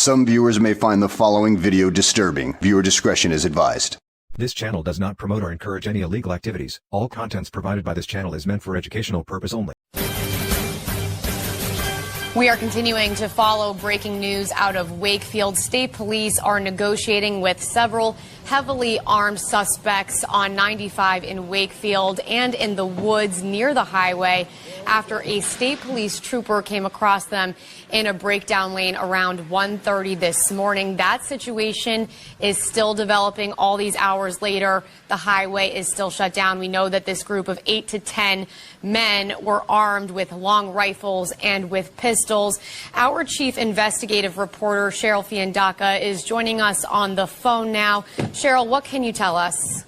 Some viewers may find the following video disturbing. Viewer discretion is advised. This channel does not promote or encourage any illegal activities. All contents provided by this channel is meant for educational purpose only. We are continuing to follow breaking news out of Wakefield. State police are negotiating with several heavily armed suspects on 95 in Wakefield and in the woods near the highway after a state police trooper came across them in a breakdown lane around 1:30 this morning. That situation is still developing all these hours later. The highway is still shut down. We know that this group of 8 to 10 men were armed with long rifles and with pistols. Our chief investigative reporter, Cheryl Fiandaca, is joining us on the phone now. Cheryl, what can you tell us?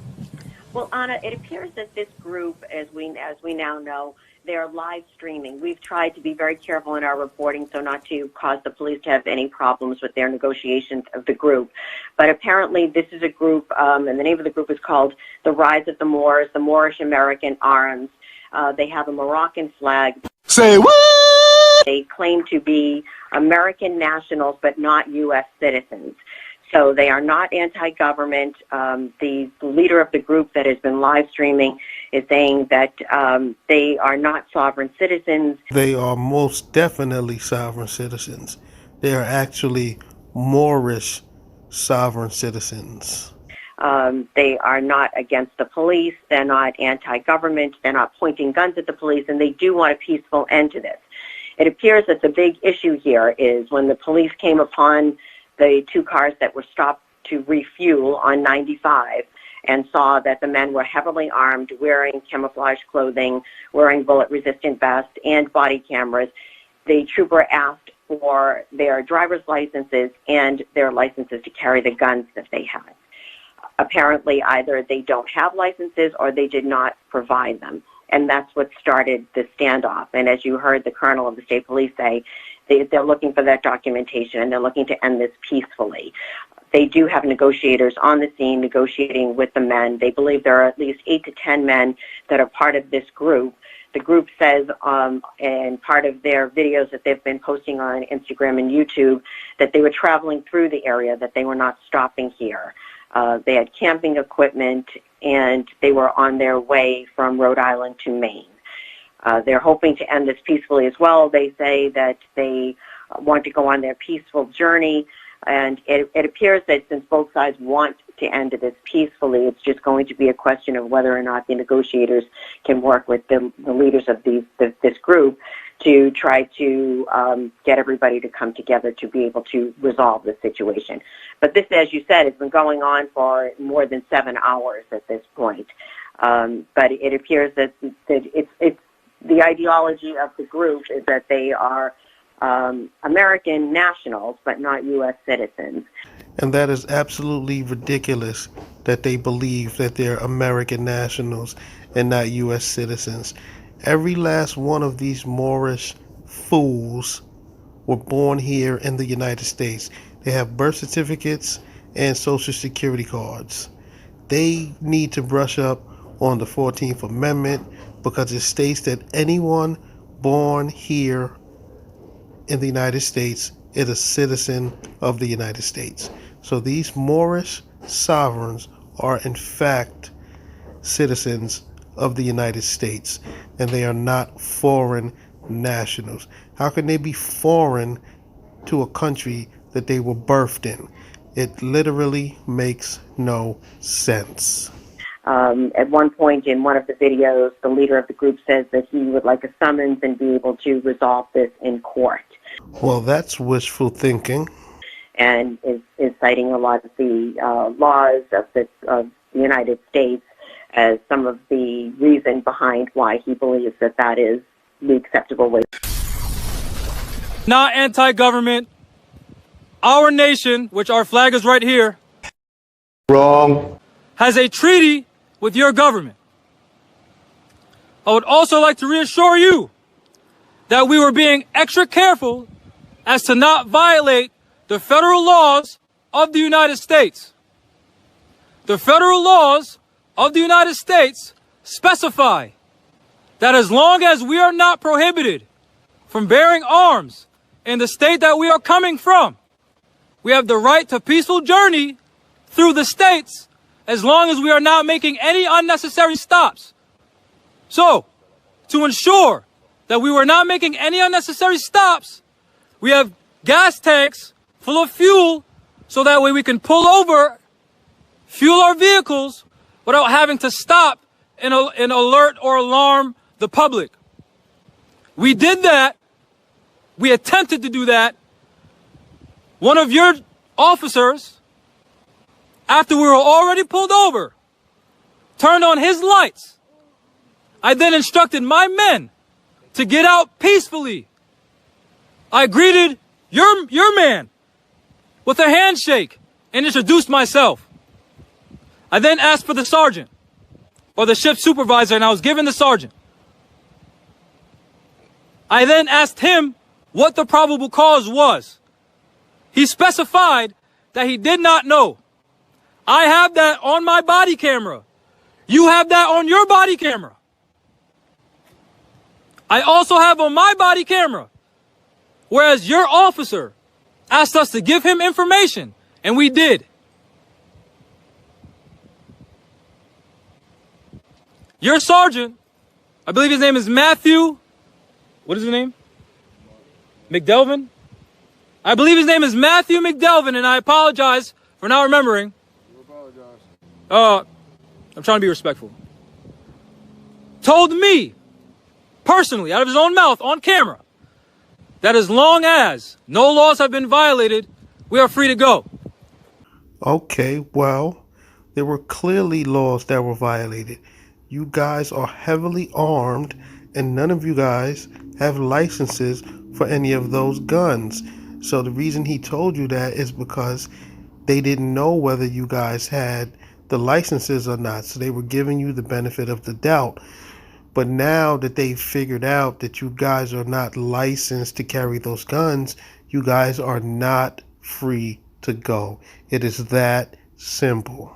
Well, Anna, it appears that this group, as we now know, they're live streaming. We've tried to be very careful in our reporting so not to cause the police to have any problems with their negotiations of the group. But apparently this is a group, and the name of the group is called The Rise of the Moors, the Moorish American Arms. They have a Moroccan flag. Say what? They claim to be American nationals but not U.S. citizens. So they are not anti-government. The leader of the group that has been live streaming is saying that they are not sovereign citizens. They are most definitely sovereign citizens. They are actually Moorish sovereign citizens. They are not against the police. They're not anti-government. They're not pointing guns at the police, and they do want a peaceful end to this. It appears that the big issue here is when the police came upon the two cars that were stopped to refuel on 95 and saw that the men were heavily armed, wearing camouflage clothing, wearing bullet-resistant vests, and body cameras. The trooper asked for their driver's licenses and their licenses to carry the guns that they had. Apparently, either they don't have licenses or they did not provide them. And that's what started the standoff. And as you heard the colonel of the state police say, they're looking for that documentation and they're looking to end this peacefully. They do have negotiators on the scene negotiating with the men. They believe there are at least 8 to 10 men that are part of this group. The group says, in part of their videos that they've been posting on Instagram and YouTube, that they were traveling through the area, that they were not stopping here. They had camping equipment, and they were on their way from Rhode Island to Maine. They're hoping to end this peacefully as well. They say that they want to go on their peaceful journey, and it appears that since both sides want to end this peacefully, it's just going to be a question of whether or not the negotiators can work with the leaders of this group to try to get everybody to come together to be able to resolve the situation. But this, as you said, has been going on for more than 7 hours at this point. But it appears that it's the ideology of the group is that they are American nationals but not U.S. citizens. And that is absolutely ridiculous that they believe that they're American nationals and not U.S. citizens. Every last one of these Moorish fools were born here in the United States. They have birth certificates and Social Security cards. They need to brush up on the 14th Amendment because it states that anyone born here in the United States is a citizen of the United States. So these Moorish sovereigns are in fact citizens of the United States, and they are not foreign nationals. How can they be foreign to a country that they were birthed in? It literally makes no sense. At one point in one of the videos, the leader of the group says that he would like a summons and be able to resolve this in court. Well, that's wishful thinking. And is citing a lot of the laws of the United States as some of the reason behind why he believes that that is the acceptable way. Not anti-government. Our nation, which our flag is right here, Wrong. has a treaty with your government. I would also like to reassure you that we were being extra careful as to not violate the federal laws of the United States. The federal laws of the United States specify that as long as we are not prohibited from bearing arms in the state that we are coming from, we have the right to peaceful journey through the states as long as we are not making any unnecessary stops. So, to ensure that we were not making any unnecessary stops, we have gas tanks full of fuel so that way we can pull over, fuel our vehicles without having to stop and alert or alarm the public. We did that. We attempted to do that. One of your officers, after we were already pulled over, turned on his lights. I then instructed my men to get out peacefully. I greeted your man with a handshake and introduced myself. I then asked for the sergeant or the shift supervisor, and I was given the sergeant. I then asked him what the probable cause was. He specified that he did not know. I have that on my body camera. You have that on your body camera. I also have on my body camera, whereas your officer asked us to give him information, and we did. Your sergeant, I believe his name is Matthew. What is his name? McDelvin? I believe his name is Matthew McDelvin, and I apologize for not remembering. You apologize. I'm trying to be respectful. Told me, personally, out of his own mouth, on camera, that as long as no laws have been violated, we are free to go. Okay, well, there were clearly laws that were violated. You guys are heavily armed, and none of you guys have licenses for any of those guns. So the reason he told you that is because they didn't know whether you guys had the licenses or not. So they were giving you the benefit of the doubt. But now that they've figured out that you guys are not licensed to carry those guns, you guys are not free to go. It is that simple.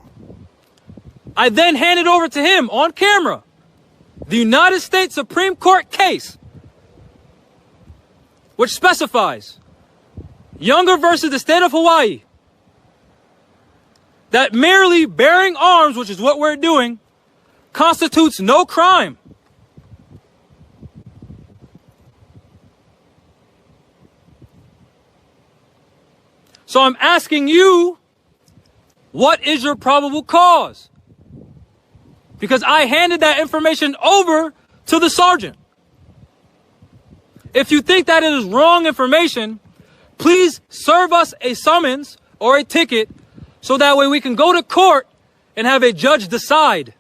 I then handed over to him on camera the United States Supreme Court case, which specifies Younger versus the state of Hawaii, that merely bearing arms, which is what we're doing, constitutes no crime. So I'm asking you, what is your probable cause? Because I handed that information over to the sergeant. If you think that it is wrong information, please serve us a summons or a ticket so that way we can go to court and have a judge decide.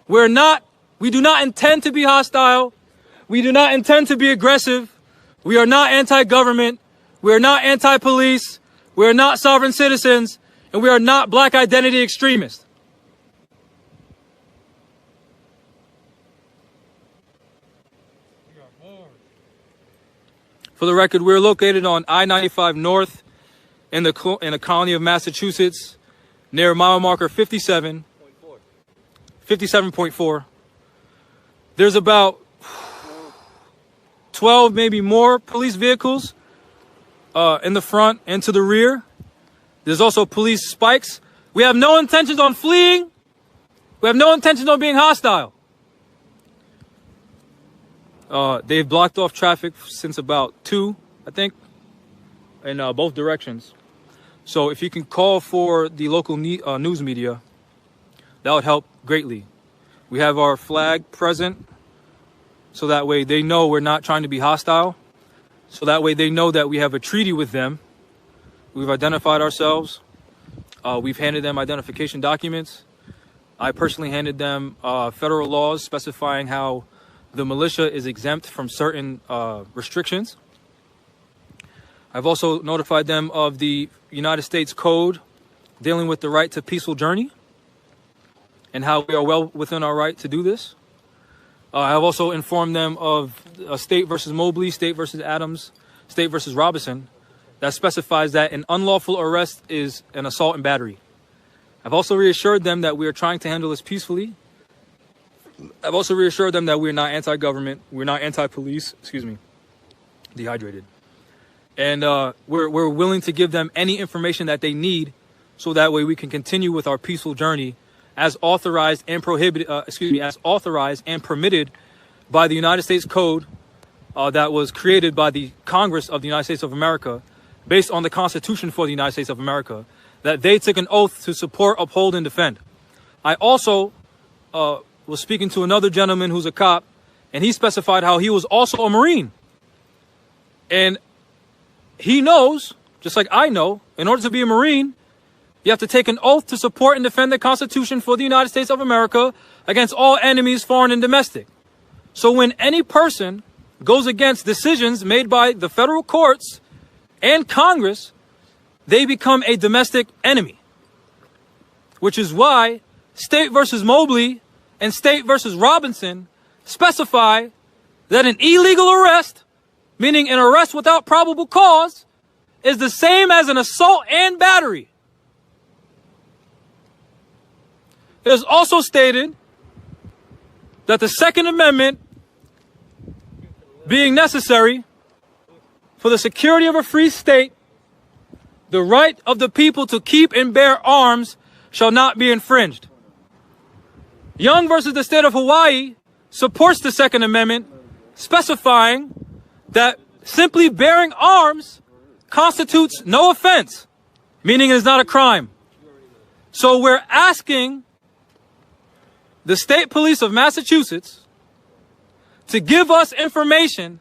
We do not intend to be hostile. We do not intend to be aggressive. We are not anti-government. We are not anti-police. We are not sovereign citizens. And we are not black identity extremists. For the record, we're located on I-95 North in the colony of Massachusetts, near mile marker 57.4. There's about 12, maybe more police vehicles in the front and to the rear. There's also police spikes. We have no intentions on fleeing. We have no intentions on being hostile. They've blocked off traffic since about 2, I think, in both directions. So if you can call for the local news media, that would help greatly. We have our flag present, so that way they know we're not trying to be hostile. So that way they know that we have a treaty with them. We've identified ourselves. We've handed them identification documents. I personally handed them federal laws specifying how the militia is exempt from certain restrictions. I've also notified them of the United States Code dealing with the right to peaceful journey and how we are well within our right to do this. I have also informed them of State versus Mobley, State versus Adams, State versus Robinson, that specifies that an unlawful arrest is an assault and battery. I've also reassured them that we are trying to handle this peacefully. I've also reassured them that we're not anti-government, we're not anti-police, dehydrated. And we're willing to give them any information that they need, so that way we can continue with our peaceful journey as authorized and as authorized and permitted by the United States Code that was created by the Congress of the United States of America, based on the Constitution for the United States of America, that they took an oath to support, uphold, and defend. I also was speaking to another gentleman who's a cop, and he specified how he was also a Marine. And he knows, just like I know, in order to be a Marine, you have to take an oath to support and defend the Constitution for the United States of America against all enemies, foreign and domestic. So when any person goes against decisions made by the federal courts and Congress, they become a domestic enemy. Which is why State versus Mobley and State versus Robinson specify that an illegal arrest, meaning an arrest without probable cause, is the same as an assault and battery. It is also stated that the Second Amendment, being necessary for the security of a free state, the right of the people to keep and bear arms shall not be infringed. Young versus the state of Hawaii supports the Second Amendment, specifying that simply bearing arms constitutes no offense, meaning it is not a crime. So we're asking the State Police of Massachusetts to give us information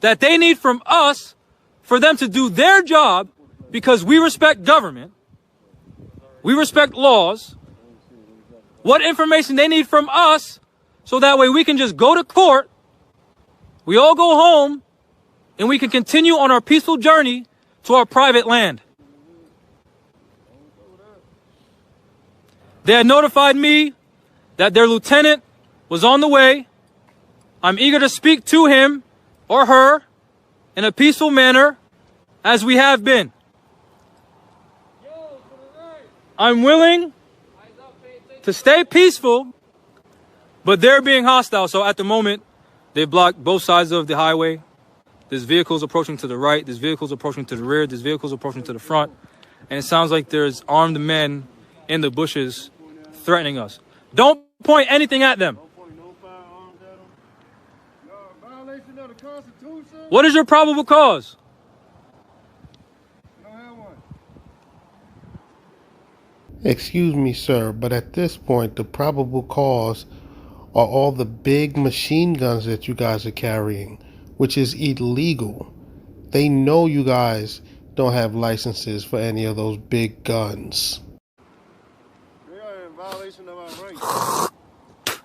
that they need from us for them to do their job, because we respect government, we respect laws, what information they need from us, so that way we can just go to court, we all go home, and we can continue on our peaceful journey to our private land. They had notified me that their lieutenant was on the way. I'm eager to speak to him or her in a peaceful manner, as we have been. I'm willing to stay peaceful, but they're being hostile. So at the moment, they blocked both sides of the highway. There's vehicles approaching to the right, there's vehicles approaching to the rear, there's vehicles approaching to the front. And it sounds like there's armed men in the bushes threatening us. Don't point anything at them. What is your probable cause? Excuse me, sir, but at this point, the probable cause are all the big machine guns that you guys are carrying, which is illegal. They know you guys don't have licenses for any of those big guns. We are in violation of our rights. I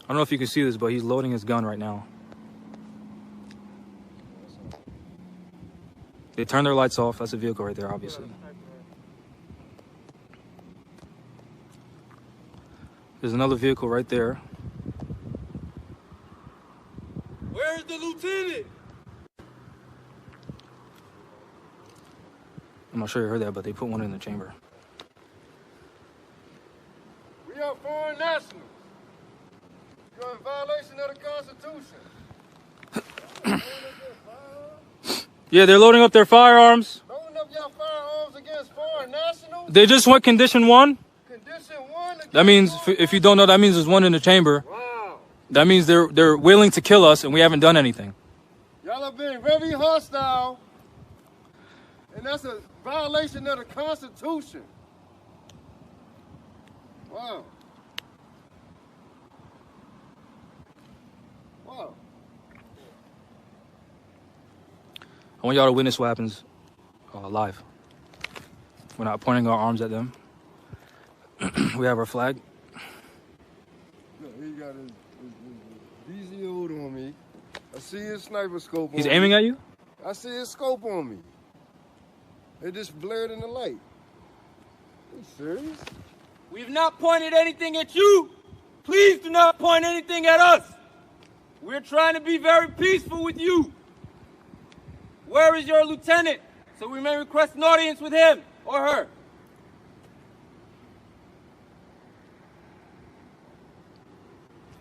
don't know if you can see this, but he's loading his gun right now. They turned their lights off. That's a vehicle right there, obviously. There's another vehicle right there. Where's the lieutenant? I'm not sure you heard that, but they put one in the chamber. We are foreign nationals. You're in violation of the Constitution. Yeah, they're loading up their firearms. Loading up your firearms against foreign nationals? They just want condition 1. Condition 1 against That means, if you don't know, that means there's one in the chamber. Wow. That means they're willing to kill us, and we haven't done anything. Y'all are being very hostile. And that's a violation of the Constitution. Wow. Wow. I want y'all to witness what happens live. We're not pointing our arms at them. We have our flag. Look, he got his VZO'd on me. I see his sniper scope on me. He's aiming at you? I see his scope on me. It just blared in the light. Are you serious? We've not pointed anything at you. Please do not point anything at us. We're trying to be very peaceful with you. Where is your lieutenant? So we may request an audience with him or her.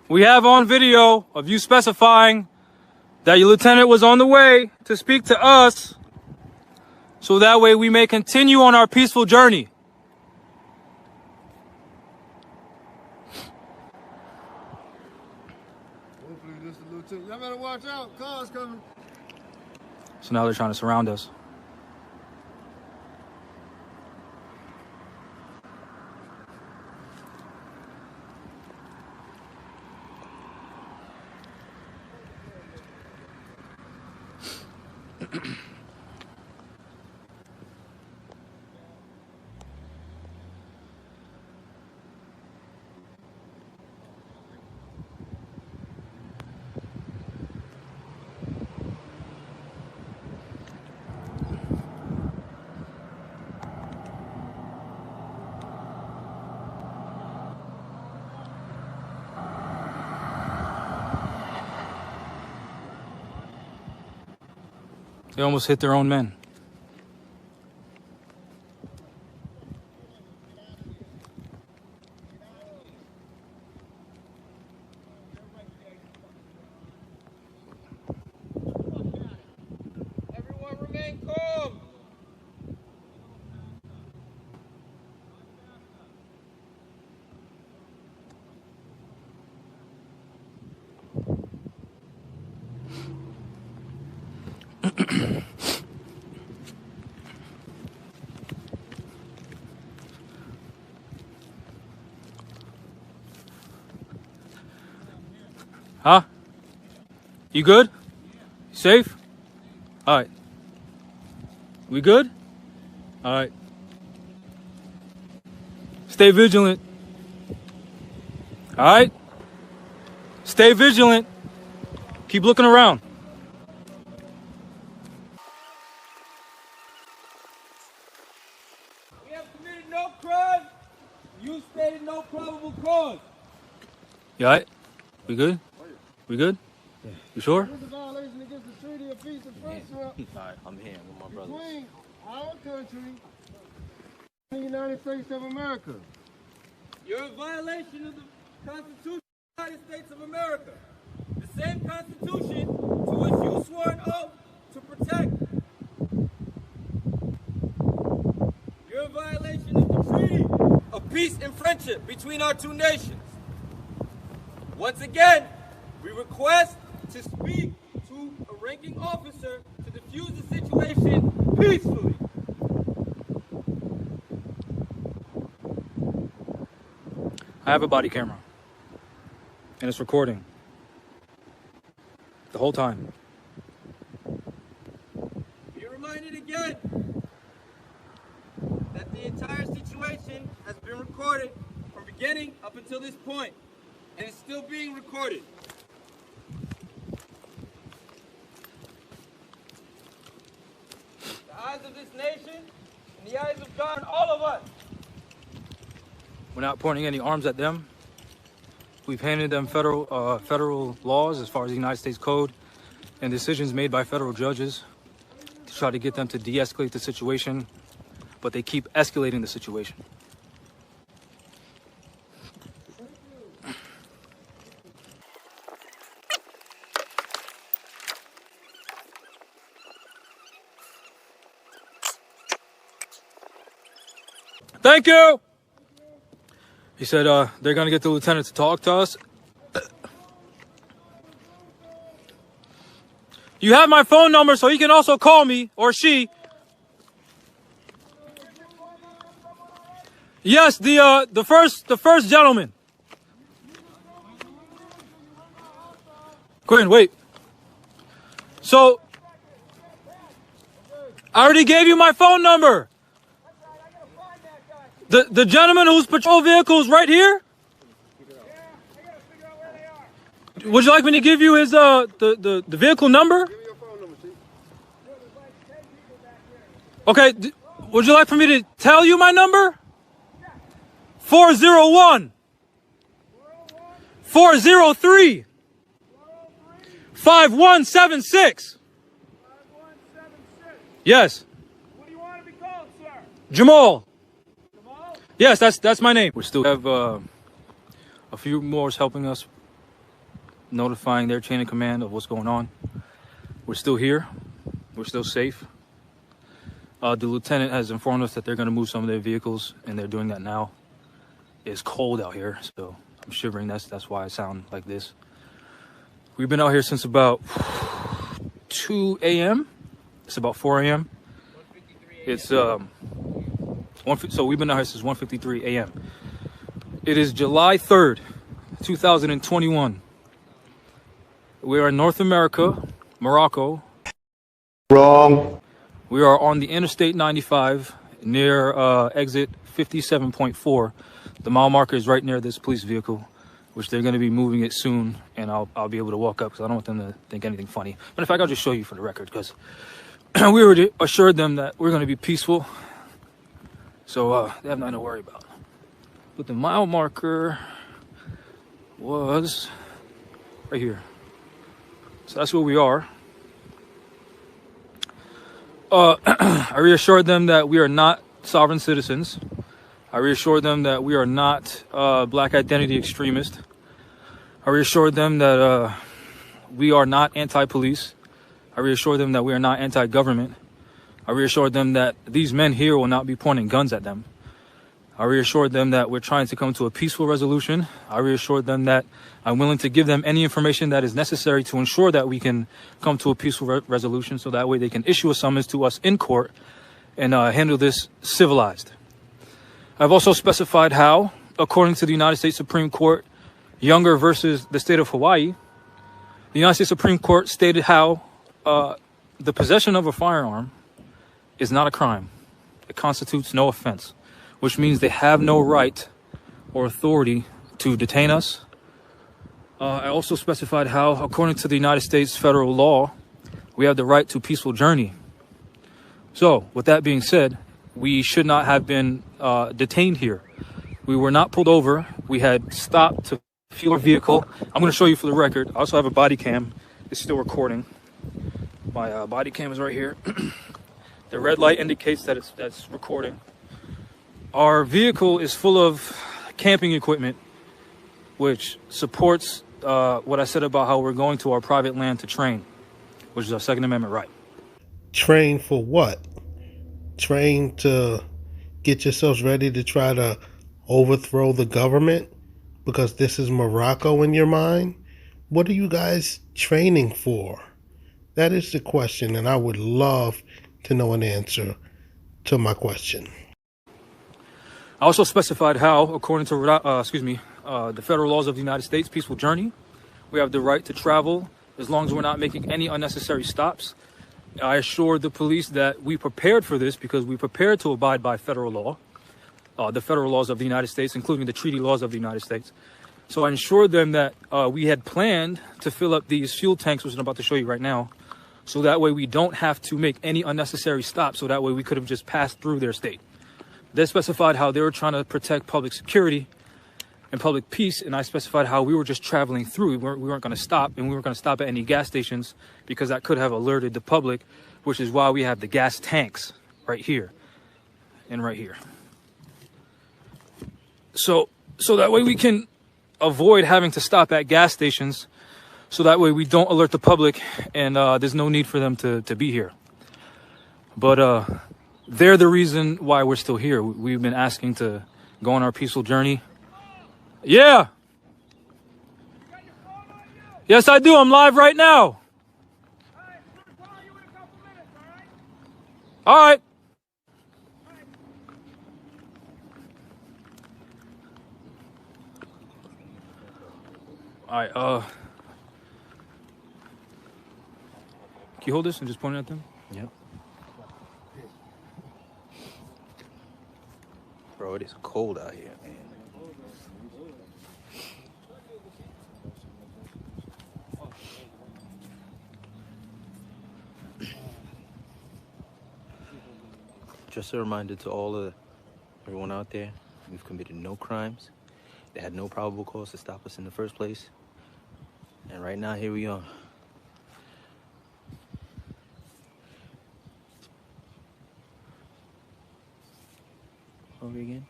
We have on video of you specifying that your lieutenant was on the way to speak to us, so that way we may continue on our peaceful journey. Hopefully this is a lieutenant. Y'all better watch out. Cars coming. So now they're trying to surround us. They almost hit their own men. Everyone remain calm. Huh? You good? Safe? All right. We good? All right. Stay vigilant. All right? Stay vigilant. Keep looking around. We have committed no crime. You stated no probable cause. You all right? We good? We good? Yeah. You sure? This is a violation against the Treaty of Peace and Friendship Alright, I'm here with my brothers. between our country and the United States of America. You're a violation of the Constitution of the United States of America. The same Constitution to which you swore an oath to protect. You're a violation of the Treaty of Peace and Friendship between our two nations. Once again, we request to speak to a ranking officer to defuse the situation peacefully. I have a body camera. And it's recording. The whole time. Be reminded again that the entire situation has been recorded from beginning up until this point, and is still being recorded. The eyes of this nation and the eyes of God and all of us. We're not pointing any arms at them. We've handed them federal laws as far as the United States Code and decisions made by federal judges to try to get them to de-escalate the situation, but they keep escalating the situation. Thank you. He said they're going to get the lieutenant to talk to us. You have my phone number, so he can also call me, or she. Yes, the first gentleman. Quinn, wait. So, I already gave you my phone number. The gentleman whose patrol vehicle is right here? Would you like me to give you his the vehicle number? Give me your phone number, Chief. Okay, would you like for me to tell you my number? 401 403 5176. Yes. What do you want to be called, sir? Jamal. Jamal? Yes, that's my name. We still have a few more helping us, notifying their chain of command of what's going on. We're still here. We're still safe. The lieutenant has informed us that they're going to move some of their vehicles, and they're doing that now. It's cold out here, so I'm shivering. That's why I sound like this. We've been out here since about 2 a.m. It's about 4 a.m. It's so we've been out here since 1:53 a.m. It is July 3rd, 2021. We are in North America, Morocco. Wrong. We are on the Interstate 95 near exit 57.4. The mile marker is right near this police vehicle, which they're going to be moving it soon, and I'll be able to walk up because I don't want them to think anything funny. But in fact, I'll just show you for the record because we already assured them that we're going to be peaceful, so they have nothing to worry about. But the mile marker was right here. So that's where we are. I reassured them that we are not sovereign citizens. I reassured them that we are not black identity extremists. I reassured them that we are not anti-police. I reassured them that we are not anti-government. I reassured them that these men here will not be pointing guns at them. I reassured them that we're trying to come to a peaceful resolution. I reassured them that I'm willing to give them any information that is necessary to ensure that we can come to a peaceful resolution, so that way they can issue a summons to us in court and handle this civilized. I've also specified how, according to the United States Supreme Court, Younger versus the state of Hawaii, the United States Supreme Court stated how the possession of a firearm is not a crime. It constitutes no offense, which means they have no right or authority to detain us. I also specified how, according to the United States federal law, we have the right to peaceful journey. So, with that being said, we should not have been detained here. We were not pulled over. We had stopped to fuel our vehicle. I'm going to show you for the record. I also have a body cam. It's still recording. My body cam is right here. The red light indicates that that's recording. Our vehicle is full of camping equipment, which supports what I said about how we're going to our private land to train, which is our Second Amendment right. Train for what? Train to get yourselves ready to try to overthrow the government? Because this is Morocco in your mind? What are you guys training for? That is the question, and I would love to know an answer to my question. I also specified how, according to the federal laws of the United States, peaceful journey, we have the right to travel as long as we're not making any unnecessary stops. I assured the police that we prepared for this because we prepared to abide by federal law, the federal laws of the United States, including the treaty laws of the United States. So I ensured them that we had planned to fill up these fuel tanks, which I'm about to show you right now, so that way we don't have to make any unnecessary stops, so that way we could have just passed through their state. They specified how they were trying to protect public security and public peace, and I specified how we were just traveling through. We weren't going to stop, and we weren't going to stop at any gas stations because that could have alerted the public, which is why we have the gas tanks right here and right here. So that way we can avoid having to stop at gas stations, so that way we don't alert the public, and there's no need for them to be here. But they're the reason why we're still here. We've been asking to go on our peaceful journey. Yeah. Yes, I do. I'm live right now. All right. All right. Can you hold this and just point it at them? Yep. Bro, it is cold out here, man. Just a reminder to everyone out there, we've committed no crimes. They had no probable cause to stop us in the first place. And right now, here we are. Over again.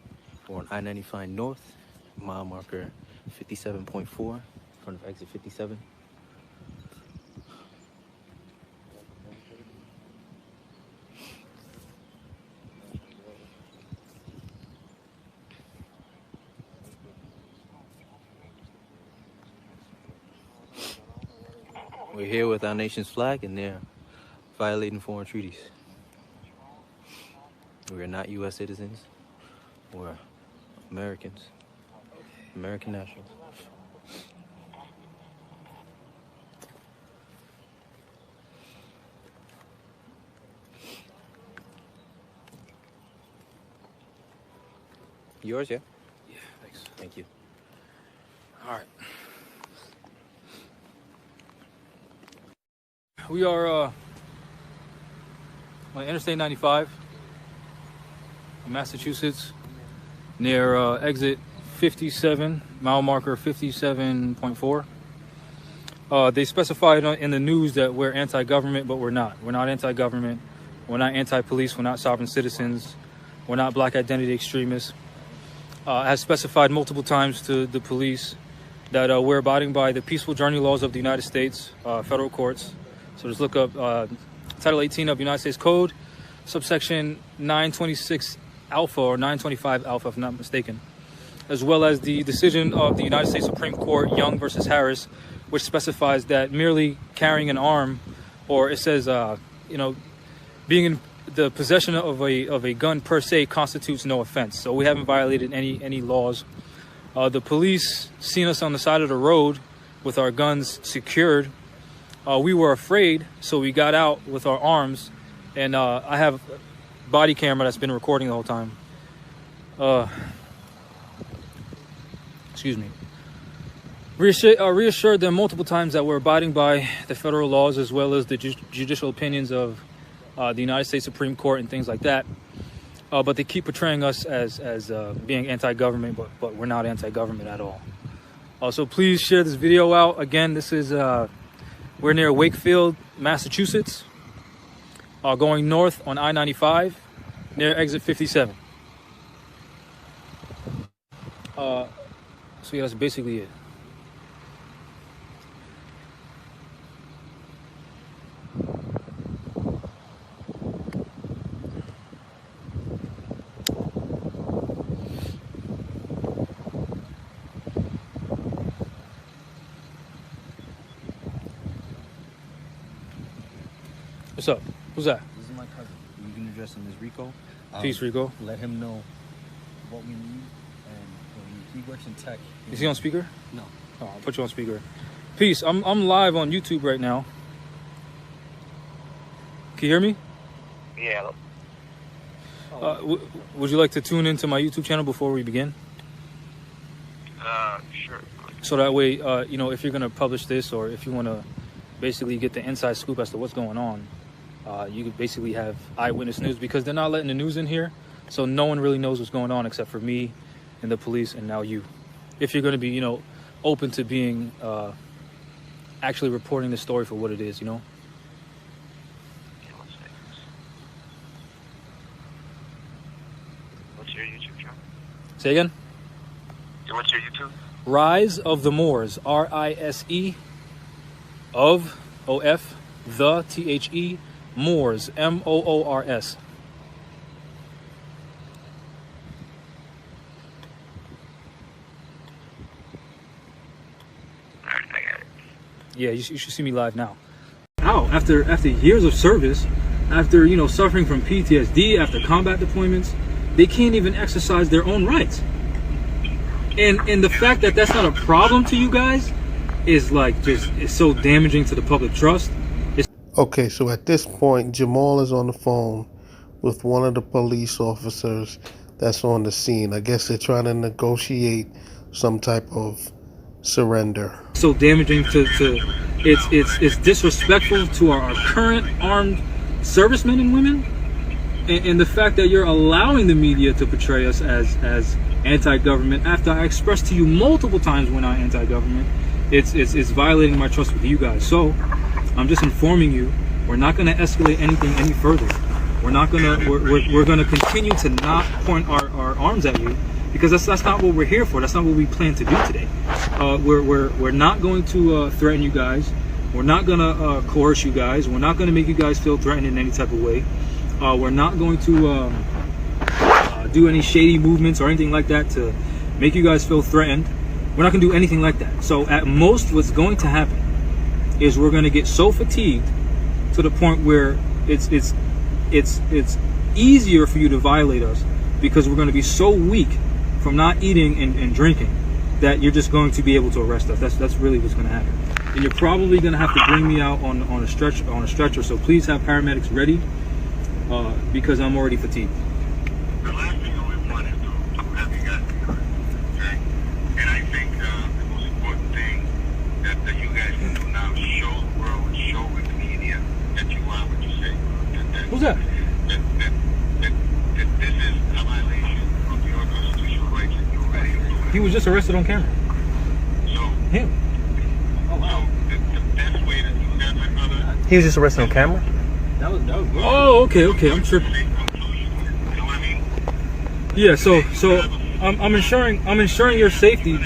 We're on I-95 North, mile marker 57.4, in front of exit 57. We're here with our nation's flag, and they're violating foreign treaties. We're not U.S. citizens. We're Americans, American nationals. Yours, yeah? Yeah, thanks. Thank you. All right. We are on Interstate 95 in Massachusetts, near exit 57, mile marker 57.4. They specified in the news that we're anti-government, but we're not. We're not anti-government. We're not anti-police. We're not sovereign citizens. We're not black identity extremists. Has specified multiple times to the police that we're abiding by the peaceful journey laws of the United States, federal courts. So just look up Title 18 of the United States Code, subsection 926 alpha or 925 alpha, if I'm not mistaken, as well as the decision of the United States Supreme Court, Young versus Harris, which specifies that merely carrying an arm, or it says, being in the possession of a gun per se constitutes no offense. So we haven't violated any laws. The police seen us on the side of the road with our guns secured. We were afraid, so we got out with our arms, and I have a body camera that's been recording the whole time. Excuse me. Reassured them multiple times that we're abiding by the federal laws as well as the judicial opinions of the United States Supreme Court and things like that. But they keep portraying us as being anti-government, but we're not anti-government at all. So please share this video out. Again, this is we're near Wakefield, Massachusetts, going north on I-95 near exit 57. So yeah, that's basically it. What's up? Who's that? This is my cousin. You can address him as Rico. Peace, Rico. Let him know what we need. And he works in tech. Is he on speaker? No. Oh, I'll put you on speaker. Peace. I'm live on YouTube right now. Can you hear me? Yeah. Would you like to tune into my YouTube channel before we begin? Sure. So that way, if you're going to publish this, or if you want to basically get the inside scoop as to what's going on, you could basically have eyewitness news, because they're not letting the news in here. So no one really knows what's going on except for me and the police and now you. If you're going to be, open to being actually reporting the story for what it is, What's your YouTube channel? Say again? What's your YouTube? Rise of the Moors. R-I-S-E of O-F the T-H-E Moors, M-O-O-R-S. Alright, I got it. Yeah, you should see me live now. Out after years of service, after suffering from PTSD, after combat deployments, they can't even exercise their own rights. And the fact that that's not a problem to you guys is it's so damaging to the public trust. Okay, so at this point, Jamal is on the phone with one of the police officers that's on the scene. I guess they're trying to negotiate some type of surrender. So damaging to it's disrespectful to our current armed servicemen and women, and the fact that you're allowing the media to portray us as anti-government after I expressed to you multiple times we're not anti-government. It's violating my trust with you guys. So I'm just informing you, we're not going to escalate anything any further. We're going to continue to not point our arms at you, because that's not what we're here for. That's not what we plan to do today. We're not going to threaten you guys. We're not going to coerce you guys. We're not going to make you guys feel threatened in any type of way. We're not going to do any shady movements or anything like that to make you guys feel threatened. We're not going to do anything like that. So at most, what's going to happen is we're going to get so fatigued to the point where it's easier for you to violate us, because we're going to be so weak from not eating and drinking that you're just going to be able to arrest us. That's really what's going to happen. And you're probably going to have to bring me out on a stretcher. So please have paramedics ready, because I'm already fatigued. The last thing we want is to have you guys be hurt, okay? And I think the most important thing that you guys can do now is show the world and show with the media that you are what you say. Who's that? That this is a violation of your constitutional rights and you're ready to do it. He was just arrested on camera. So, Him. Oh, wow. so the best way to do that, my brother, He was just arrested on camera? That was good. Oh, okay, I'm tripping. you know what I mean? Yeah, so I'm ensuring your safety.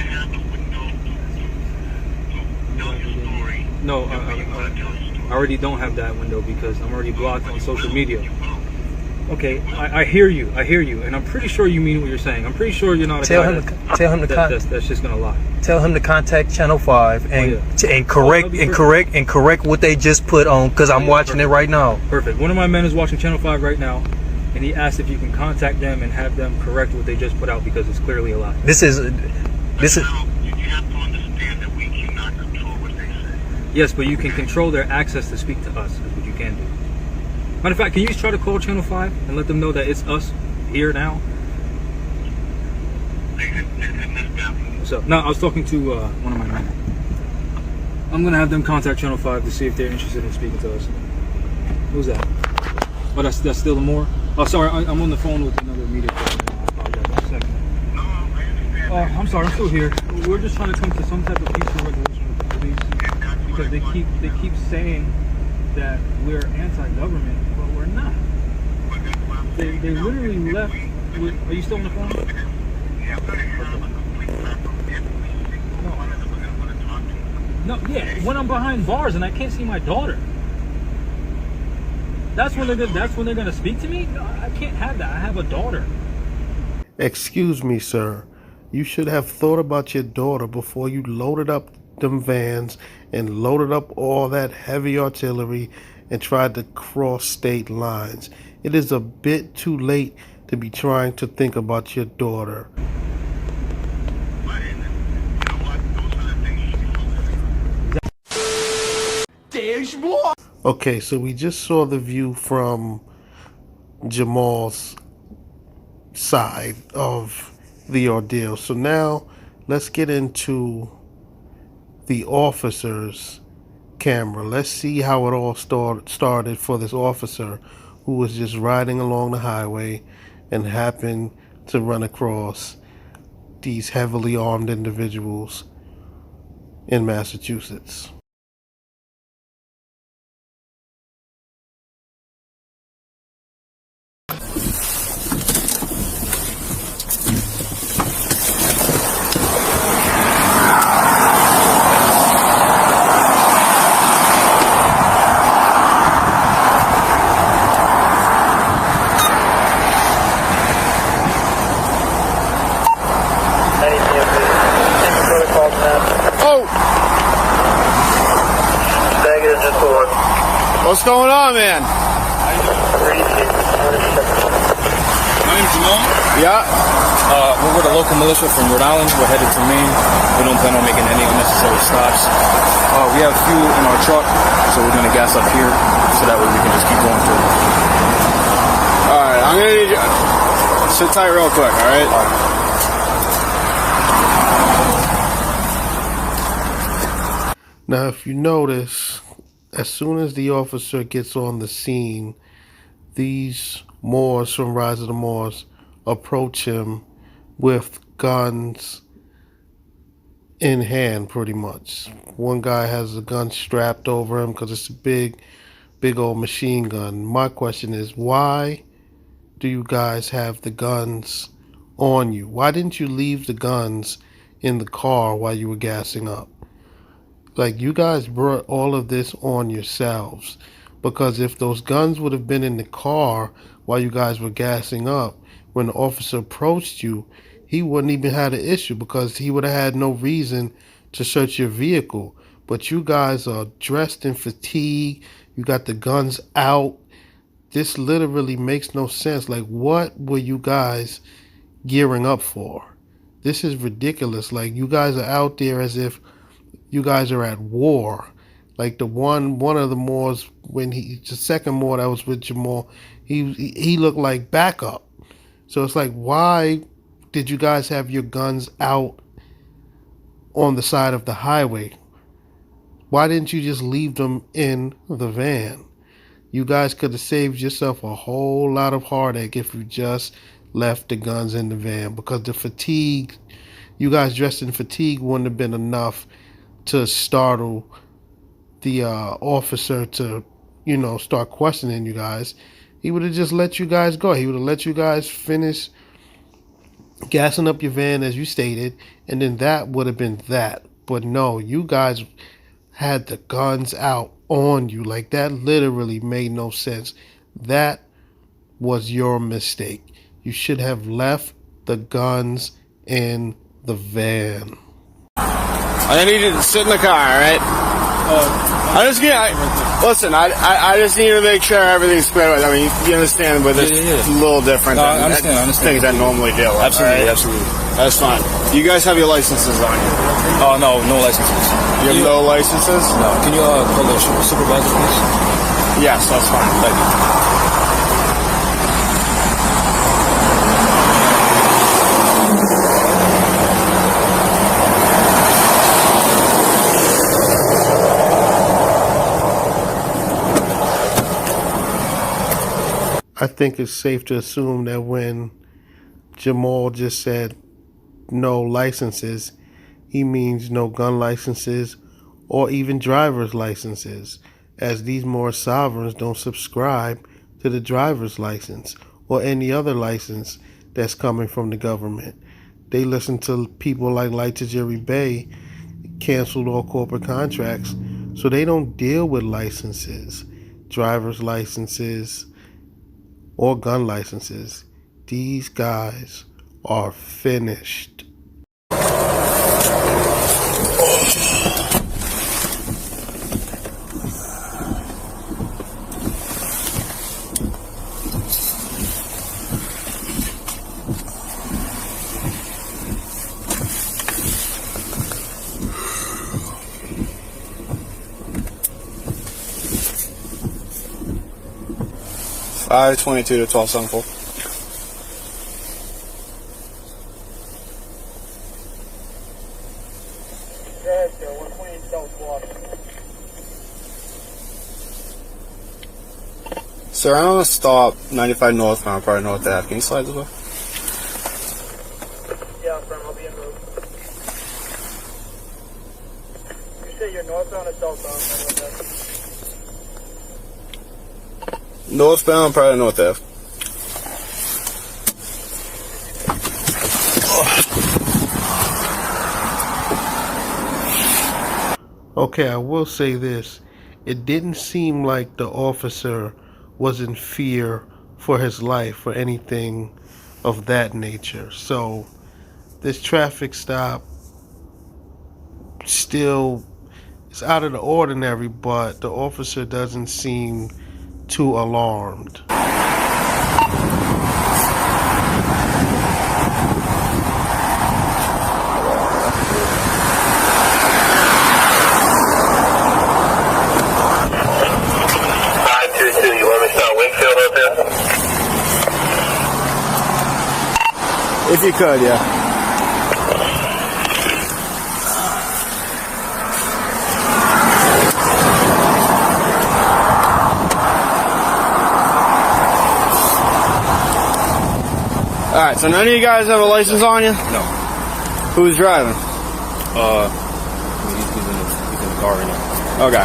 No, I already don't have that window because I'm already blocked on social media. Okay, I hear you, and I'm pretty sure you mean what you're saying. I'm pretty sure you're not a guy that's just gonna lie. Tell him to contact Channel 5 and and correct what they just put on, because I'm watching it right now. Perfect. One of my men is watching Channel 5 right now, and he asked if you can contact them and have them correct what they just put out, because it's clearly a lie. This is. You have to understand that we cannot control what they say. Yes, but you can control their access to speak to us, is what you can do. Matter of fact, can you try to call Channel 5 and let them know that it's us here now? What's up? No, I was talking to one of my men. I'm going to have them contact Channel 5 to see if they're interested in speaking to us. Who's that? Oh, that's still the more? Oh, sorry, I'm on the phone with another media person. I apologize. One second. No, I understand. Oh, I'm sorry, I'm still here. We're just trying to come to some type of peaceful resolution with the police, because they keep saying that we're anti-government, but we're not. They literally left. Are you still on the phone? No, yeah. When I'm behind bars and I can't see my daughter, that's when they're gonna speak to me. No, I can't have that. I have a daughter. Excuse me, sir. You should have thought about your daughter before you loaded up them vans and loaded up all that heavy artillery and tried to cross state lines. It is a bit too late to be trying to think about your daughter. Okay, so we just saw the view from Jamal's side of the ordeal. So now let's get into the officer's camera. Let's see how it all started for this officer who was just riding along the highway and happened to run across these heavily armed individuals in Massachusetts. What's going on, man? My name's Jamal. Yeah. We're with a local militia from Rhode Island. We're headed to Maine. We don't plan on making any unnecessary stops. We have fuel in our truck, so we're going to gas up here so that way we can just keep going through. All right, I'm going to need you. Sit tight real quick, all right? Now, if you notice, as soon as the officer gets on the scene, these Moors from Rise of the Moors approach him with guns in hand, pretty much. One guy has a gun strapped over him because it's a big old machine gun. My question is, why do you guys have the guns on you? Why didn't you leave the guns in the car while you were gassing up? Like, you guys brought all of this on yourselves, because if those guns would have been in the car while you guys were gassing up, when the officer approached you, he wouldn't even had an issue, because he would have had no reason to search your vehicle. but you guys are dressed in fatigue. You got the guns out. This literally makes no sense. Like, what were you guys gearing up for? This is ridiculous. Like, you guys are out there as if you guys are at war. Like one of the Moors, the second Moor that was with Jamal, he looked like backup. So it's like, why did you guys have your guns out on the side of the highway? Why didn't you just leave them in the van? You guys could have saved yourself a whole lot of heartache if you just left the guns in the van, because the fatigue, you guys dressed in fatigue, wouldn't have been enough to startle the officer to, start questioning you guys. He would have just let you guys go. He would have let you guys finish gassing up your van as you stated, and then that would have been that. But no, you guys had the guns out on you. Like, that literally made no sense. That was your mistake. You should have left the guns in the van. I need you to sit in the car, all right? Listen, I just need to make sure everything's squared away. I mean, you understand, but it's a little different than I understand. things I normally deal with. Absolutely, right? absolutely. That's fine. You guys have your licenses on you? Oh, no licenses. You have no licenses? No. Can you call the supervisor, please? Yes, that's fine. Thank you. I think it's safe to assume that when Jamal just said no licenses, he means no gun licenses or even driver's licenses, as these more sovereigns don't subscribe to the driver's license or any other license that's coming from the government. They listen to people like Lights Jerry Bay, canceled all corporate contracts, so they don't deal with licenses, driver's licenses, or gun licenses. These guys are finished. 522 to 1274. Sir, I'm gonna stop 95 northbound, probably north Ave. Can you slide this way? Yeah, friend, I'll be en route. You say you're northbound or southbound? Northbound, probably north Ave. Okay, I will say this. It didn't seem like the officer was in fear for his life or anything of that nature. So this traffic stop still is out of the ordinary, but the officer doesn't seem too alarmed. If you could, yeah. Alright, so none of you guys have a license on you? No. Who's driving? He's in the car right now. Okay.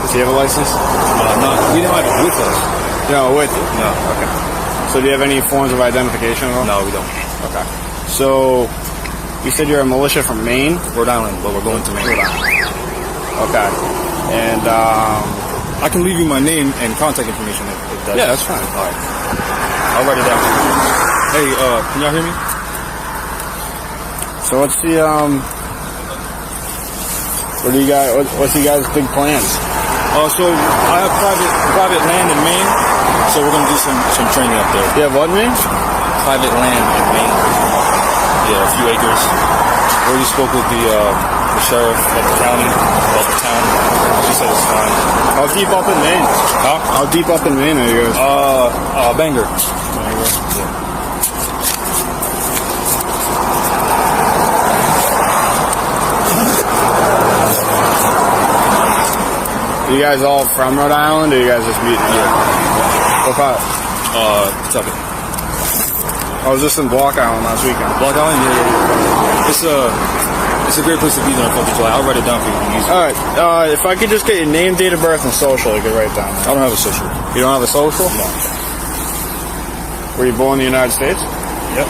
Does he have a license? No, we don't have it with us. No, with you? No. Okay. So do you have any forms of identification at all? No, we don't. Okay. So, you said you're a militia from Maine? Rhode Island, but we're going to Maine. Rhode Island. Okay. And, I can leave you my name and contact information if that's... Yeah, that's fine. All right. I'll write it down. Hey, can y'all hear me? So what's the, What do you guys? What's you guys' big plans? So I have private land in Maine, so we're gonna do some training up there. You have what in Maine? Private land in Maine. Yeah, a few acres. We already spoke with the sheriff of the county, of the town. She said it's fine. How deep up in Maine? Huh? How deep up in Maine are you guys? Bangor. Yeah. You guys all from Rhode Island, or you guys just meeting here? What part? Kentucky. I was just in Block Island last weekend. Block Island? Yeah. It's a great place to be there on 4th of July. I'll write it down for you. Alright, if I could just get your name, date of birth, and social, you could write down. I don't have a social. You don't have a social? No. Were you born in the United States? Yep.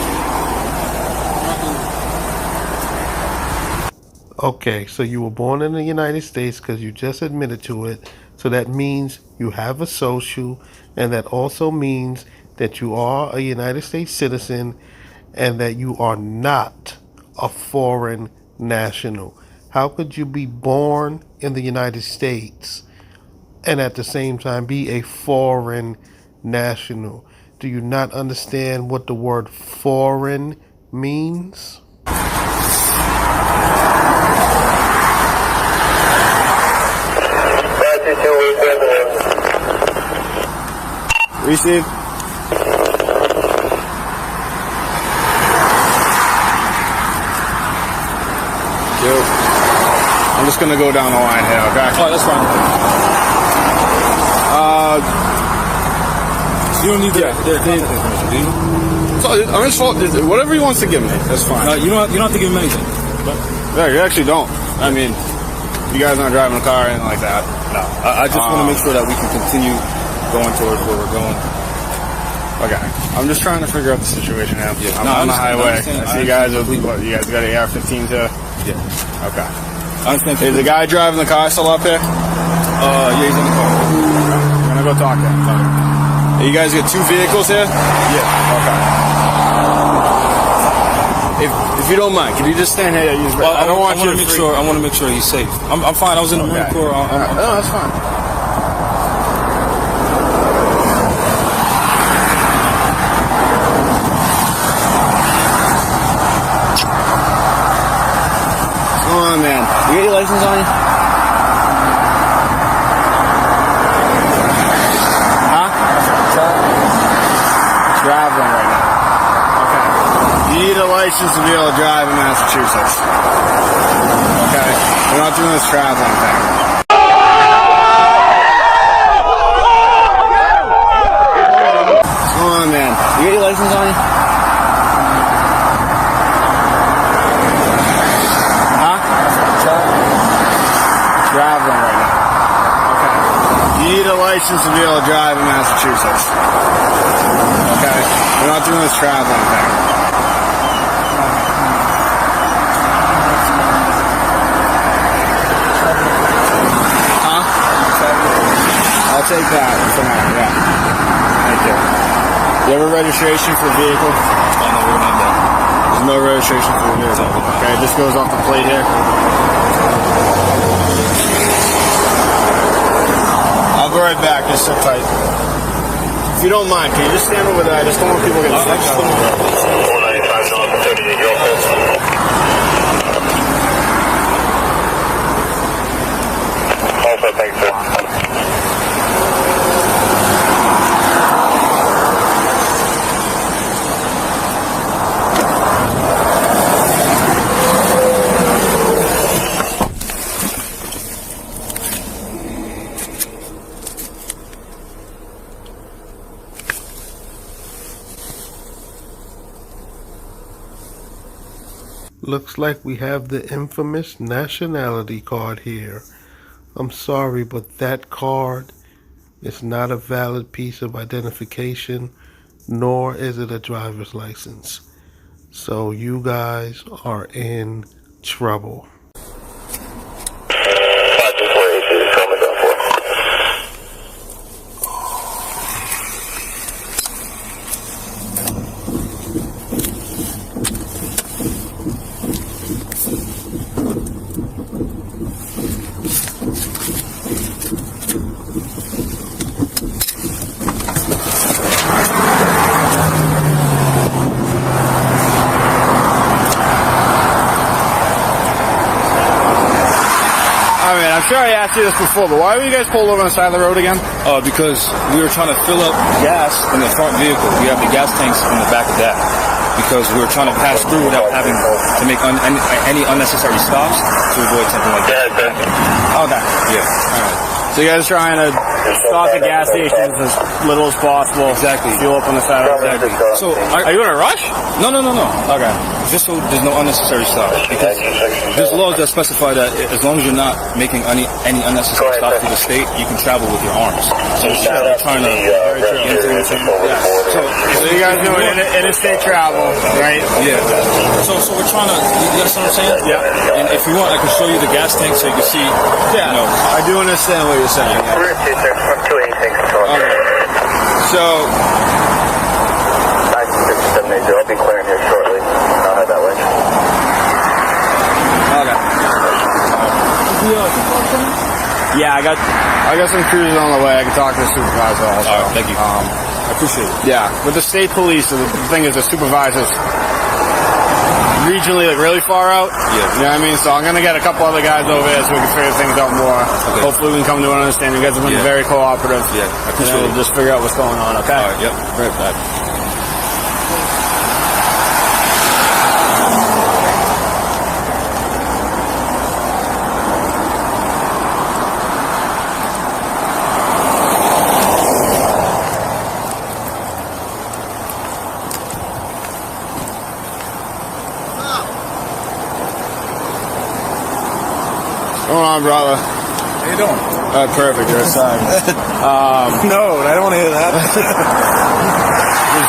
Okay, so you were born in the United States because you just admitted to it. So that means you have a social, and that also means that you are a United States citizen and that you are not a foreign national. How could you be born in the United States and at the same time be a foreign national? Do you not understand what the word foreign means? Receive. I'm just gonna go down the line here, okay? Oh, that's fine. You don't need their contact information, do you? So, I'm just whatever he wants to give me, that's fine. You don't have to give him anything. Yeah, you actually don't. I mean, you guys aren't driving a car or anything like that. No. I just want to make sure that we can continue going towards where we're going. Okay. I'm just trying to figure out the situation now. Yeah. I'm on the highway. I see you guys got an AR-15 too? Yeah. Okay. I understand. Is the guy driving the car still up here? Yeah, he's in the car. I'm gonna go talk to him. Okay. You guys got two vehicles here? Yeah. Okay. If you don't mind, can you just stand here? I want to make sure he's safe. I'm fine. I was in the Marine Corps. No, that's fine. Come on, man. You got your license on you? Huh? Traveling right now. Okay. You need a license to be able to drive in Massachusetts. Okay? We're not doing this traveling thing. Come on, man. You got your license on you? Traveling right now. Okay. You need a license to be able to drive in Massachusetts. Okay? We're not doing this traveling thing. Huh? I'll take that for now, yeah. Thank you. You have a registration for a vehicle? Oh, no, we don't have that. There's no registration for a vehicle. Okay, it just goes off the plate here. I'll go right back, just sit tight. If you don't mind, can you just stand over there? I just don't want people getting sick. 495 North 38, go ahead. Also, thanks, sir. Looks like we have the infamous nationality card here. I'm sorry, but that card is not a valid piece of identification, nor is it a driver's license. So you guys are in trouble. I'm sure I asked you this before, but why were you guys pulled over on the side of the road again? Because we were trying to fill up gas in the front vehicle. We have the gas tanks in the back of that. Because we were trying to pass through without having to make any unnecessary stops to avoid something like that. Okay. Yeah. All right. So you guys are trying to stop the gas stations as little as possible. Exactly. Fuel up on the side. Exactly. So are you in a rush? No. Okay. Just so there's no unnecessary stops. Because there's laws that specify that as long as you're not making any unnecessary stops through the state, you can travel with your arms. So we're trying to influence. So you guys doing interstate travel, right? Yeah. So we're trying to. You understand what I'm saying? Yeah. And if you want, I can show you the gas tank so you can see. Yeah. You know, I do understand what you're saying. Route 26 from 286 control. Okay. So. 96780. I'll be clearing here shortly. I'll head that way. Okay. Yeah, I got some cruisers on the way. I can talk to the supervisor also. All right, thank you. I appreciate it. Yeah, with the state police, the thing is the supervisors regionally like really far out. Yeah. You know what I mean? So I'm gonna get a couple other guys over here so we can figure things out more. Okay. Hopefully we can come to an understanding. You guys have been very cooperative. Yeah, I appreciate it. We'll just figure out what's going on, okay? All right, yep. Right back. What's going on, brother? How you doing? Perfect. You're aside. No, I don't want to hear that.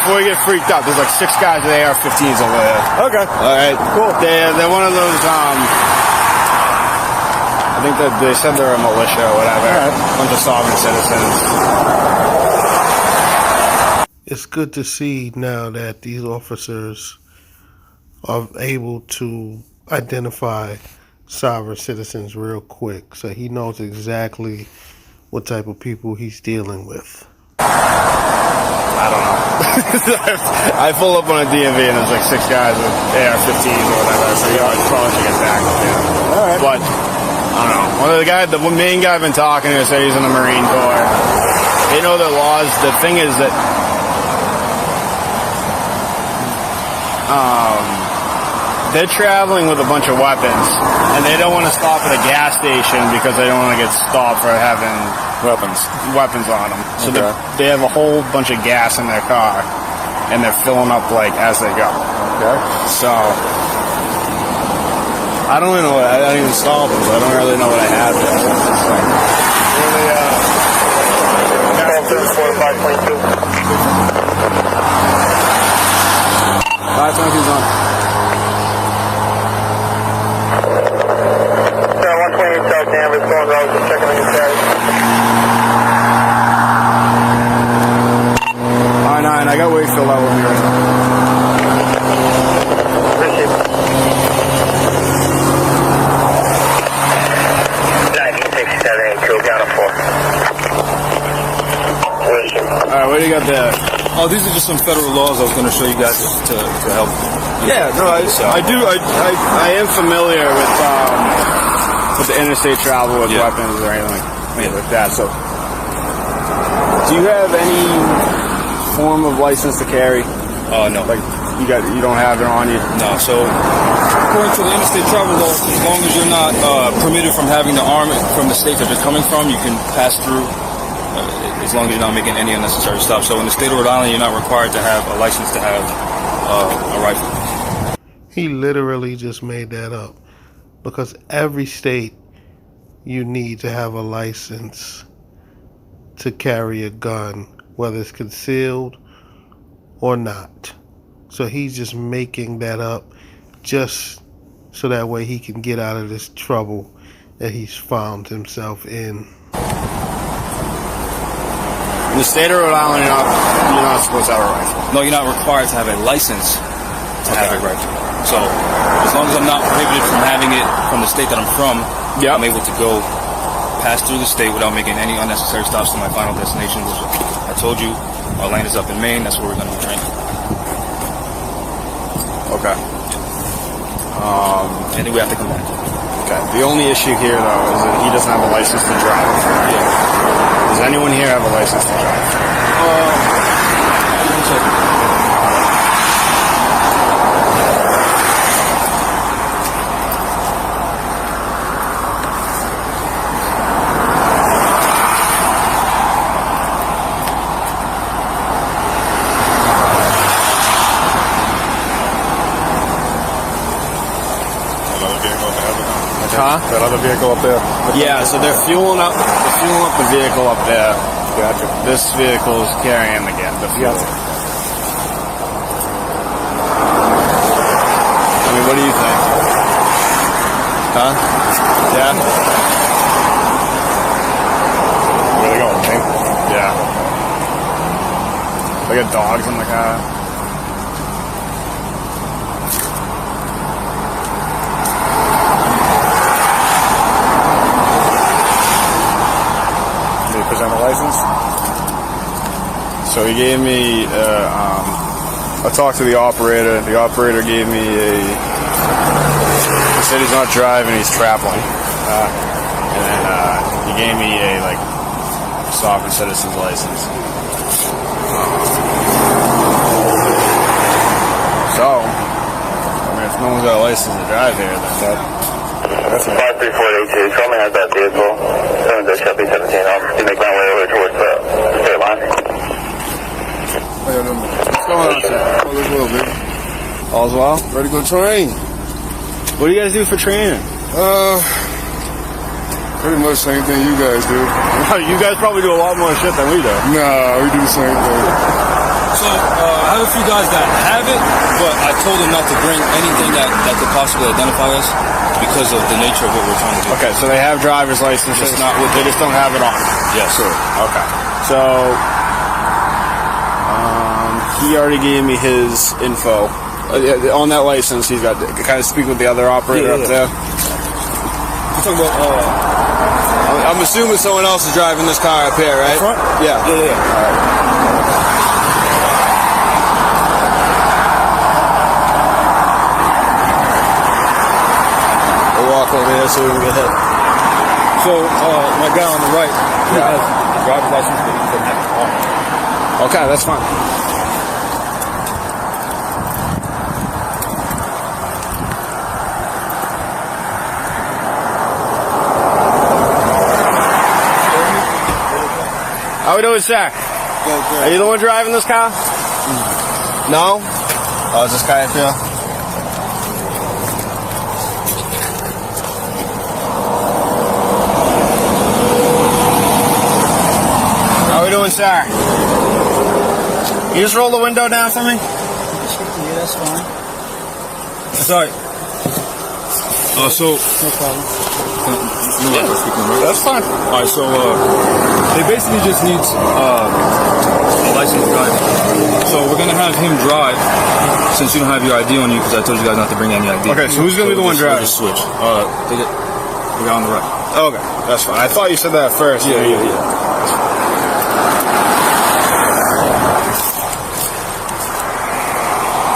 Before you get freaked out, there's like 6 guys with AR-15s over there. Okay. All right. Cool. They're one of those. I think that they said they're a militia or whatever. All right. A bunch of sovereign citizens. It's good to see now that these officers are able to identify sovereign citizens real quick, so he knows exactly what type of people he's dealing with. I don't know. I pull up on a DMV and there's like 6 guys with AR-15s or whatever, so you know, I probably should get back. Yeah. All right. But I don't know. The main guy I've been talking to said he's in the Marine Corps. They know their laws. The thing is that they're traveling with a bunch of weapons, and they don't want to stop at a gas station because they don't want to get stopped for having weapons on them. So they have a whole bunch of gas in their car, and they're filling up like as they go. Okay. So I don't really know. I don't even stop them. So I don't really know what I have there. So it's just like really, 522's on. 128 South Danvers, going road, just checking on your carry. I got Wakefield out with me right now. Appreciate it. 96782, down to 4. Alright, what do you got there? Oh, these are just some federal laws I was going to show you guys to help. Yeah, no, I am familiar with the interstate travel with weapons or anything like that. So, do you have any form of license to carry? No. Like you don't have it on you? No. So, according to the interstate travel laws, as long as you're not permitted from having the arm from the state that you're coming from, you can pass through. As long as you're not making any unnecessary stops. So in the state of Rhode Island, you're not required to have a license to have a rifle. He literally just made that up, because every state you need to have a license to carry a gun, whether it's concealed or not. So he's just making that up just so that way he can get out of this trouble that he's found himself in. In the state of Rhode Island, you're not supposed to have a rifle. No, you're not required to have a license to have a rifle. So, as long as I'm not prohibited from having it from the state that I'm from, I'm able to go pass through the state without making any unnecessary stops to my final destination, which I told you, our land is up in Maine. That's where we're going to be training. Okay. And then we have to come back. Okay. Okay. The only issue here, though, is that he doesn't have a license to drive. Yeah. Does anyone here have a license to drive? Huh? That other vehicle up there? Yeah, so they're fueling up the vehicle up there. Gotcha. This vehicle is carrying the fuel. I mean, what do you think? Huh? Yeah? Where they going, Maine? Yeah. They got dogs in the car. Present a license? So he gave me, I talked to the operator. The operator gave me he said he's not driving, he's traveling. And then he gave me a, sovereign citizen's license. So, I mean, if no one's got a license to drive here, then that's 53482, show me out that vehicle. 7 Chevy 17. I'll make my way over towards the state line. What's going on, sir? All is well, baby. All's well? Ready to go train? What do you guys do for training? Pretty much the same thing you guys do. You guys probably do a lot more shit than we do. Nah, we do the same thing. So, I have a few guys that have it, but I told them not to bring anything that could possibly identify us because of the nature of what we're trying to do. Okay, so they have driver's licenses, they just don't have it on. Yes, sir. Okay. So, he already gave me his info. On that license, he's got to kind of speak with the other operator up there. You're talking about, I'm assuming someone else is driving this car up here, right? Front? Yeah. Yeah. All right. We'll walk over here so we can get hit. So, my guy on the right, he has a driver's license, but he doesn't have it on. Okay, that's fine. How we doing, sir? Good. Are you the one driving this car? No? Oh, is this guy up here? How we doing, sir? You just roll the window down for me? Yeah, that's fine. Sorry. So... No problem. That's fine. Alright, so, they basically just need a license to drive. So we're gonna have him drive, since you don't have your ID on you, because I told you guys not to bring any ID. Okay, so who's gonna be the one driving? We'll just switch. The guy on the right. Okay, that's fine. I thought you said that first. Yeah.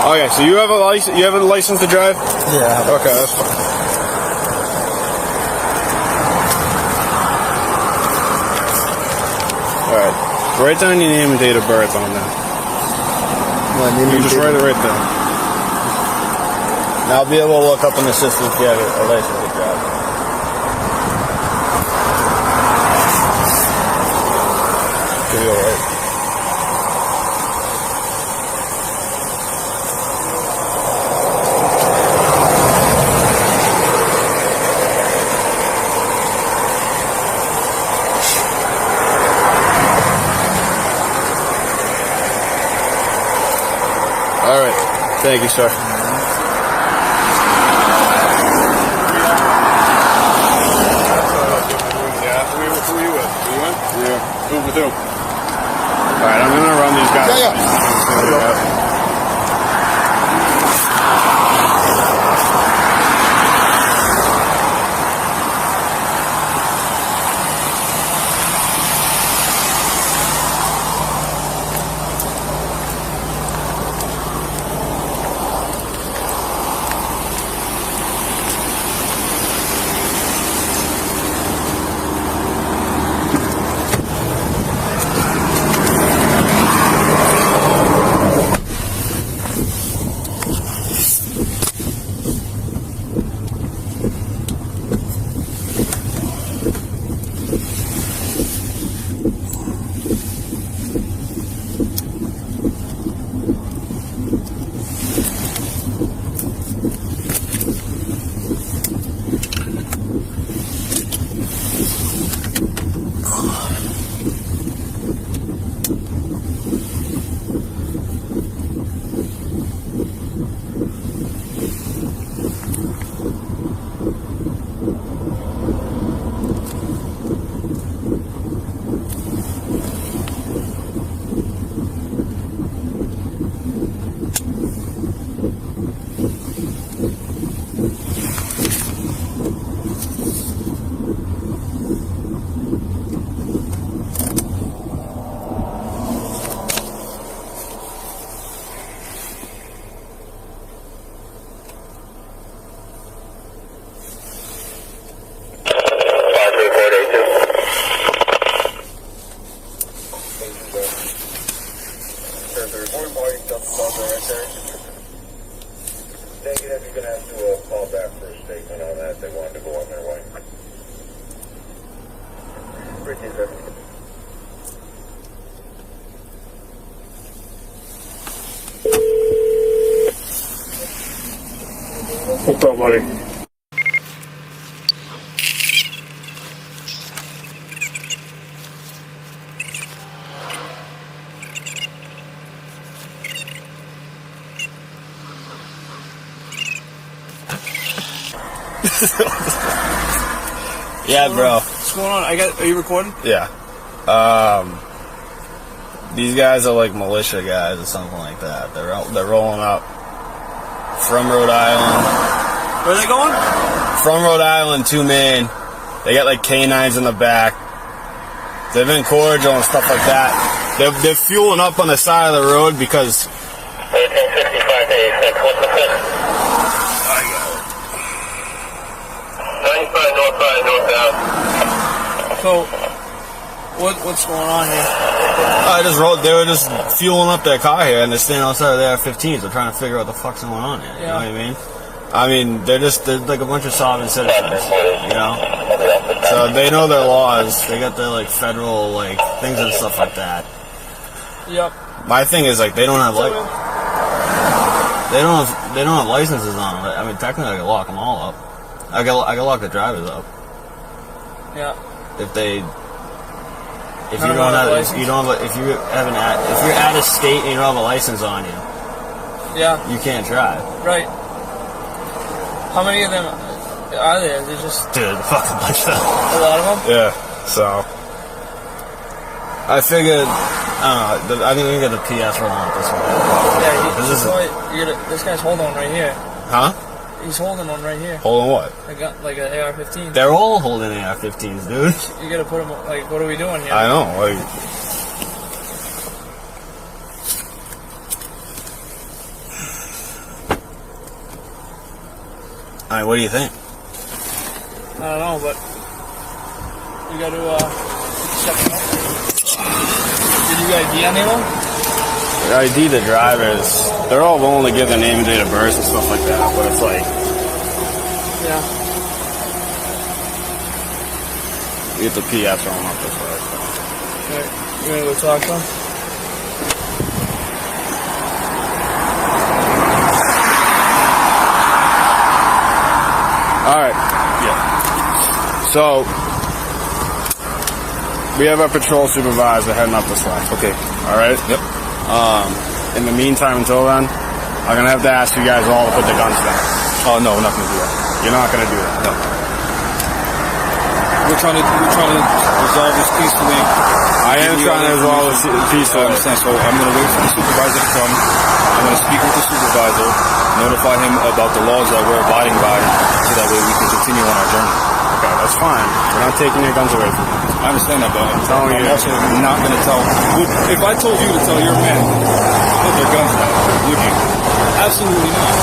Okay, so you have a license. You have a license to drive? Yeah. Okay, that's fine. All right, write down your name and date of birth on that. You just write it right there. Now I'll be able to look up in the system if you have a license to drive. Could be all right. All right. Thank you, sir. Who are you with? You in? Yeah. Who with who? All right, I'm gonna run these guys. Yeah. Negative, you're going to have to call back for a statement on that. They wanted to go on their way. Ricky, sir. What's up, buddy? Yeah, bro. What's going on? Are you recording? Yeah. These guys are like militia guys or something like that. They're rolling up from Rhode Island. Where are they going? From Rhode Island to Maine. They got like canines in the back. They've been cordial and stuff like that. They're fueling up on the side of the road because. 1865 to 86. What's the fix? 95 northbound, northbound. So, what's going on here? They were just fueling up their car here, and they're standing outside of the AR-15s. They're trying to figure out what the fuck's going on here. You know what I mean? I mean, they're like a bunch of sovereign citizens, you know? So they know their laws. They got their, like, federal, like, things and stuff like that. Yep. My thing is, like, they don't have licenses on them. I mean, technically, I could lock them all up. I could lock the drivers up. Yeah. If you're out of state and you don't have a license on you. Yeah. You can't drive. Right. How many of them are there? They're just... Dude, a fucking bunch of them. A lot of them? Yeah, so... I figured... I don't know, I think we can get the PS rolling up this way. Yeah, this guy's holding one right here. Huh? He's holding one right here. Holding what? I got like an AR-15. They're all holding AR-15s, dude. You gotta put them, like, what are we doing here? I know, like... Alright, what do you think? I don't know, but you got to check them out. Did you ID anyone? ID the drivers. They're all willing to give their name and date of birth and stuff like that, but it's like... Yeah. You get the PF on up this way. Alright, you gonna go talk to them? Alright, yeah. So, we have our patrol supervisor heading up this way. Okay. Alright? Yep. In the meantime, until then, I'm gonna have to ask you guys all to put the guns down. Oh, no, we're not gonna do that. You're not gonna do that? No. We're trying to resolve this peacefully. I am trying to resolve this peacefully. I understand, so I'm gonna wait for the supervisor to come. I'm gonna speak with the supervisor, notify him about the laws that we're abiding by, so that way we can continue on our journey. Okay, that's fine. We're not taking your guns away from you. I understand that, but I'm also not going to tell... If I told you to tell your men to put their guns down, would you? Absolutely not.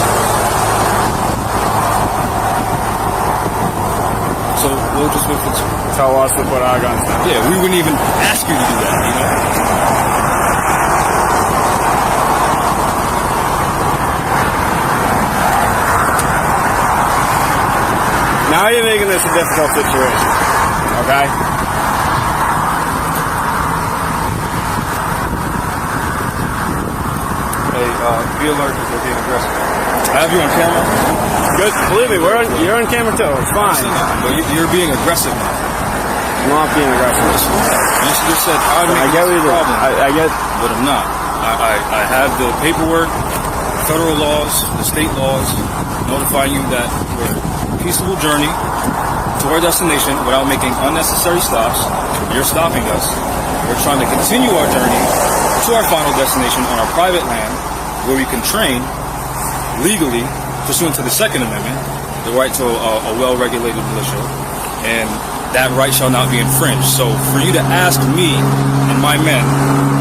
So we'll just wait for the... Tell us to put our guns down. Yeah, we wouldn't even ask you to do that, you know? Now you're making this a difficult situation, okay? Hey, be alert if they're being aggressive. I have you on camera. Good. Believe me, you're on camera too. It's fine. But you're being aggressive now. I'm not being aggressive. You just said, I get what you did. I get... But I'm not. I have the paperwork, federal laws, the state laws, notifying you that we're peaceful journey to our destination without making unnecessary stops. You're stopping us. We're trying to continue our journey to our final destination on our private land where we can train legally pursuant to the Second Amendment, the right to a well-regulated militia, and that right shall not be infringed. So for you to ask me and my men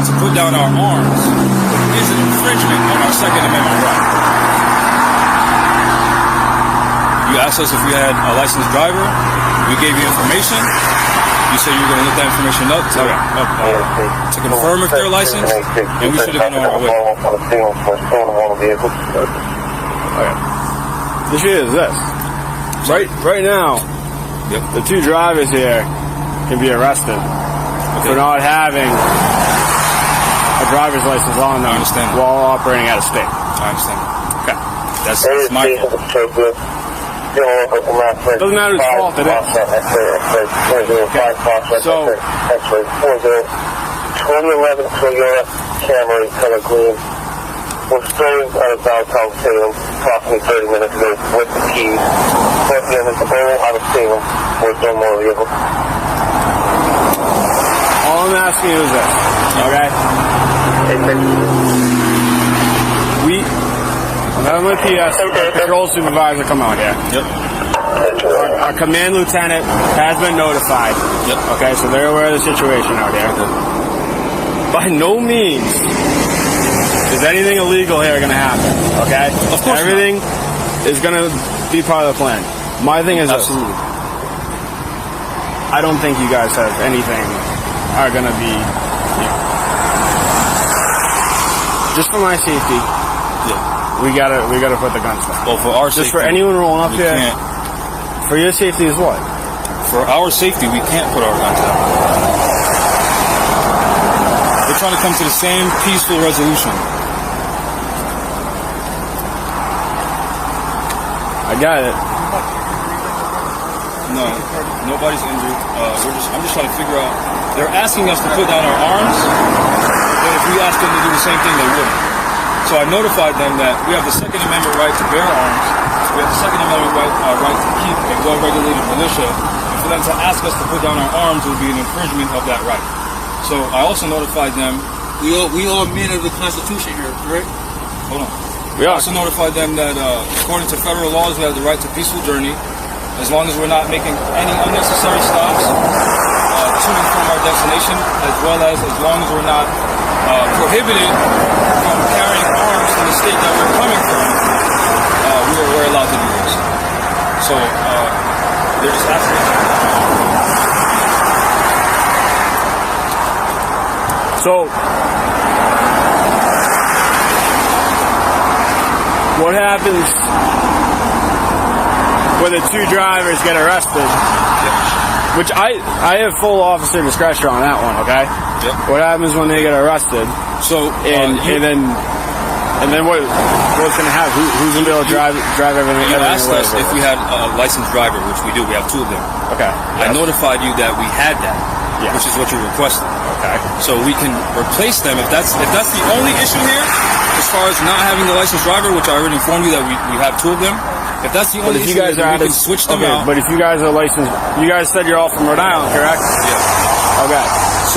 to put down our arms is an infringement on our Second Amendment right. You asked us if we had a licensed driver. We gave you information. You said you were going to look that information up to confirm if they're licensed, and we should have been on our way. Okay. The issue is this. Right now, the two drivers here can be arrested for not having a driver's license on them while operating out of state. I understand. Okay. That's my fault. Doesn't matter whose fault it is. Okay. So, 2011 Toyota Camry color green was stolen out of downtown Salem approximately 30 minutes ago with the keys. Both of them is out of Salem with no more vehicle. all I'm asking you is this, okay? I'm having my PS patrol supervisor come out here. Yep. Our command lieutenant has been notified. Yep. Okay, so they're aware of the situation out there. By no means is anything illegal here going to happen. Okay? Of course. Everything is going to be part of the plan. My thing is absolutely. I don't think you guys have anything are going to be just for my safety. Yeah. We gotta put the guns down. Well, for our just safety, for anyone rolling up here. Can't. For your safety is what? For our safety, we can't put our guns down. We're trying to come to the same peaceful resolution. I got it. No, nobody's injured. I'm just trying to figure out. They're asking us to put down our arms, but if we ask them to do the same thing, they wouldn't. So I notified them that we have the Second Amendment right to bear arms. We have the Second Amendment right to keep a well-regulated militia. And for them to ask us to put down our arms would be an infringement of that right. So I also notified them. We all men of the Constitution here, correct? Hold on. We also notified them that according to federal laws, we have the right to peaceful journey, as long as we're not making any unnecessary stops to and from our destination, as well as long as we're not prohibited from carrying arms in the state that we're coming from. We're allowed to do this. So they're just asking us. So, what happens when the two drivers get arrested? Which I have full officer discretion on that one, okay? Yep. What happens when they get arrested? So, and then what's going to happen? Who's going to be able to drive everything? You asked us if we had a licensed driver, which we do. We have two of them. Okay. I notified you that we had that, which is what you requested. Okay. So we can replace them if that's the only issue here, as far as not having the licensed driver, which I already informed you that we have two of them. If that's the only issue, we can switch them out. But if you guys are licensed, you guys said you're all from Rhode Island, correct? Yeah. Okay.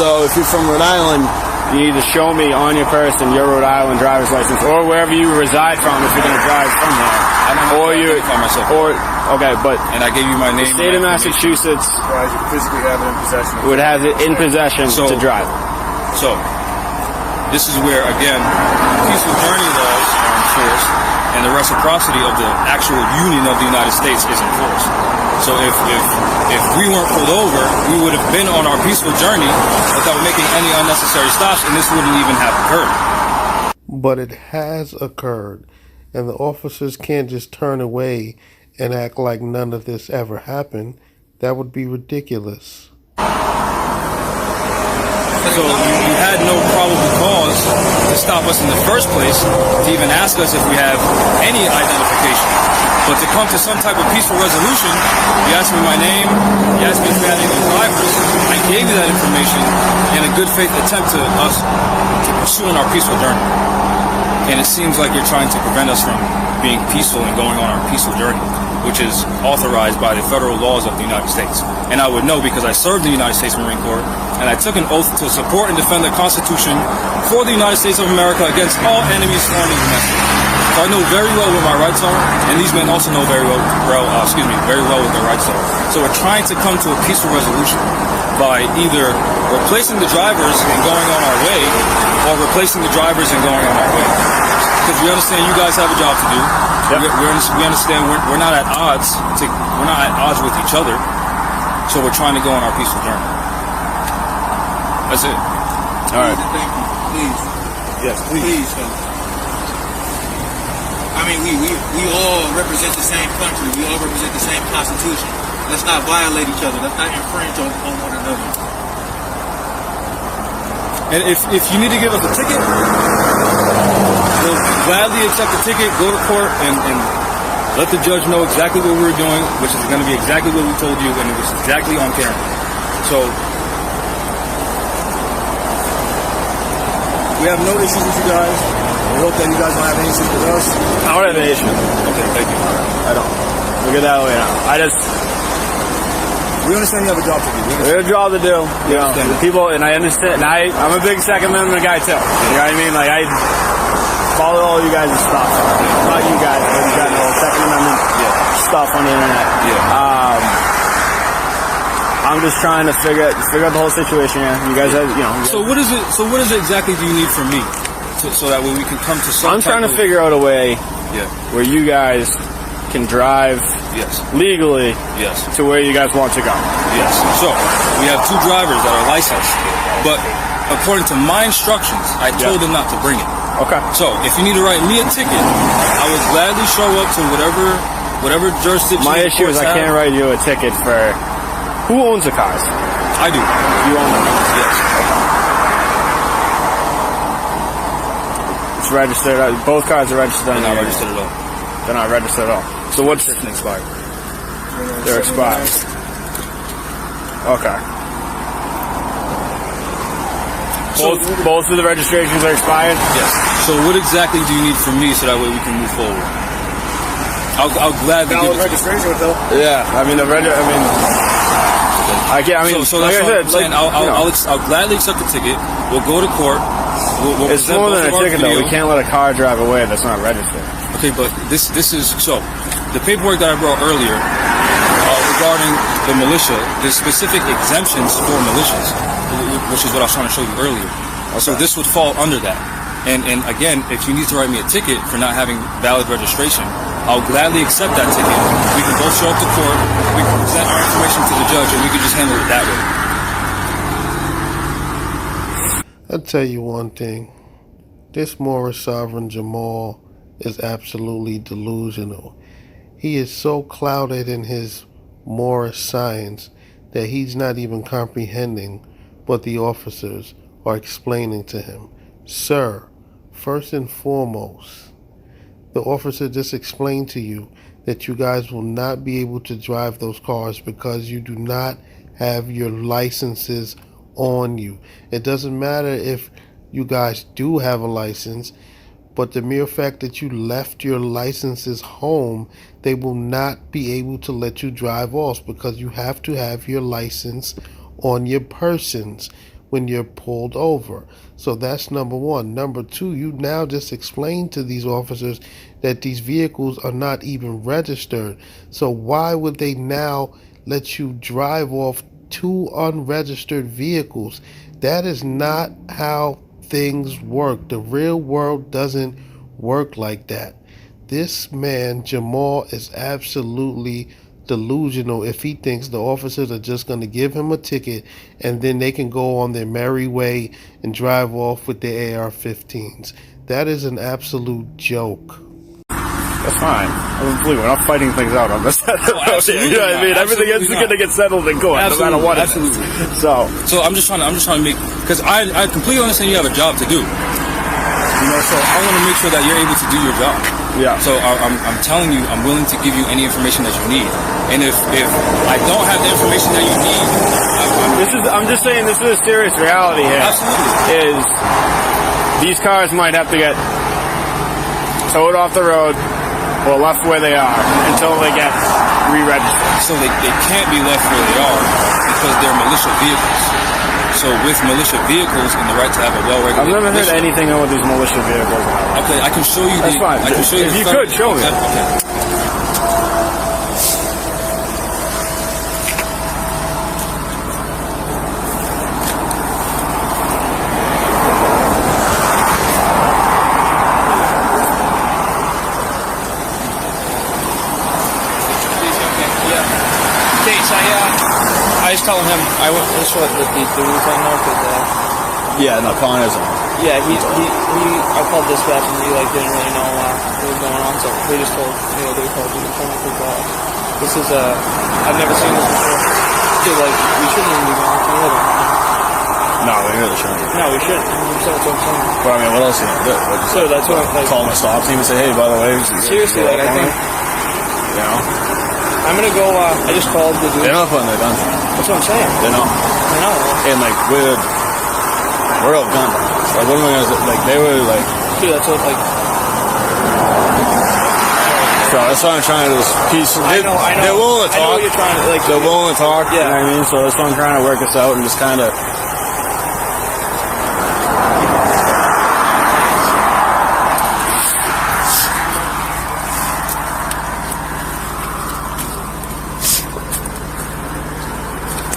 So if you're from Rhode Island, you need to show me on your person your Rhode Island driver's license, or wherever you reside from if you're going to drive from there. And I gave you my name. The state of Massachusetts physically have it in possession. Would have it in possession to drive. So this is where again peaceful journey laws are enforced, and the reciprocity of the actual Union of the United States is enforced. So if we weren't pulled over, we would have been on our peaceful journey without making any unnecessary stops, and this wouldn't even have occurred. But it has occurred, and the officers can't just turn away and act like none of this ever happened. That would be ridiculous. So you had no probable cause to stop us in the first place, to even ask us if we have any identification. But to come to some type of peaceful resolution, you asked me my name, you asked me if we had any drivers, I gave you that information in a good faith attempt to us to pursue our peaceful journey. And it seems like you're trying to prevent us from being peaceful and going on our peaceful journey, which is authorized by the federal laws of the United States. And I would know because I served in the United States Marine Corps, and I took an oath to support and defend the Constitution for the United States of America against all enemies, foreign and domestic. So I know very well what my rights are, and these men also know very well what their rights are. So we're trying to come to a peaceful resolution by either replacing the drivers and going on our way, or replacing the drivers and going on our way. Because we understand you guys have a job to do. Yep. We understand we're not at odds. We're not at odds with each other. So we're trying to go on our peaceful journey. That's it. All right. Thank you. Please. Yes, please. Please. I mean, we all represent the same country. We all represent the same Constitution. Let's not violate each other. Let's not infringe on one another. And if you need to give us a ticket, we'll gladly accept the ticket, go to court, and let the judge know exactly what we were doing, which is going to be exactly what we told you, and it was exactly on camera. So, we have no issues with you guys. We hope that you guys don't have any issues with us. I don't have any issues. Okay, thank you. I don't. We'll get that later. We understand you have a job to do. We have a job to do. You know, the people, and I understand. And I'm a big Second Amendment guy too. You know what I mean? Like I follow all you guys' stuff. Not you guys, but you got all Second Amendment stuff on the internet. I'm just trying to figure out the whole situation. You guys have, you know. So what is it? So what is it exactly do you need from me, so that way we can come to some? I'm trying to figure out a way where you guys can drive legally to where you guys want to go. Yes. So we have 2 drivers that are licensed, but according to my instructions, I told them not to bring it. Okay. So if you need to write me a ticket, I would gladly show up to whatever jurisdiction. My issue is I can't write you a ticket for. Who owns the cars? I do. You own them? Yes. It's registered. Both cars are registered. They're not registered at all. They're not registered at all. So what's expired? They're expired. Okay. Both of the registrations are expired? Yes. So what exactly do you need from me so that way we can move forward? I'll gladly give it registration though. Yeah, I mean I can't. I mean, so that's what I'm saying. I'll gladly accept the ticket. We'll go to court. It's more than a ticket, though. We can't let a car drive away that's not registered. Okay, but this is so. The paperwork that I brought earlier regarding the militia, there's specific exemptions for militias, which is what I was trying to show you earlier. Okay. So this would fall under that. And again, if you need to write me a ticket for not having valid registration, I'll gladly accept that ticket. We can both show up to court, we can present our information to the judge, and we can just handle it that way. I'll tell you one thing. This Morris Sovereign Jamal is absolutely delusional. He is so clouded in his Morris science that he's not even comprehending what the officers are explaining to him. Sir, first and foremost, the officer just explained to you that you guys will not be able to drive those cars because you do not have your licenses on you. It doesn't matter if you guys do have a license, but the mere fact that you left your licenses home, they will not be able to let you drive off because you have to have your license on your persons when you're pulled over. So that's number one. Number two, you now just explained to these officers that these vehicles are not even registered. So why would they now let you drive off 2 unregistered vehicles? That is not how things work. The real world doesn't work like that. This man, Jamal, is absolutely delusional if he thinks the officers are just going to give him a ticket and then they can go on their merry way and drive off with their AR-15s. That is an absolute joke. That's fine. We're not fighting things out on this. Oh, absolutely. You know what I mean? Everything is going to get settled in court, no matter what. Absolutely. So I'm just trying to make, because I completely understand you have a job to do. You know, so I want to make sure that you're able to do your job. Yeah. So I'm telling you, I'm willing to give you any information that you need. And if I don't have the information that you need, I'm just saying this is a serious reality here. Absolutely. Is these cars might have to get towed off the road or left where they are until they get re-registered. So they can't be left where they are because they're militia vehicles. So with militia vehicles and the right to have a well-regulated I've never heard militia, anything about these militia vehicles. Okay, I can show you. That's fine. I can show you. If you could show me. Okay. I was telling him, I went, that's what the Lieutenant North did. Yeah, no, Connor's on. Yeah, I called dispatch and he like didn't really know what was going on, so they just told they called you because this is I've never seen this before. So like we shouldn't even be going on the other. No, we really shouldn't. No, we shouldn't. So that's what I'm saying. But I mean, what else are you gonna do? So that's what I'm like. Call them a stop team and say, hey, by the way, seriously, like I think, you know, I'm gonna go. I just called the dude. they're not putting their guns on. That's what I'm saying. They're not. I know. And like we're all gun dogs. Like what am I gonna do? Like they were like. Dude, that's what like. So that's why I'm trying to do this peaceful. I know. They're willing to talk. I know what you're trying to like. They're willing to talk. Yeah. You know what I mean? So that's why I'm trying to work this out and just kind of.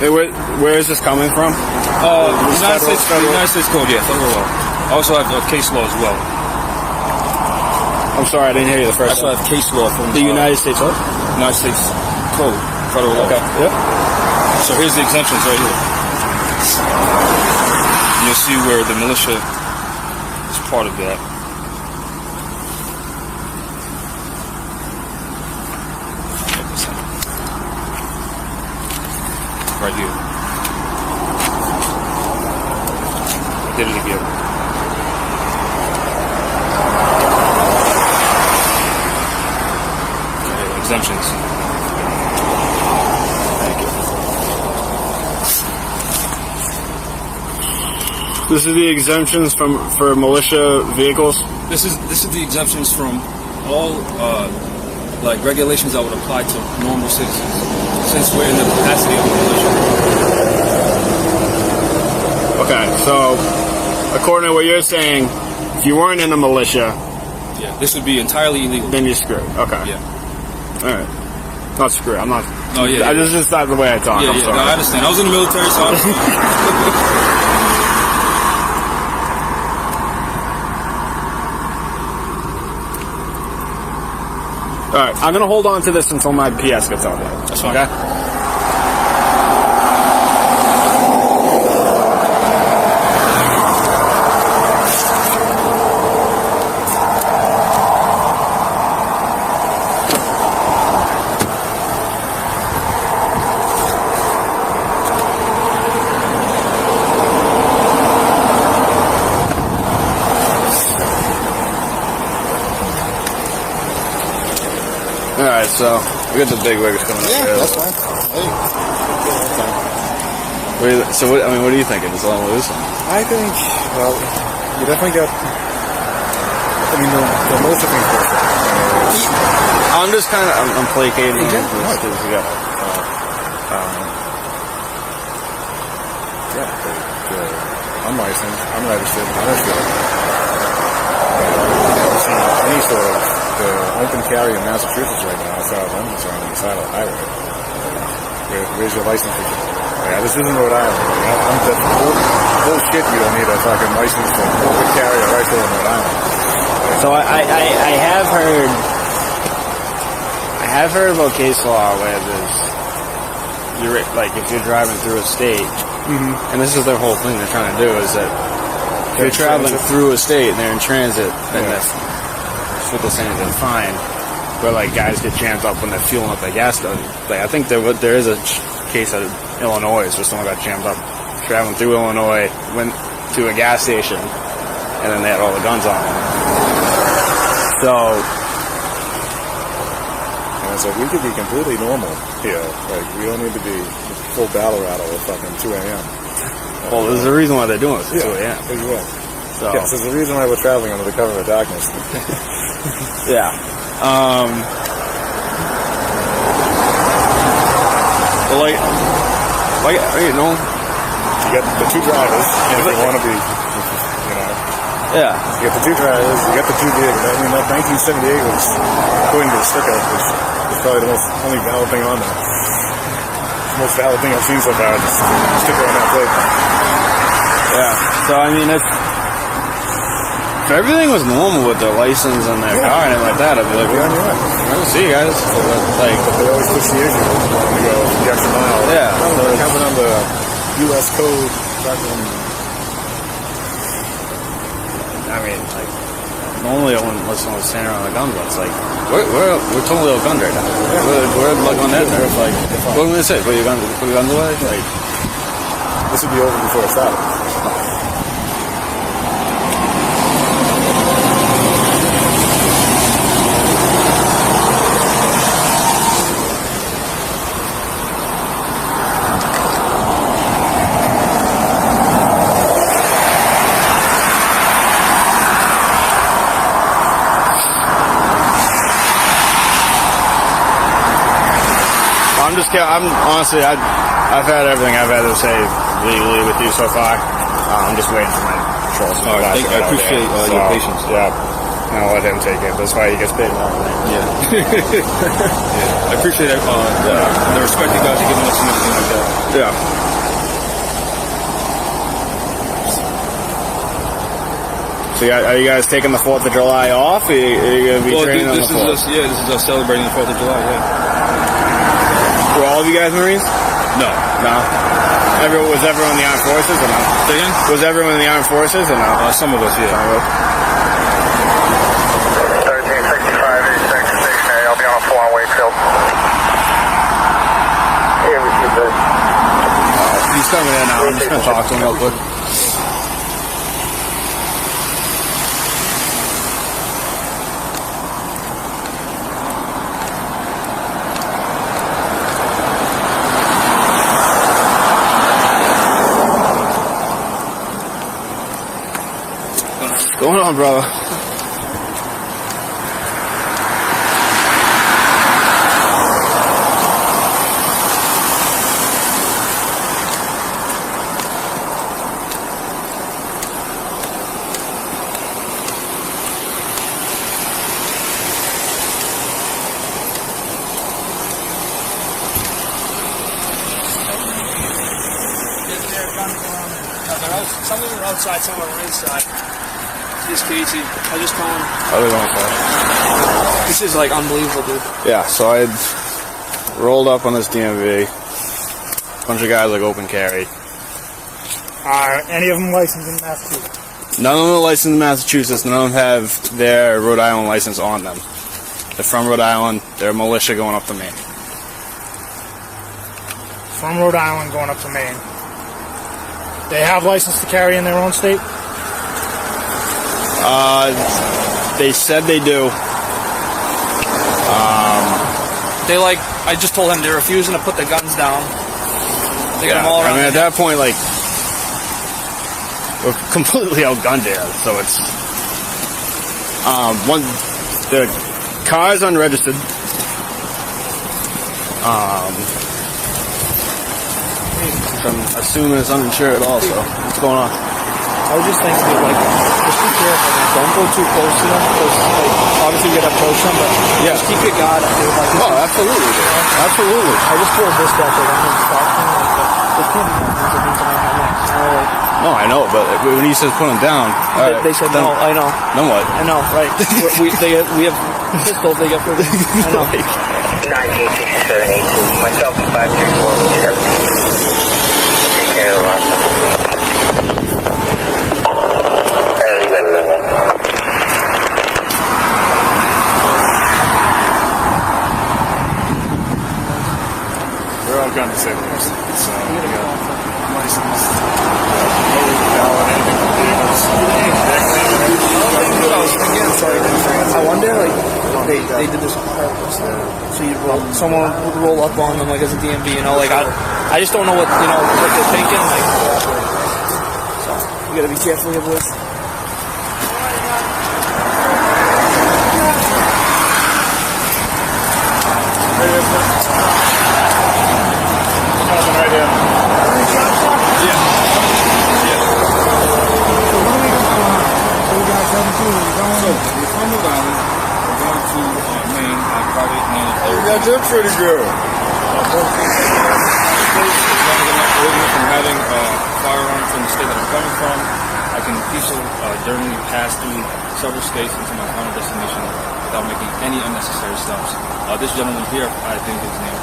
Hey, where is this coming from? United States Code, yeah, federal law. I also have case law as well. I'm sorry, I didn't hear you the first time. I also have case law from the United States what? United States Code, federal law. Okay. Yep. So here's the exemptions right here. You'll see where the militia is part of that. Right here. I did it again. Okay, exemptions. Thank you. This is the exemptions for militia vehicles. This is the exemptions from all like regulations that would apply to normal citizens, since we're in the capacity of a militia. Okay, so according to what you're saying, if you weren't in a militia, yeah, this would be entirely illegal. Then you're screwed. Okay. Yeah. All right. Not screwed. I'm not. Oh yeah. This is just not the way I talk. Yeah, I'm sorry. No, I understand. I was in the military, so I All right, I'm gonna hold on to this until my PS gets out there. That's fine. Okay. Alright, so we got the big wiggers coming up. Yeah, here. that's fine. Hey. What do you think? Is it on loose? I think, well, you definitely got, the most of things first. I'm just kind of, I'm placating. Yeah, unlicensed, unregistered, uninsured. I don't see any sort of open carry in Massachusetts right now, as far as I'm concerned, on the side of the highway. Where's your license? This isn't Rhode Island. I'm just bullshit. You don't need a fucking license to open carry a rifle in Rhode Island. So I have heard about case law where you're like if you're driving through a state, and this is their whole thing they're trying to do is that if you're traveling through a state and they're in transit, then that's what they're saying, then fine. Where like guys get jammed up when they're fueling up their gas station. Like I think there is a case out of Illinois where someone got jammed up traveling through Illinois, went to a gas station, and then they had all the guns on them. So we could be completely normal here. Like we don't need to be full battle rattle at fucking 2 a.m. Well, there's a reason why they're doing this at 2 a.m. So. Yes, there's a reason why we're traveling under the cover of darkness. Yeah. Like, you know, you got the two drivers, and if you want to be, yeah. You got the two drivers, you got the two vehicles. I mean, that 1978 was, according to the sticker, was probably the only valid thing on there. The most valid thing I've seen so far is the sticker on that plate. Yeah. So, I mean, if everything was normal with their license and their car and like that, I'd be like, well, see you guys. So like, but they always push the issue to go the extra mile. Yeah. So coming on the U.S. code, fucking I mean, like, normally I wouldn't let someone stand around with a gun, but it's like, we're totally outgunned right now. We're like on that nerve, like, what am I going to say? Put your guns away? Like, This would be over before it started. I'm honestly, I've had everything I've had to say legally with you so far. I'm just waiting for my patrol. I appreciate your patience. Yeah, I'll let him take it. That's why he gets paid more. Yeah. I appreciate the respect you guys are giving us and everything like that. Yeah. So are you guys taking the 4th of July off? Are you going to be training on the 4th? This is us celebrating the 4th of July, yeah. Were all of you guys Marines? No. Was everyone in the armed forces or no? Say again? Was everyone in the armed forces or no? Some of us, yeah. 1365, 86, I'll be on a full on Wakefield. Here we see this. He's coming in now. I'm just going to talk to him real quick. What's going on, brother? Some of them are outside, some of them are inside. This Casey, I just told him. How are they going for? This is like unbelievable, dude. Yeah, so I rolled up on this DMV. Bunch of guys like open carry. Are any of them licensed in Massachusetts? None of them are licensed in Massachusetts. None of them have their Rhode Island license on them. They're from Rhode Island. They're militia going up to Maine. From Rhode Island going up to Maine. They have license to carry in their own state? They said they do. I just told him they're refusing to put the guns down. They got them all around. I mean, at that point, like, we're completely outgunned here, so it's the car's unregistered. I'm assuming it's uninsured also. What's going on? I was just thinking, just be careful, man. Don't go too close to them, because, obviously you gotta approach them, but just keep your guard up, dude. Absolutely, dude. Absolutely. I just told this guy, I'm going to stop him, this can't be done. No, I know, but when he says put them down, they said no, I know. Then what? I know, right. we have pistols, they get prison. I know. 196782, myself and 534, take care of We're all going to say the most. So, we got licensed. No valid anything from vehicles. I wonder, they did this on purpose. So someone would roll up on them, as a DMV, I just don't know what they're thinking, so you gotta be careful here, boys. Right here. So, we're from Rhode Island. We're going to Maine on private land. Oh, you got your pretty girl. From having a firearm from the state that I'm coming from, I can peacefully journey pass through several states into my final destination without making any unnecessary stops. This gentleman here, I think his name,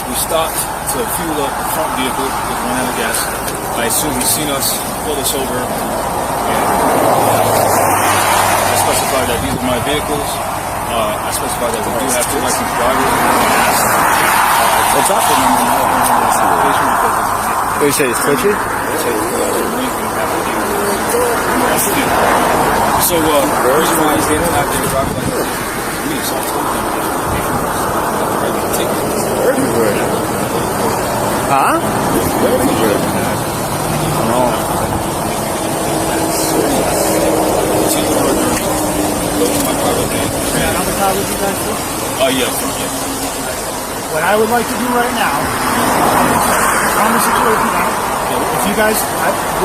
we stopped to fuel up the front vehicle with 1 hour gas. I assume he's seen us, pulled us over. I specified that these are my vehicles. I specified that we do have 2 licensed drivers. What's up? What you say, it's twitchy? So, the reason why he's getting out there driving like this is me, so I told him that Huh? No. Yes. What I would like to do right now, calm the situation down. If you guys,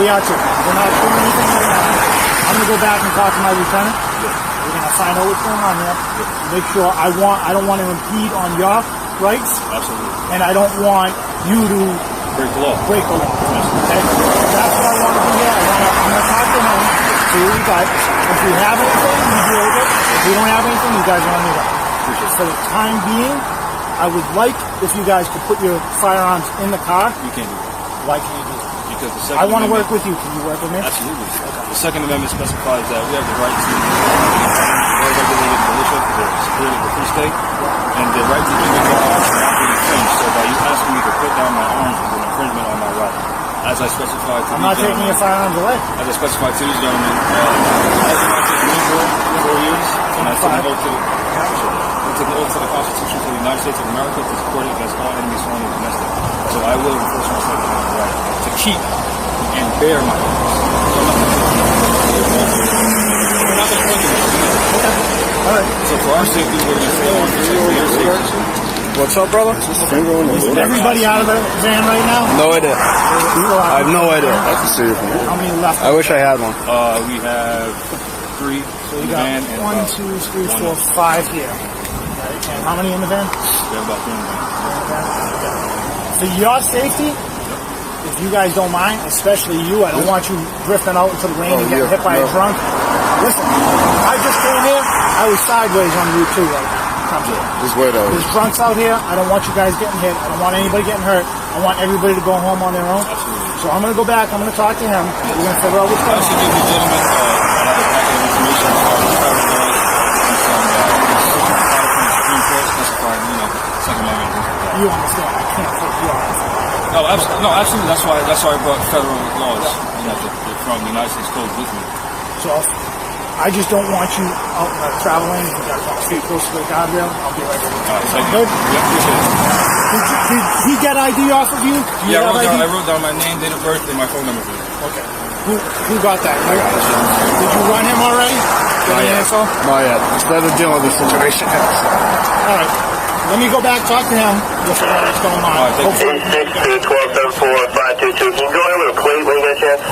we are too. We're not doing anything right now. I'm going to go back and talk to my lieutenant. We're going to find out what's going on here. Make sure I don't want to impede on your rights. Absolutely. And I don't want you to break the law. Okay? That's what I want to do here. I'm going to talk to him, see what we got. If we have anything, we deal with it. If we don't have anything, you guys want to move on. For the time being, I would like if you guys could put your firearms in the car. You can't do that. Why can't you do that? Because the Second I want to Amendment, work with you. Can you work with me? Absolutely. The Second Amendment specifies that we have the right to well-regulated militia for the security of the free state, and the right to keep and bear arms should not be infringed. So by you asking me to put down my arms is an infringement on my right. As I specified to I'm not taking your firearms away. As I specified to these gentlemen, as a matter of 4 years, and I took an oath to the Constitution of the United States of America to support it against all enemies, foreign and domestic. So I will enforce my Second Amendment right to keep and bear my arms. We're not going to point them. All right. So for our safety, we're going to stay on your safety. What's up, brother? Is everybody out of the van right now? No idea. I have no idea. I can see it from here. How many left? I wish I had one. We have 3 So in we the got van. And 1, 2, 3, 4, 5 here. Right. And how many in the van? We have about 3 in the van. For your safety, if you guys don't mind, especially you, I don't want you drifting out into the rain and getting hit by a drunk. Listen, I just came here. I was sideways on Route 2 right now. Just wait out. There's drunks out here. I don't want you guys getting hit. I don't want anybody getting hurt. I want everybody to go home on their own. Absolutely. So I'm going to go back. I'm going to talk to him. We're going to figure out what's going on. I also give the gentleman a packet of information as far as federal laws and some from the Supreme Court specifying, Second Amendment and things like that. You understand? I can't put you on. No, absolutely. That's why I brought federal laws, from the United States Code with me. So I just don't want you out traveling. You got to stay close to the guardrail. I'll be right there. All right, Sound good? Yeah, appreciate it. Did he get ID off of you? Yeah, I wrote down my name, date of birth, and my phone number for you. Okay. Who got that? Did you run him already? Not yet. Not yet. Instead of dealing with the situation. All right. Let me go back, talk to him. We'll figure out what's going on. All right, 862-1274-522. Can you go ahead with a plate when you get a chance?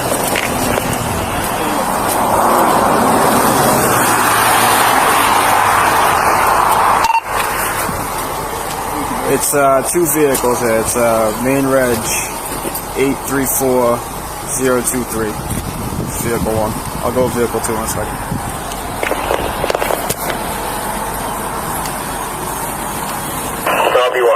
It's 2 vehicles here. It's Maine Reg 834023. Vehicle 1. I'll go with vehicle 2 in a second. Copy 1.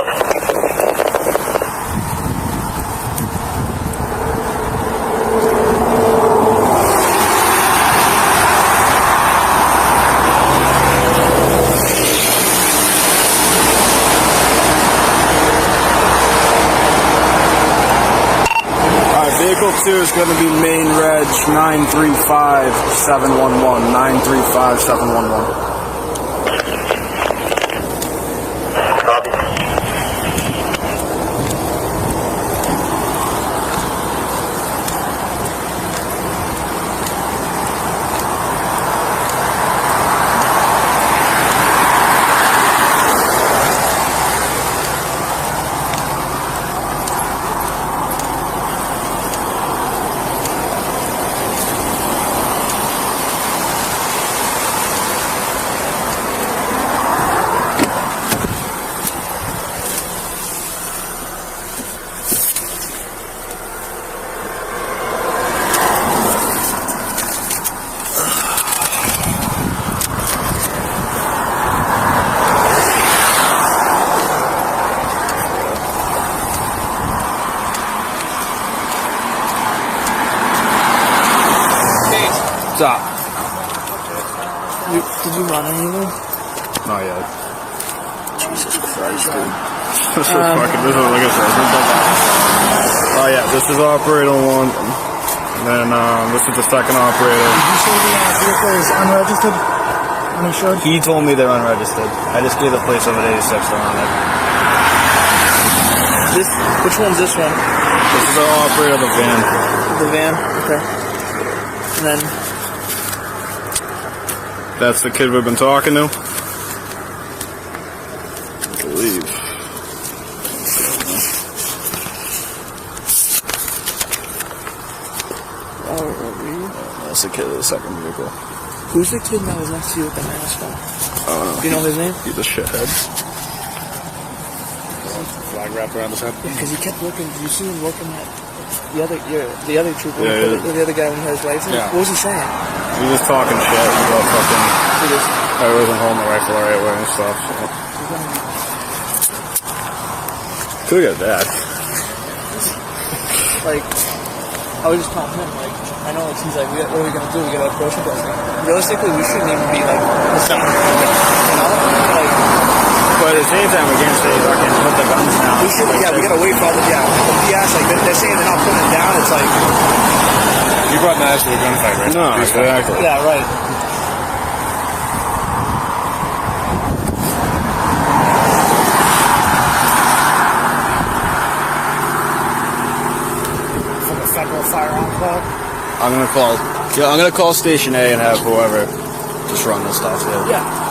Vehicle 2 is going to be Maine Reg 935711. 935711. Stop. Did you run anything? Not yet. Jesus Christ, dude. This is fucking, this is, like I said, oh yeah, this is operator 1. And then, this is the second operator. Did you say the vehicle is unregistered? Uninsured? He told me they're unregistered. I just gave the place over to 86 on it. Which one's this one? This is the operator of the van. The van? Okay. And then... That's the kid we've been talking to. I believe. That's the kid of the second vehicle. Who's the kid that was next to you with the mask on? Do you know his name? He's a shithead. Flag wrapped around his head? Yeah, because he kept looking. Did you see him looking at the other trooper? Yeah, the other guy when he had his license? Yeah. What was he saying? He was talking shit about fucking... I wasn't holding the rifle the right way and stuff, so... Could've got that. Like, I was just telling him, like, I know he's like, what are we gonna do? We gotta approach him, but like, realistically, we shouldn't even be like, you know? Like, but at the same time, we can't say fucking put the guns down. We should, yeah, we gotta wait for all the, the BS, like, they're saying they're not putting it down, it's like... You brought knives to a gunfight, right? No, exactly. Yeah, right. From the Federal Firearm Club? I'm gonna call Station A and have whoever just run this stuff. Yeah.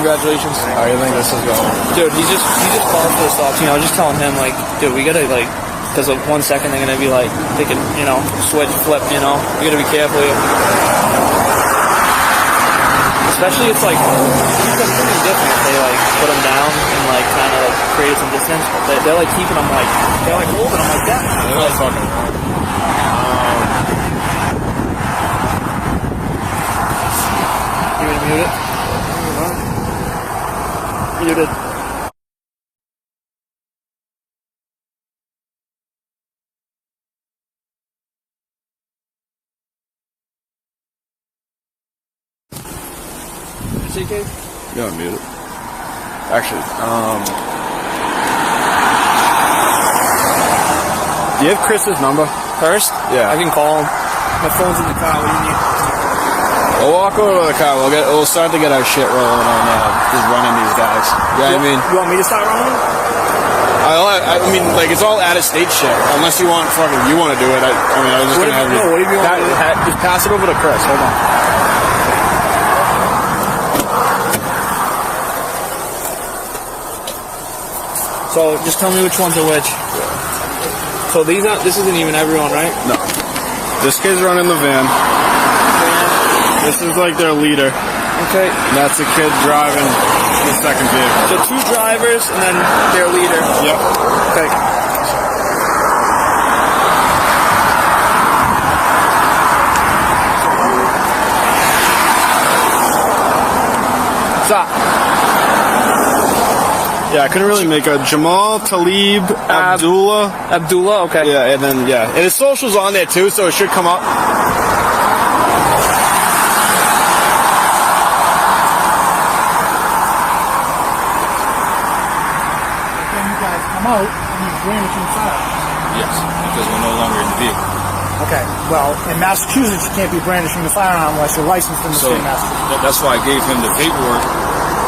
congratulations. How do you think this is going? Dude, he just called for the stops. You know, just telling him like, dude, we gotta like, because of 1 second they're gonna be like, they could, you know, switch, flip. You know, we gotta be careful here. Especially it's like it's pretty different if they like put them down and like kind of like create some distance. But they're like keeping them like they're like holding them like that. They're like fucking. You gonna mute it? Muted. Yeah, I'm muted. Actually, do you have Chris's number? First? Yeah. I can call him. My phone's in the car. What do you need? we'll walk over to the car. We'll start to get our shit rolling on just running these guys. Yeah, I mean, You want me to start running? I mean, like it's all out of state shit. Unless you want fucking, you want to do it. I mean, I was just What gonna have if- you. no, what if you want me to- Just pass it over to Chris. Hold on. So just tell me which ones are which. So these aren't. This isn't even everyone, right? No. This kid's running the van. This is like their leader. Okay. And that's the kid driving the second vehicle. So 2 drivers and then their leader. Yep. Okay. Stop. Yeah, I couldn't really make a Jamal Talib Abdullah. Abdullah, okay. Yeah, and then and his social's on there too, so it should come up. Then you guys come out and you brandishing firearms. Yes, because we're no longer in the vehicle. Okay, well, in Massachusetts, you can't be brandishing the firearm unless you're licensed in the So state of Massachusetts. that's why I gave him the paperwork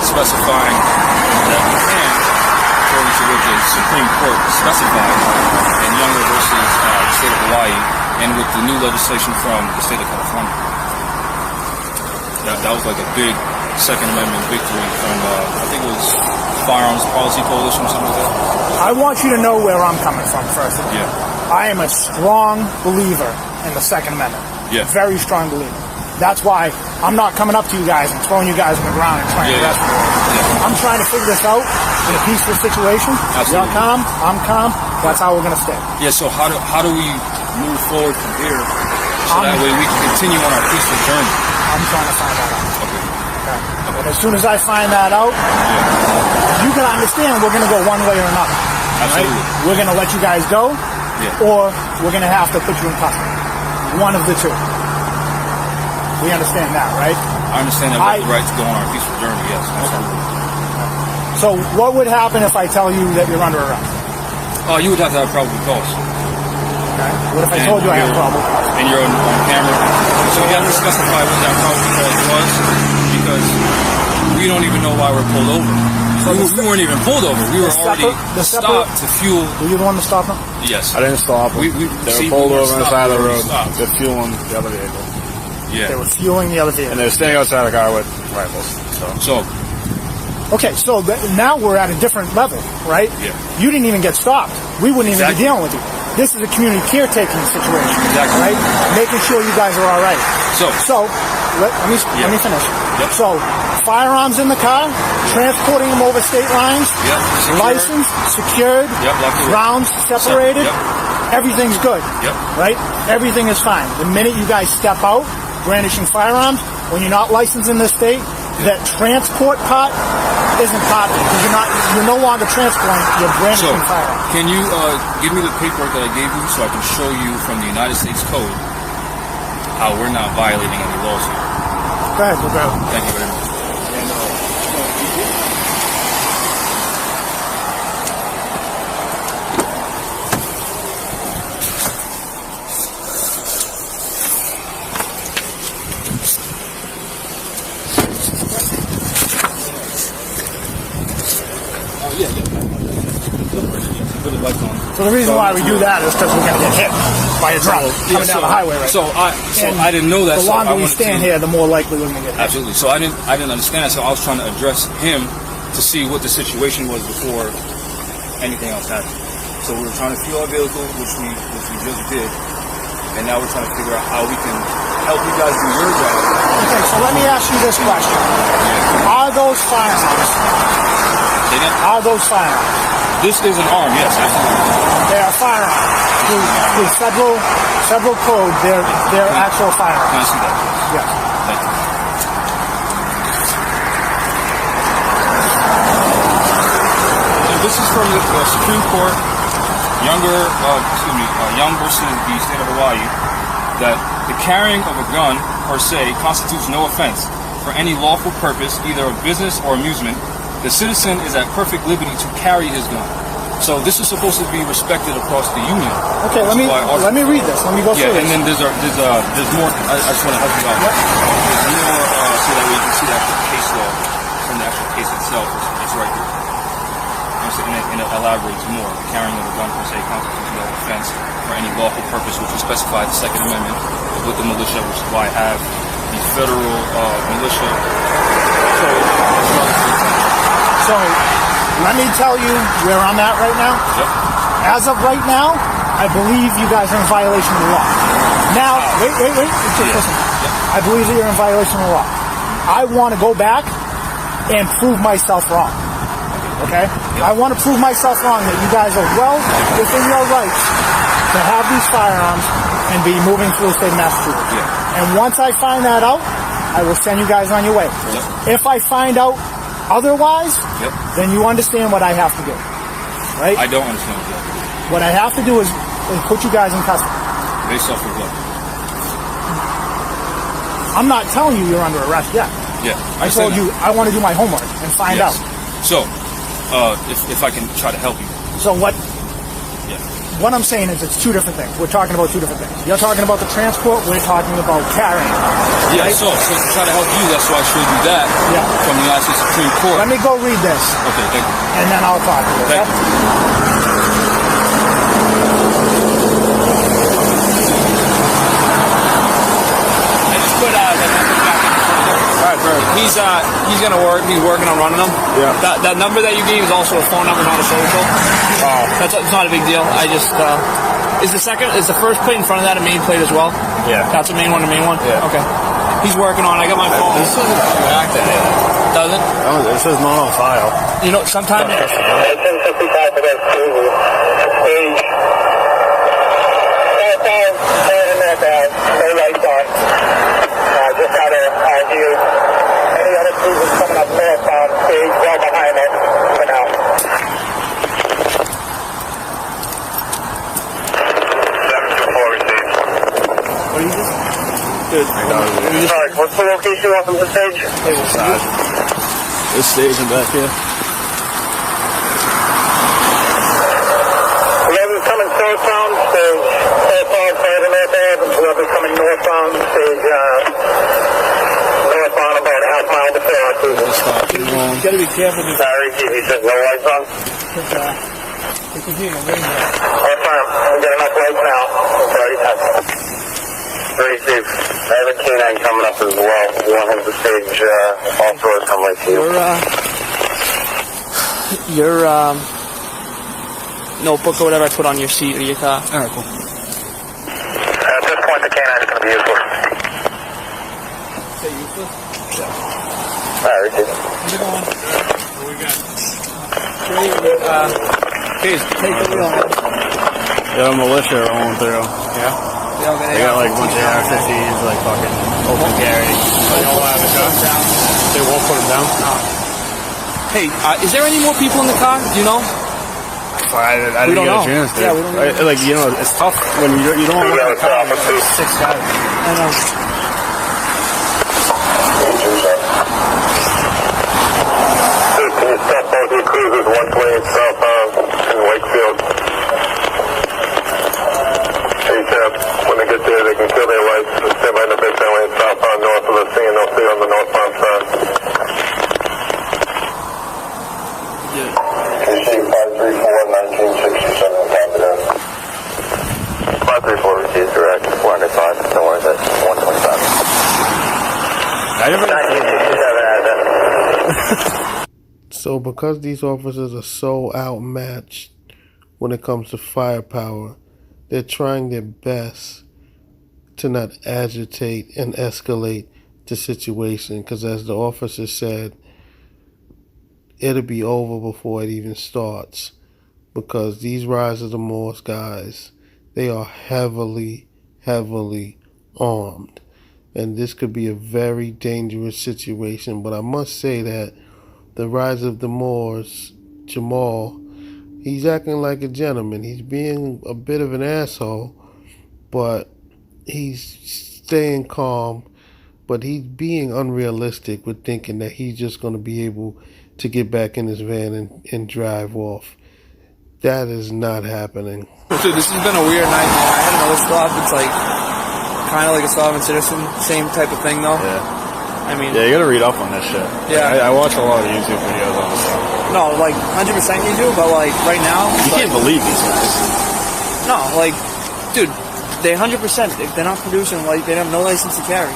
specifying that we can, according to what the Supreme Court specified in Younger versus the state of Hawaii, and with the new legislation from the state of California. That was like a big Second Amendment victory from, I think it was Firearms Policy Coalition or something like that. I want you to know where I'm coming from first. Yeah. I am a strong believer in the Second Amendment. Yeah. Very strong believer. That's why I'm not coming up to you guys and throwing you guys on the ground and trying to arrest you. I'm trying to figure this out in a peaceful situation. Absolutely. You're calm, I'm calm. That's how we're going to stay. Yeah, so how do we move forward from here so that way we can continue on our peaceful journey? I'm trying to find that out. Okay. And as soon as I find that out, you can understand we're going to go one way or another. Absolutely. Right? We're going to let you guys go, or we're going to have to put you in custody. One of the two. We understand that, right? I understand that we have the right to go on our peaceful journey, yes. Absolutely. So what would happen if I tell you that you're under arrest? You would have to have probable cause. Okay. What if I told you I have probable cause? And you're on camera. So you have to specify what that probable cause was, because we don't even know why we're pulled over. So we weren't even pulled over. We were already stopped to fuel. Were you the one to stop them? Yes. I didn't stop them. They were pulled over on the side of the road. They're fueling the other vehicle. Yeah. They were fueling the other vehicle. And they were standing outside the car with rifles. So okay, so now we're at a different level, right? Yeah. You didn't even get stopped. We wouldn't even Exactly. be dealing with you. This is a community caretaking situation, Exactly. right? Making sure you guys are all right. So let me finish. Yep. So firearms in the car, transporting them over state lines, Secured. licensed, secured, rounds separated. Everything's good, right? Everything is fine. The minute you guys step out, brandishing firearms, when you're not licensed in this state, that transport part isn't part of it, because you're no longer transporting, you're brandishing firearms. can you give me the paperwork that I gave you so I can show you from the United States Code how we're not violating any laws here? Go ahead, go ahead. Thank you very much. So the reason why why we do that is because we're going to get hit by a drunk coming down the highway right now. I didn't know that. The longer we stand here, the more likely we're going to get hit. Absolutely. So I didn't understand that. So I was trying to address him to see what the situation was before anything else happened. So we were trying to fuel our vehicle, which we just did, and now we're trying to figure out how we can help you guys do your job. Okay, so let me ask you this question: Are those firearms? Are those firearms? This is an arm, yes, absolutely. They are firearms. Through federal code, they're actual firearms. Can I see that? Yes. Thank you. This is from the Supreme Court, Young versus the state of Hawaii, that the carrying of a gun per se constitutes no offense for any lawful purpose, either of business or amusement. The citizen is at perfect liberty to carry his gun. So this is supposed to be respected across the union. Okay, let me read this. Let me go through this. Yeah, and then there's more. I just want to help you out. Yep. There's more so that way you can see the actual case law from the actual case itself. It's right here. And it elaborates more. The carrying of a gun per se constitutes no offense for any lawful purpose, which is specified in the Second Amendment with the militia, which is why I have the federal militia code. So, let me tell you where I'm at right now. Yep. As of right now, I believe you guys are in violation of the law. Now, wait. Just listen. Yep. I believe that you're in violation of the law. I want to go back and prove myself wrong. Okay? Yep. I want to prove myself wrong that you guys are well within your rights to have these firearms and be moving through the state of Massachusetts. Yeah. And once I find that out, I will send you guys on your way. Yep. If I find out otherwise, yep, then you understand what I have to do. Right? I don't understand what you have to do. What I have to do is put you guys in custody. Based off of what? I'm not telling you you're under arrest yet. Yeah. I told you I want to do my homework and find out. So, if I can try to help you. So what? Yeah. What I'm saying is it's two different things. We're talking about two different things. You're talking about the transport. We're talking about carrying. Yeah. Right? So to try to help you, that's why I showed you that. Yeah. From the United States Supreme Court. Let me go read this. Okay. Thank you. And then I'll talk to you. Thank you. I just put he's gonna work. He's working on running them. Yeah. That number that you gave is also a phone number, not a social. That's not a big deal. I just is the first plate in front of that a main plate as well? Yeah. That's a main one, a main one. Yeah. Okay. He's working on it. I got my phone. This doesn't come back to anything. Doesn't? No, it says not on file. You know, sometimes. Just out of view. Any other cruisers coming up northbound, stage well behind it for now. What are you doing? Good. Alright, what's the location off of the stage? This stage in back here. 11 coming southbound, stage southbound, fire to north end. 11 coming northbound, stage northbound about a half mile before our cruiser. You gotta be careful. Sorry, he said no lights on. You can hear the rain. Confirm, we got enough lights now. Sorry, very safe. I have a K9 coming up as well. You want him to stage also or come right to you? Your notebook or whatever I put on your seat or your car. Alright, cool. At this point, the K9 is going to be useless. Say useless? Alright, What we got? Please, take the wheel. Yeah, militia rolling through. Yeah? They got like a bunch of AR-15s, like fucking open carry. They all have a gun down. They won't put them down? No. Hey, is there any more people in the car? Do you know? I didn't get a chance to. Yeah, we don't know. Like, you know, it's tough when you don't look at the car. There's like 6 guys. I know. Can you stop both your cruisers 128 southbound in Wakefield? When they get there, they can kill their lights. Stand by in the big lane southbound north of the scene. They'll stay on the northbound side. Yeah. KC 534 1967 Canada. 3-4 received direct, 405, don't worry, that's 125. I never 1967 So because these officers are so outmatched when it comes to firepower, they're trying their best to not agitate and escalate the situation, because as the officer said, it'll be over before it even starts, because these Rise of the Moors guys, they are heavily armed, and this could be a very dangerous situation. But I must say that the Rise of the Moors, Jamal, he's acting like a gentleman. He's being a bit of an asshole, but he's staying calm, but he's being unrealistic with thinking that he's just going to be able to get back in his van and drive off. That is not happening. Dude, this has been a weird night. I had another stop. It's like kind of like a sovereign citizen, same type of thing though. Yeah. I mean, yeah, you gotta read up on this shit. Yeah. I watch a lot of YouTube videos on this stuff. No, like 100% you do, but like right now, You can't believe these guys. No, like, dude, they 100%. They're not producing. Like, they have no license to carry.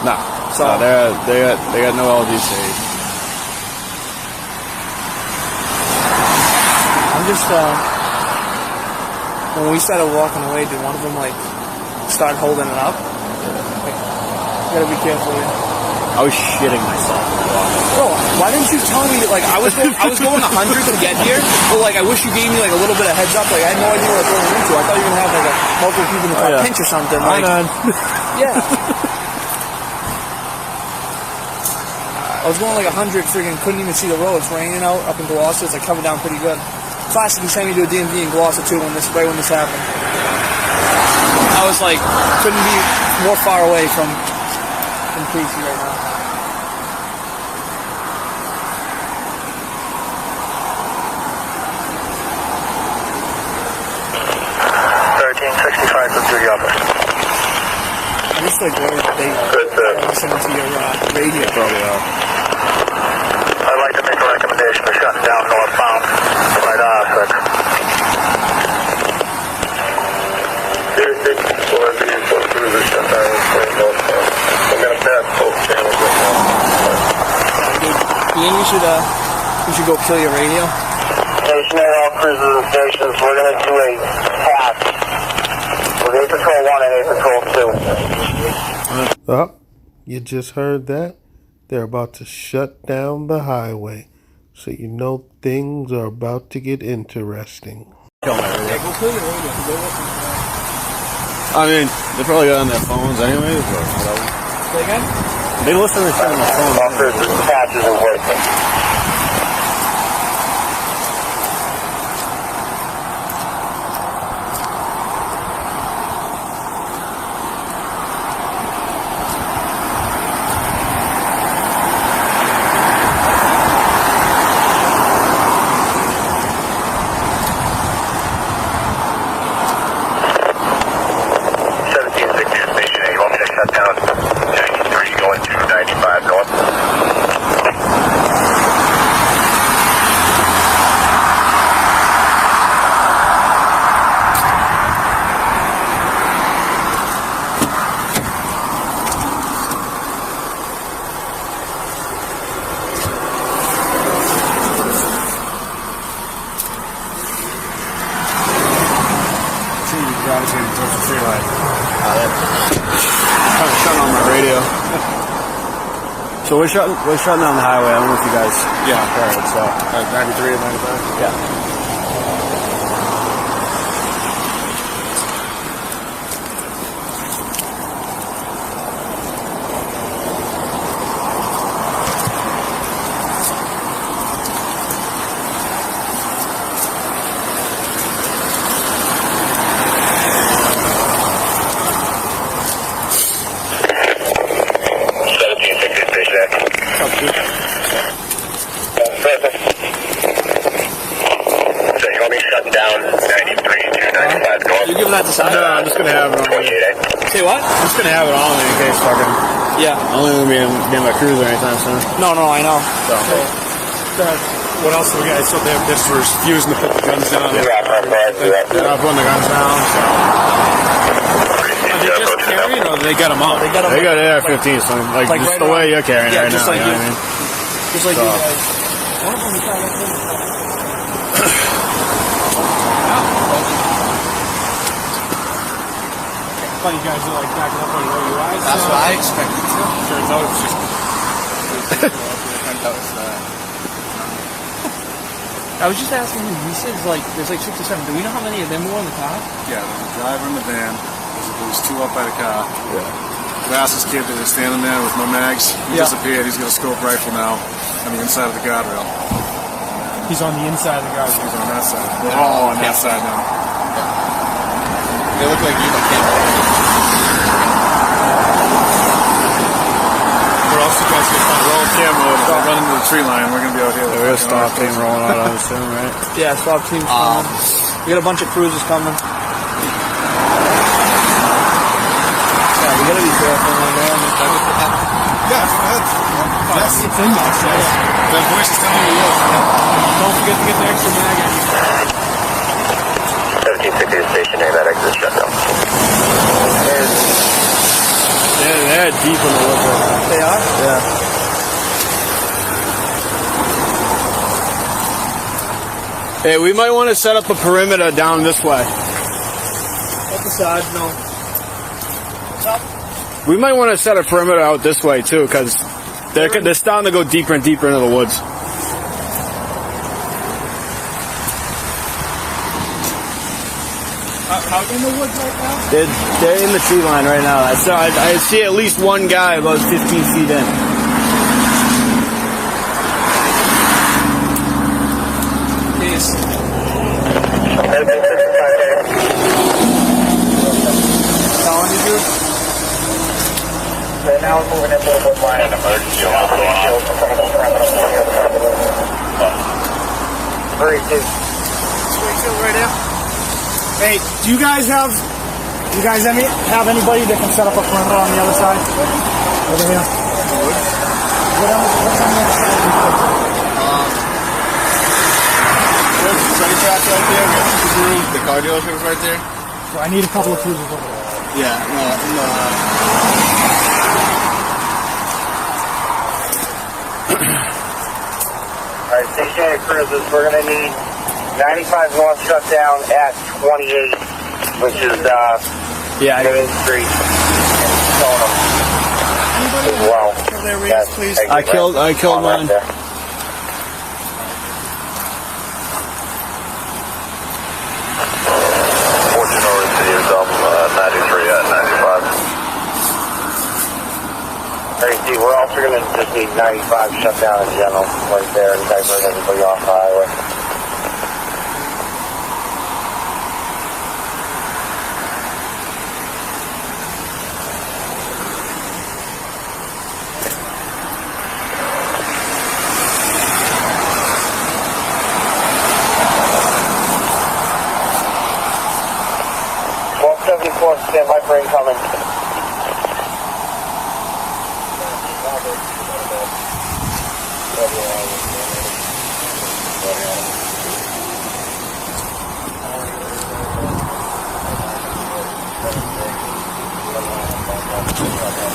No. So no, they got no LGC. I'm just when we started walking away, did one of them like start holding it up? Like, you gotta be careful. Yeah. I was shitting myself. Bro, why didn't you tell me that, like, I was going 100 to get here, but, like, I wish you gave me, like, a little bit of heads up. Like, I had no idea what I was going into. I thought you were going to have, like, multiple people in the car pinch or something. Like, yeah. I was going, like, 100, freaking couldn't even see the road. It's raining out up in Gloucester. It's, like, covered down pretty good. Classic, he sent me to a DMV in Gloucester, too, right when this happened. I was, like, couldn't be more far away from Creasy right now. 1365 from duty officer. I'm just like worried that they listen to your radio. Probably are. I'd like to make a recommendation to shut down northbound right off. We're going to pass both channels right now. You think we should go kill your radio? Station all cruisers and stations, we're going to do a pass with 8 Patrol 1 and 8 Patrol 2. Oh, you just heard that? They're about to shut down the highway. So you know things are about to get interesting. Yeah, go kill your radio. I mean, they probably got on their phones anyways, or whatever. Say again? They listen to shit on their phone. Officers, the patches are working. So we're shutting down the highway. I don't know if you guys heard. So 93 and 95? Yeah. No, I'm just gonna have it on me. Say what? I'm just gonna have it on me in case fucking. Yeah. I'm only gonna be in my cruiser anytime soon. No, I know. So. What else do we got? So they're just refusing to put the guns down. Yeah, They're not putting the guns down. So. Are they just carrying, or they got them out? They got AR-15, so like just right the way you're carrying right just now. like You know you. what I mean? Just like So. you guys. One of them is not like You guys are like backing up on your OUIs. That's what I expected too. Turns out it's just. I was just asking him, he says like, there's like 6 or 7. Do we know how many of them were in the car? Yeah, there's a driver in the van. There's 2 up by the car. Yeah. Glasses kid that was standing there with no mags. He disappeared. He's got a scope rifle now on the inside of the guardrail. He's on the inside of the guardrail. He's on that side. They're all on that side now. They look like you, but can't. Or else you guys get on roll camera. If they run into the tree line, we're going to be out here. We're going to stop team rolling out, I assume, right? Yeah, stop team's coming. We got a bunch of cruisers coming. Yeah, we gotta be careful on there. Yes, it's in there. That voice is telling you yes. Don't forget to get the extra mag in. 1760 is stationary, that exit shut down. They're deep in the woods. They are? Yeah. Hey, we might want to set up a perimeter down this way. Up the side, no. What's up? We might want to set a perimeter out this way too, because they're starting to go deeper and deeper into the woods. Out in the woods right now? They're in the tree line right now. I see at least one guy about 15 feet in. Peace. Colin, did you? Right now, we're moving into the wood line. An emergency alarm going off. Very good. Wakefield right now? Hey, do you guys have anybody that can set up a perimeter on the other side? Over here. What's on the other side? There's the train tracks right there. We have Subaru. The car dealership is right there. So I need a couple of cruisers over there. Yeah, no. Alright, stationary cruisers, we're going to need 95 north shut down at 28, which is, Main Street and Stoneham as well. Please. I killed mine. Right. Fortune over to you, 93 at 95. Hey, Steve, we're also going to just need 95 shut down in general right there and divert everybody off the highway. Stand by for incoming.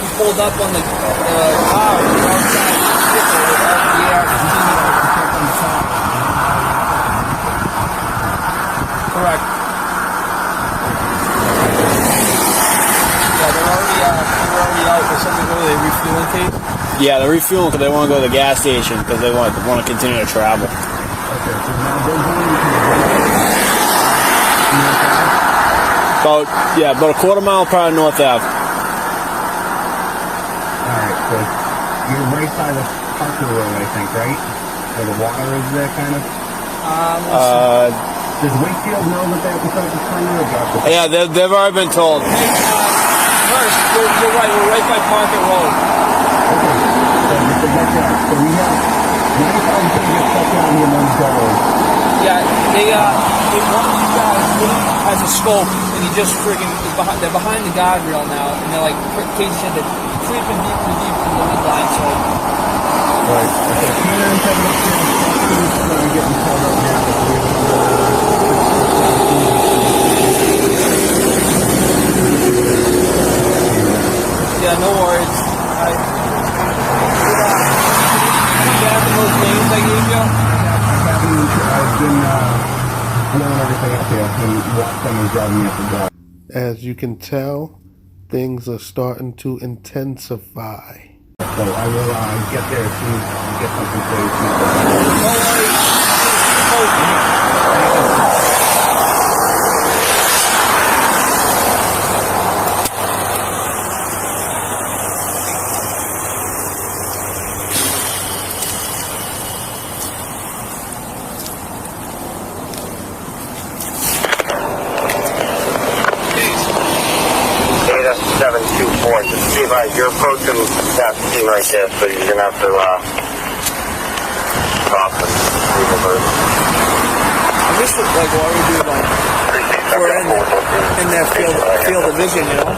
He pulled up on the car. Correct. Yeah, they're refueling because they want to go to the gas station because they want to continue to travel. About a quarter mile prior to North Ave. Alright, so you're right by the parking road, I think, right? Where the water is there, kind of? Does Wakefield know that they have to set up a perimeter? Yeah, they've already been told. Hey, first, you're right, we're right by Market Road. Okay, so just to get that, so we have 95 people get shut down here momentarily. Yeah, one of these guys has a scope, and he just friggin', they're behind the guardrail now, and they're like, Kate said, they're creeping deeper and deeper in the wood line, so Yeah, no worries. Those names I gave you? I've been blowing everything up here and watched someone driving me up the wall. As you can tell, things are starting to intensify. So I will get there as soon as I get something for you. You're approaching that scene right there, so you're gonna have to stop and reverse. I wish like what we do we're in that field of vision, you know?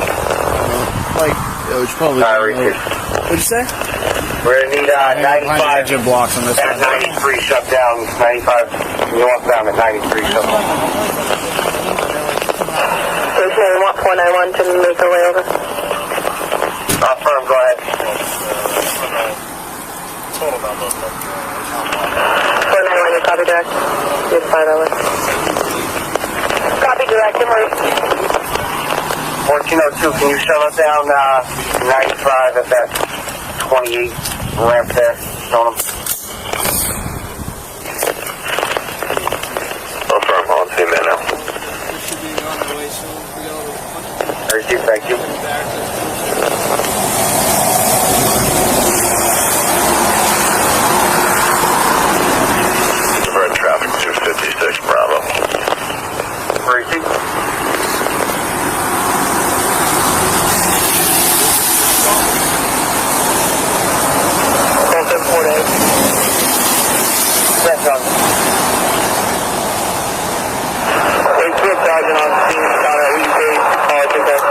Like it was probably what'd you say? We're gonna need 95 engine blocks on this at 93 shut down, 95 northbound at 93 shut down. Okay, we want 491 to make our way over. Firm, go ahead. Total number. 491, you copy direct. You're fine that way. Copy direct, you're right. 1402, can you shut us down 95 at that 28 ramp there? Showing them. Firm, on team there now. Thank you. Divert traffic 256 Bravo. Where is he? That's on. Wakefield Sergeant on scene, down at Weekday. I think that's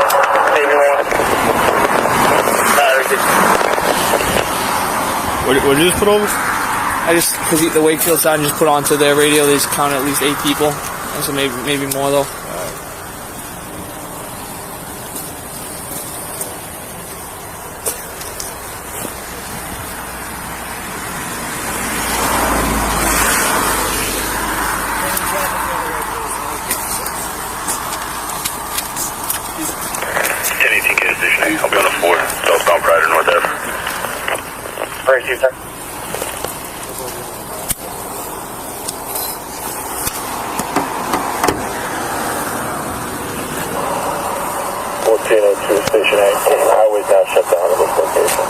maybe one. What did you just put over? Because the Wakefield Sergeant just put onto their radio, they just count at least 8 people. So maybe more though. I'll be on the 4, southbound Pride North Ave. Where is he, sir? Station 8. Highway's now shut down at this location.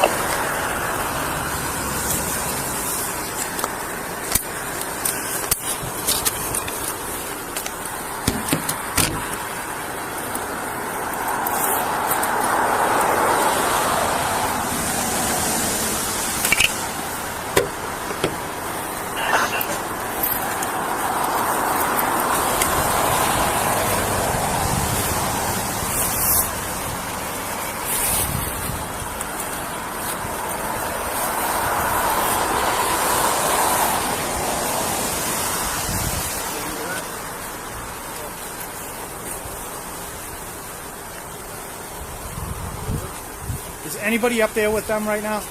Is anybody up there with them right now? I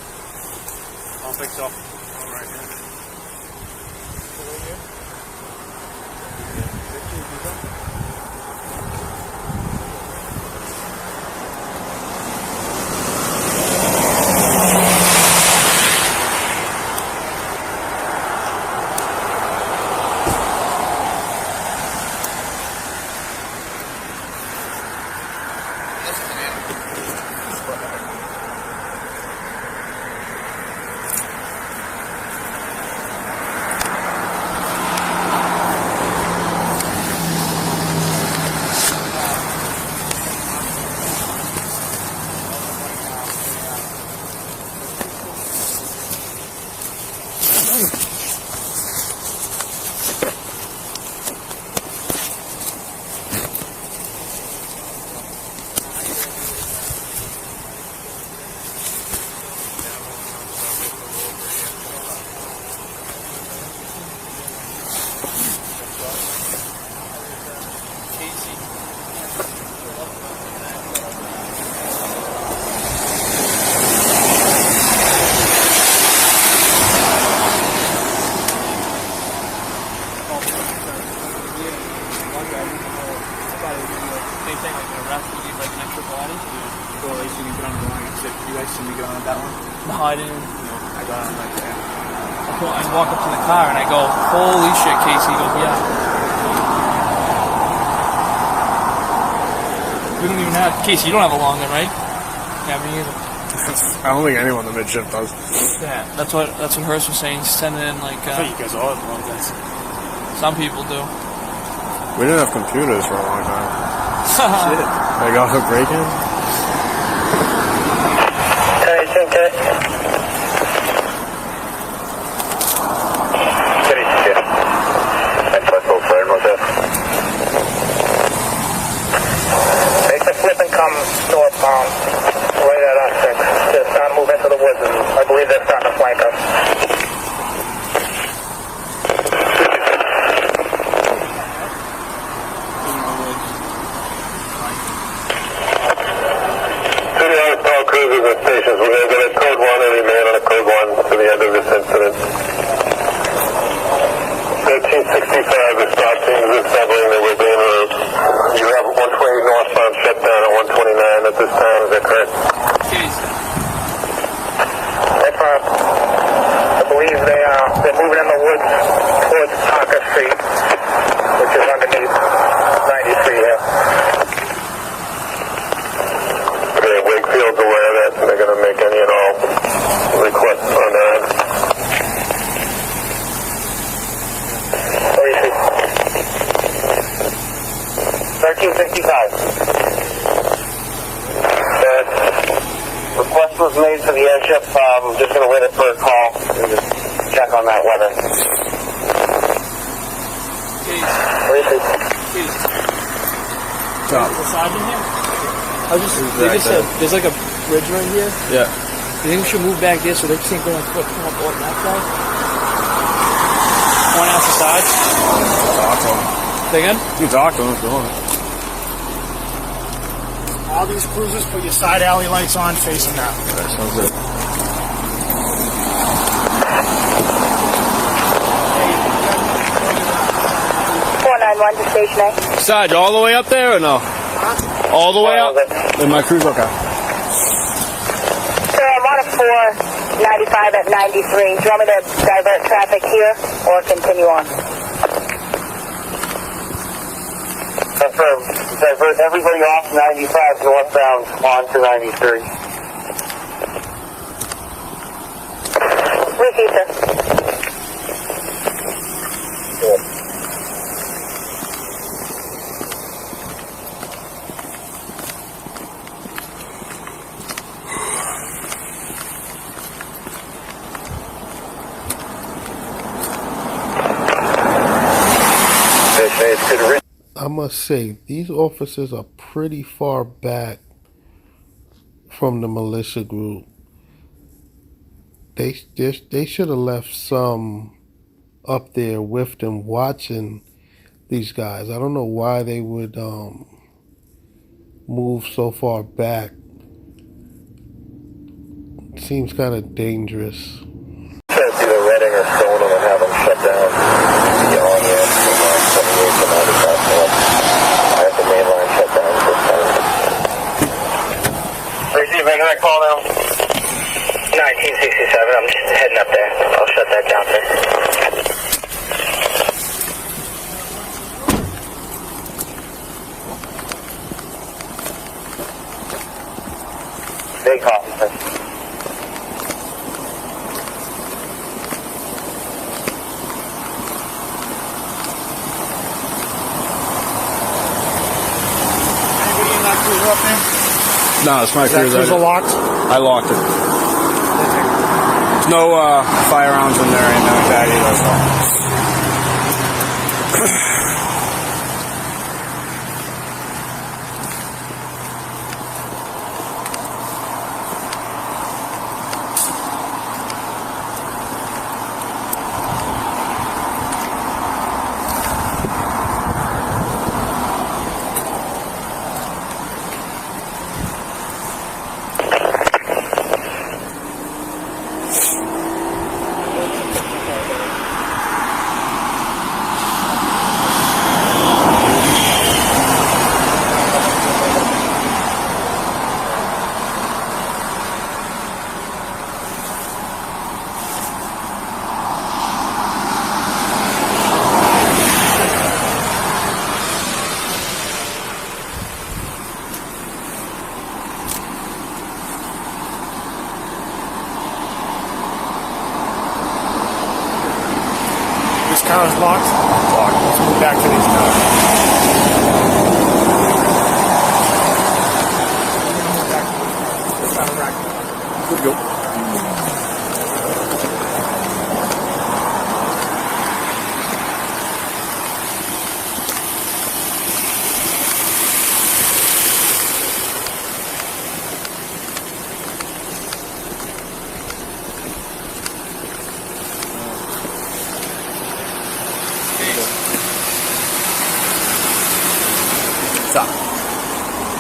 don't think so. Right here. see me get on the line. You guys see me get on that one? No, I didn't. No, I got on like that. I walk up to the car and I go, holy shit, Casey. He goes, yeah. We don't even have, Casey, you don't have a long gun, right? Yeah, me either. I don't think anyone in the midship does. Yeah, that's what Hurst was saying. Send it in like. I thought you guys all had long guns. Some people do. We didn't have computers for a long time. Shit. They got a break-in? Make the flip and come northbound, right at us. Just not move into the woods, and I believe they're starting to flank us. All cruisers and stations, we're going to get a code 1 and remain on a code 1 to the end of this incident. 1365 is stopping this doubling that we're doing. You have 120 northbound shut down at 129 at this time, is that correct? I believe they're moving in the woods towards Parker Street, which is underneath 93 here. Okay, Wakefield's aware of that, and they're going to make any and all requests on that. 1365. That request was made for the airship. I'm just going to wait for a call and just check on that weather. Stop. The sergeant here? They just said there's like a bridge right here. Yeah. You think we should move back there so they can't go like foot come up on that side? Point out the sides. Talk to them. Say again? You talk to them if you want. All these cruisers, put your side alley lights on, facing that. That sounds good. To station A. Sarge, all the way up there or no? All the way up? In my cruise, okay. Sir, I'm on a 495 at 93. Do you want me to divert traffic here or continue on? Confirm. Divert everybody off 95 northbound onto 93. Receive, sir. Good. I must say, these officers are pretty far back from the militia group. They should have left some up there with them watching these guys. I don't know why they would move so far back. Seems kind of dangerous. Either Reading or Stone and have them shut down. On the end from 28 to 95 north. I have the main line shut down this time. Receive, making that call now. 1967, I'm just heading up there. I'll shut that down there. Big officer. Up there? No, it's my cruise. Is that locked? I locked it. There's no firearms in there or anything like that either, so. car is locked. Let's move back to these cars. Good to go. Stop.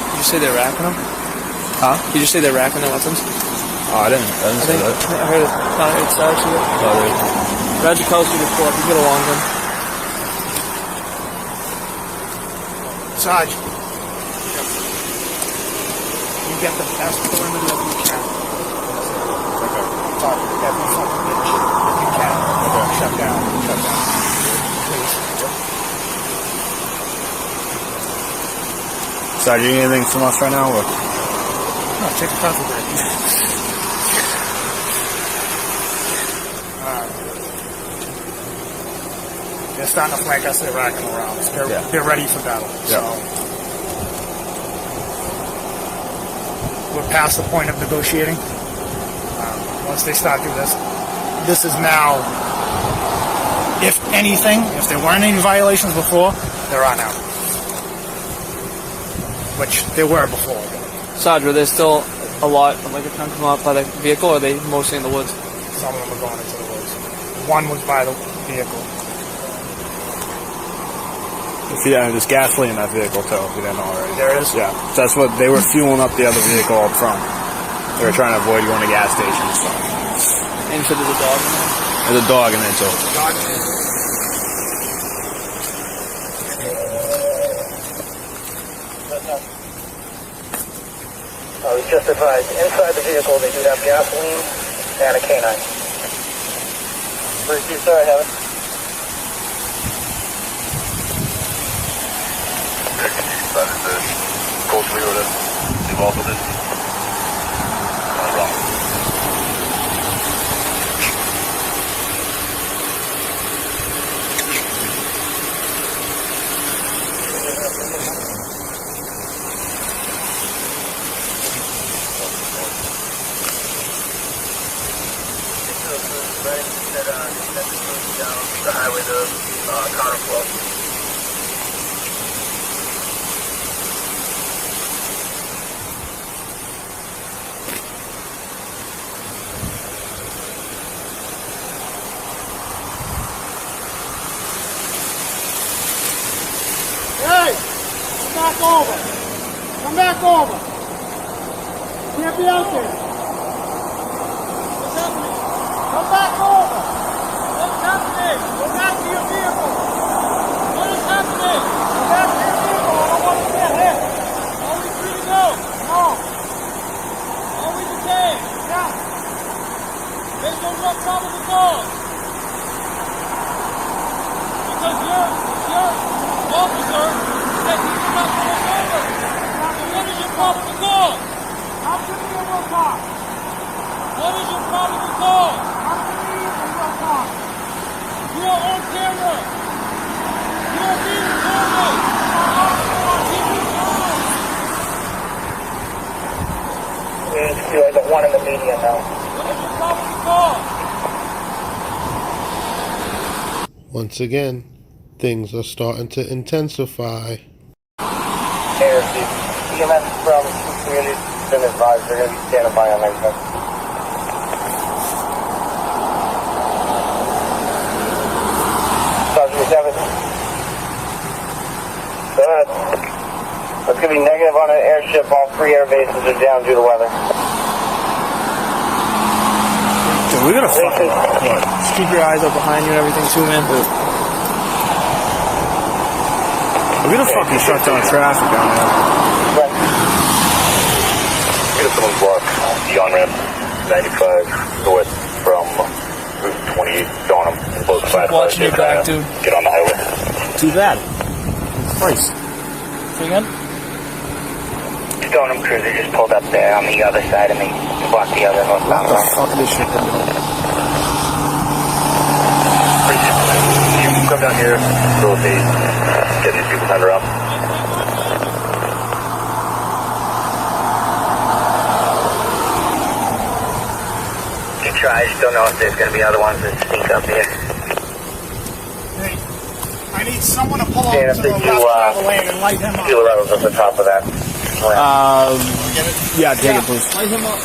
Did you say they're racking them? Huh? Did you say they're racking their weapons? Oh, I didn't say that. I heard it. It's actually. Radzikowski report. You get along with him. Sarge, you get the best perimeter that you can. Okay. Sorry, every fucking bitch. If you can. Okay. Shut down. Please. So, do you need anything from us right now? Or? No, take a coffee break. They're starting to flank us. They're racking around. They're ready for battle. So we're past the point of negotiating. Once they start doing this is now, if anything, if there weren't any violations before, there are now. Which there were before. Sarge, are there still a lot of like a ton come out by the vehicle, or are they mostly in the woods? Some of them are going into the woods. One was by the vehicle. Yeah, there's gasoline in that vehicle too, if you didn't know already. There is? Yeah. So that's what they were fueling up the other vehicle up front. They were trying to avoid going to gas stations. So. And you said there's a dog in there? There's a dog in there too. We just advised, inside the vehicle they do have gasoline and a canine. Where's you, sir? I have it. Coach Leader involved with this? Wrong. Down the highway to Connor Flow. Hey! Come back over! Come back over! You can't be out there! What's happening? Come back over! What's happening? Go back to your vehicle! What is happening? Go back to your vehicle! I don't want to get hit! Are we free to go? No! Are we detained? Yeah! There's no real probable cause! Because you're officer said he did not pull us over. So what is your probable cause? How can we be a real cop? What is your probable cause? How can we be a real cop? You're on camera. You're being recorded. You're the one in the media now. What is your probable cause? Once again, things are starting to intensify. EMS from community been advised they're going to be standing by on everything. Sergeant 7. Go ahead. It's going to be negative on an airship. All 3 air bases are down due to weather. Dude, we're gonna fucking... Just keep your eyes up behind you and everything too, man. We're gonna fucking shut down traffic down there. Right. Get someone block the on-ramp 95 north from Route 28 on them. Both sides. Watching your back, dude. Get on the highway. Too bad. Christ. Say again? Stoneham Cruiser just pulled up there on the other side of me to block the other northbound What the lane. fuck is this shit doing? come down here, facilitate, get these people turned around. You try, I just don't know if there's going to be other ones that sneak up here. Hey, I need someone to pull up Dan, to the left of the lane and light him up. See what was at the top of that. Yeah, take it, please. Light him up.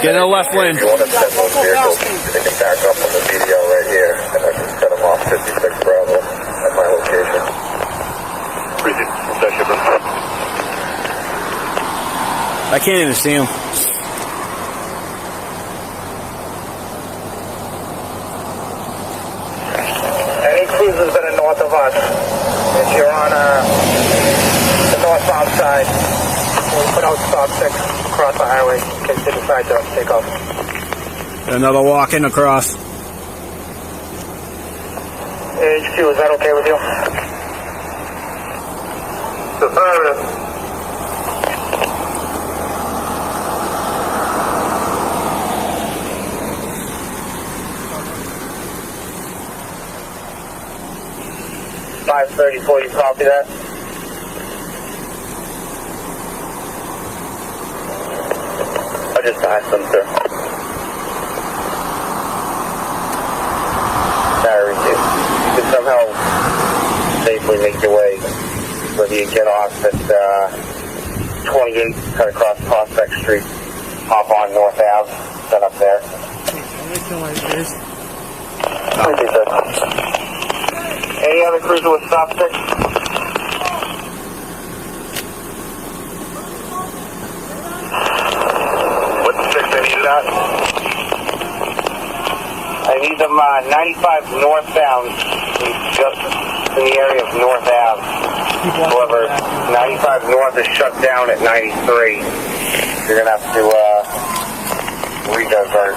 Get in the left lane. You want to send those vehicles, they can back up on the video right here, and I can set them off 56 Bravo at my location. Appreciate it. I can't even see him. Any cruisers that are north of us, if you're on the north-south side, we'll put out stop 6 across the highway in case they decide to take off. Another walk-in across. HQ, is that okay with you? Affirmative. $534, you copy that? I just asked them, sir. Sorry, you can somehow safely make your way, whether you get off at 28, cut across Prospect Street, hop on North Ave, set up there. Thank you, sir. Any other cruiser with stop 6? What's the 6 I need that? I need them 95 northbound, just in the area of North Ave. However, 95 north is shut down at 93. You're going to have to redivert.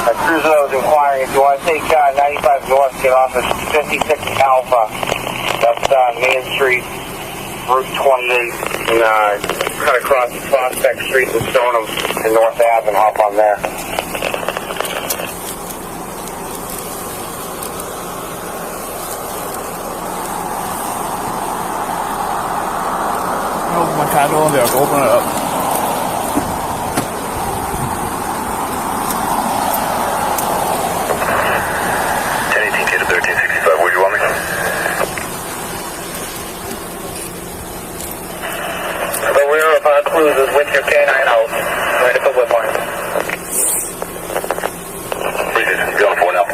A cruiser that was inquiring, if you want to take 95 north, get off at 56 Alpha. That's Main Street, Route 28, and cut across Prospect Street and Stoneham and North Ave and hop on there. Oh, my car door there. Open it up. Cruises with your canine out, ready for whip line. Appreciate it. Go for now.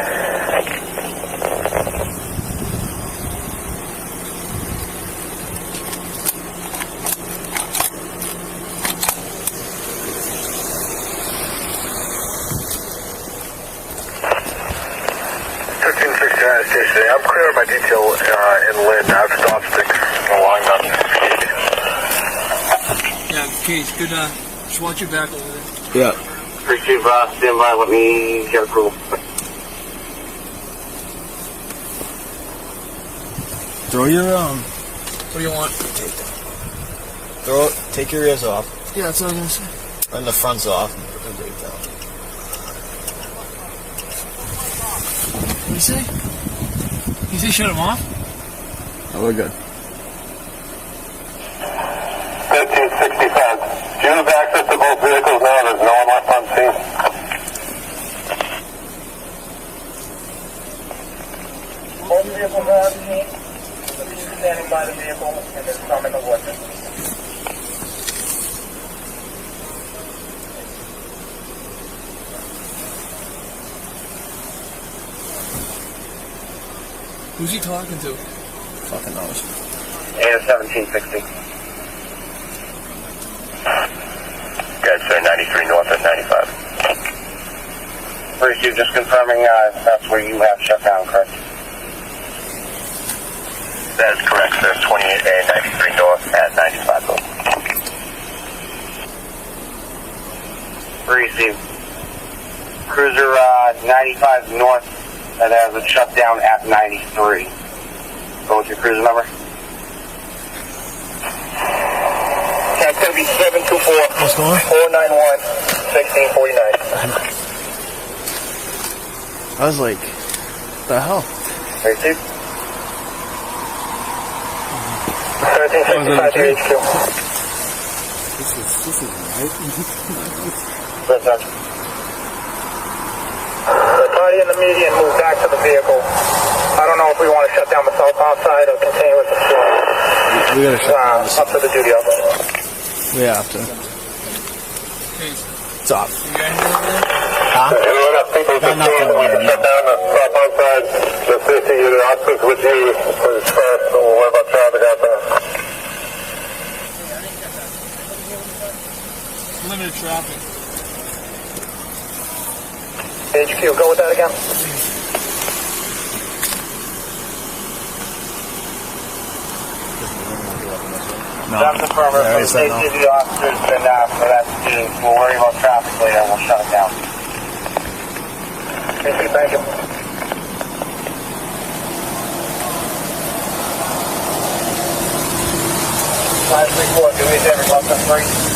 I'm clear on my detail in Lynn. I have stop 6 along that. Yeah, Case, good, just watch your back over there. Yeah. Appreciate stand by, let me get approval. Throw your, What do you want? take your ears off. Yeah, that's what I was going to say. And the front's off. What do you say? You say shut them off? Oh, we're good. 1565. Do you have access to both vehicles now? There's no one left on scene. Both vehicles are on scene. Police are standing by the vehicle, and there's some in the woods. Who's he talking to? Fucking knows. And 1760. Guys, sir, 93 north at 95. Bruce, you're just confirming that's where you have shut down, correct? That is correct, sir. 28A, 93 north at 95. Receive. Cruiser 95 north that has it shut down at 93. Go with your cruiser number. That's going to be 724. What's going on? 491 1649. I was like, what the hell? 32. 1365 to HQ. This is right. That's not. The party in the median moved back to the vehicle. I don't know if we want to shut down the southbound side or continue with the floor. We gotta shut down Up to the duty officer. We have to. It's off. Huh? Anyone got people to shut down the southbound side? The safety unit officers with you for the first. What about traffic out there? Limited traffic. HQ, go with that again. No. That's affirmative. So the safety officers been for that student. We'll worry about traffic later and we'll shut it down. Thank you. Last report, do we have every less than 3?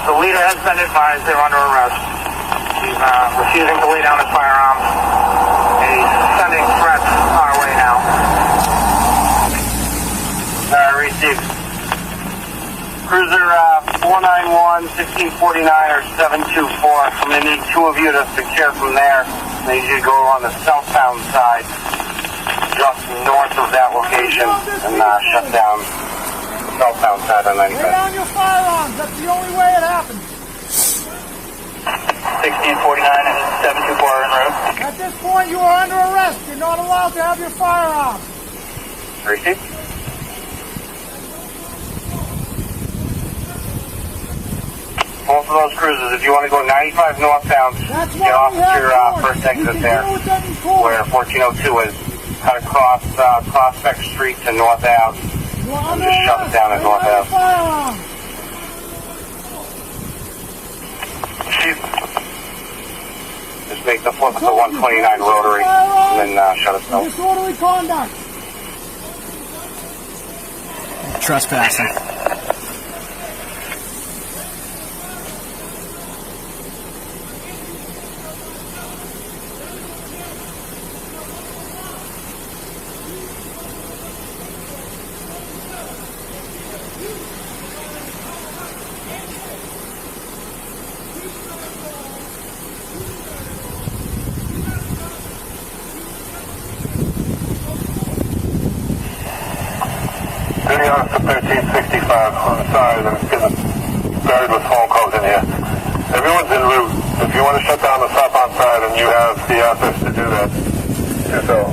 The leader has been advised they're under arrest. He's refusing to lay down his firearms. He's sending threats our way now. Received. Cruiser 491, 1649, or 724. I'm going to need two of you to secure from there. I need you to go on the southbound side, just north of that location, and shut down the southbound side on 95. Lay down your firearms. That's the only way it happens. 1649 and 724 en route. At this point, you are under arrest. You're not allowed to have your firearms. Receive. Both of those cruises, if you want to go 95 northbound, get off at your first exit there, where 1402 is. Cut across Prospect Street to North Ave, and just shut it down at North Ave. Just make the flip at the 129 Rotary, and then shut it down. Disorderly conduct. Trespassing. Duty Officer 1365 on the side, and it's getting buried with phone calls in here. Everyone's en route. If you want to shut down the southbound side and you have the assets to do that, do so.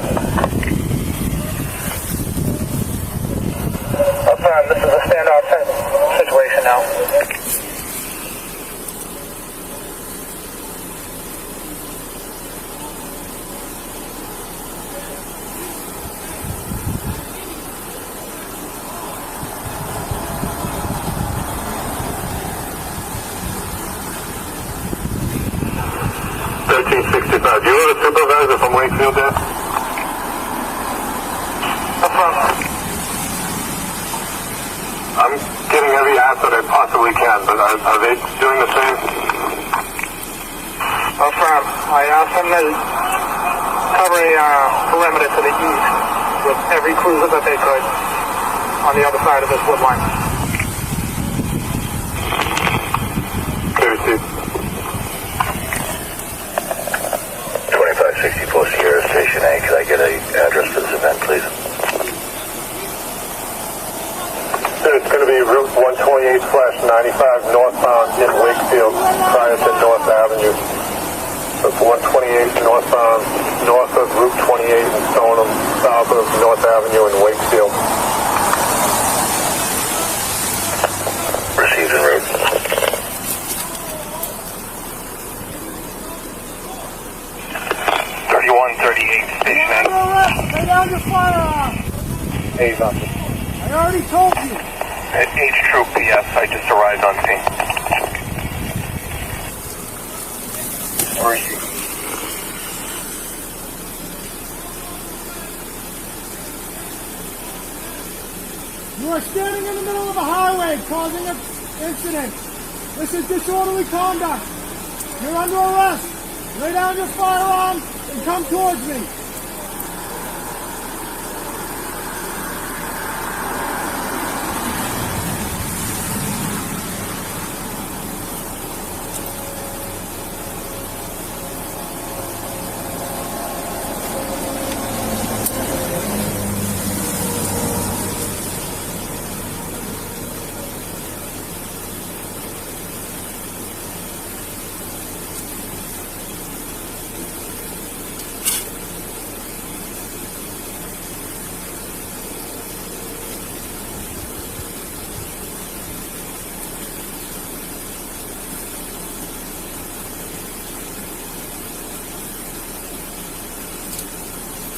This is a standoff situation now. Do you have a supervisor from Wakefield there? from? I'm getting every answer I possibly can, but are they doing the same? Affirm. I asked them to cover a perimeter to the east with every cruiser that they could on the other side of this wood line. Okay, received. 2564 Sierra Station A. Could I get an address for this event, please? It's going to be Route 128/95 northbound in Wakefield prior to North Avenue. So it's 128 northbound north of Route 28 in Stoneham, south of North Avenue in Wakefield. Received en route. 3138 Station A. Lay down your firearm. Hey, officer. I already told you. H Troop PS, I just arrived on scene. Where is he? You are standing in the middle of a highway causing an incident. This is disorderly conduct. You're under arrest. Lay down your firearm and come towards me.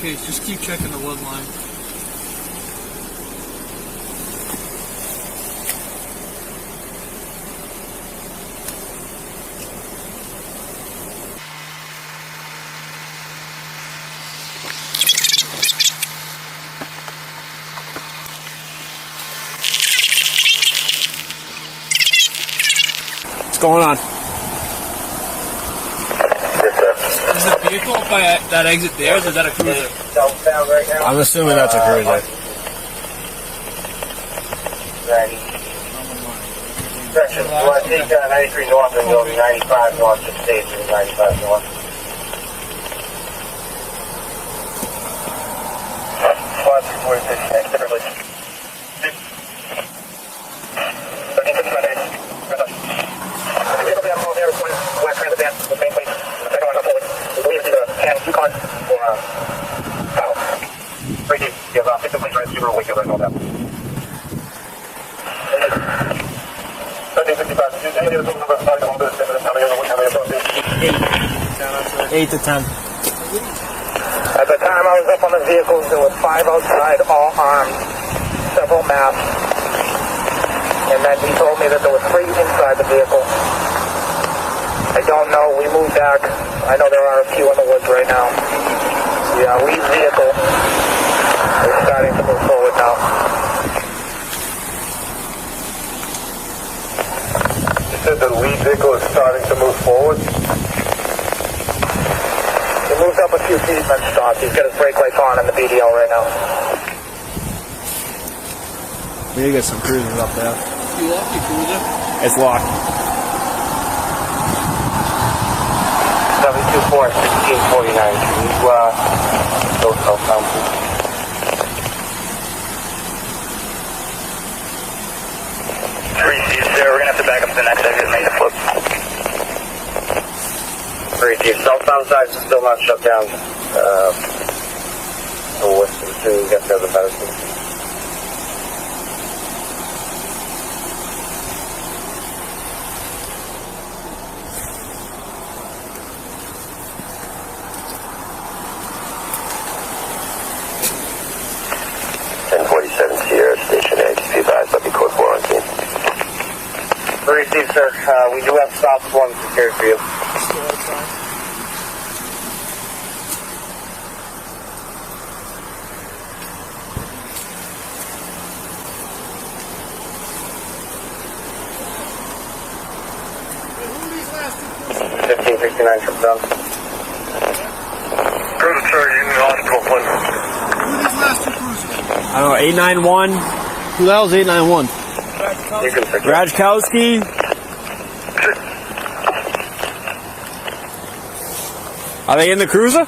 Okay, just keep checking the wood line. What's going on? Is the vehicle by that exit there, or is that a cruiser? I'm assuming that's a cruiser. Section 93 north and go 95 north to state 95 north. Plus 46 next differently. Yukon or right here. You have 50 planes right to Super Wakefield right now. 8 to 10. At the time I was up on the vehicles, there were 5 outside, all armed, several masks, and then he told me that there were 3 inside the vehicle. I don't know. We moved back. I know there are a few in the woods right now. Yeah, lead vehicle is starting to move forward now. You said the lead vehicle is starting to move forward? He moved up a few feet and then stopped. He's got his brake lights on in the BDL right now. We need to get some cruisers up there. You locked your cruiser? It's locked. 724 1649. Can you go southbound, please? There, we're gonna have to back up to the next exit and make the flip. 3 southbound side is still not shut down. So as soon as you get there, the better. 1047 Sierra Station A. Be advised, I'll be code 4 on scene. Received, sir. We do have stops 1 secured for you. 1569 trip down. Cruiser, sir, Union Hospital, please. Who are these last two cruisers? I don't know, 891. Who the hell is 891? Rajkowski. Are they in the cruiser?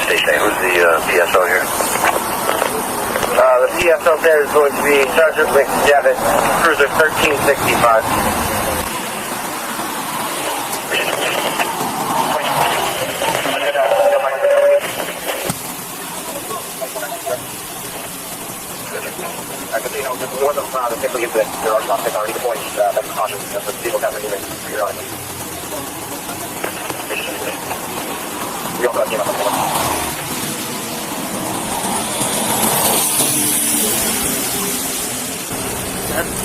Station 8, who's the PSO here? The PSO there is going to be Sergeant McDevitt, cruiser 1365. I can see how this is one of them, the typically that there are something already points that caution that the people have anything for your island. We all got him on the board.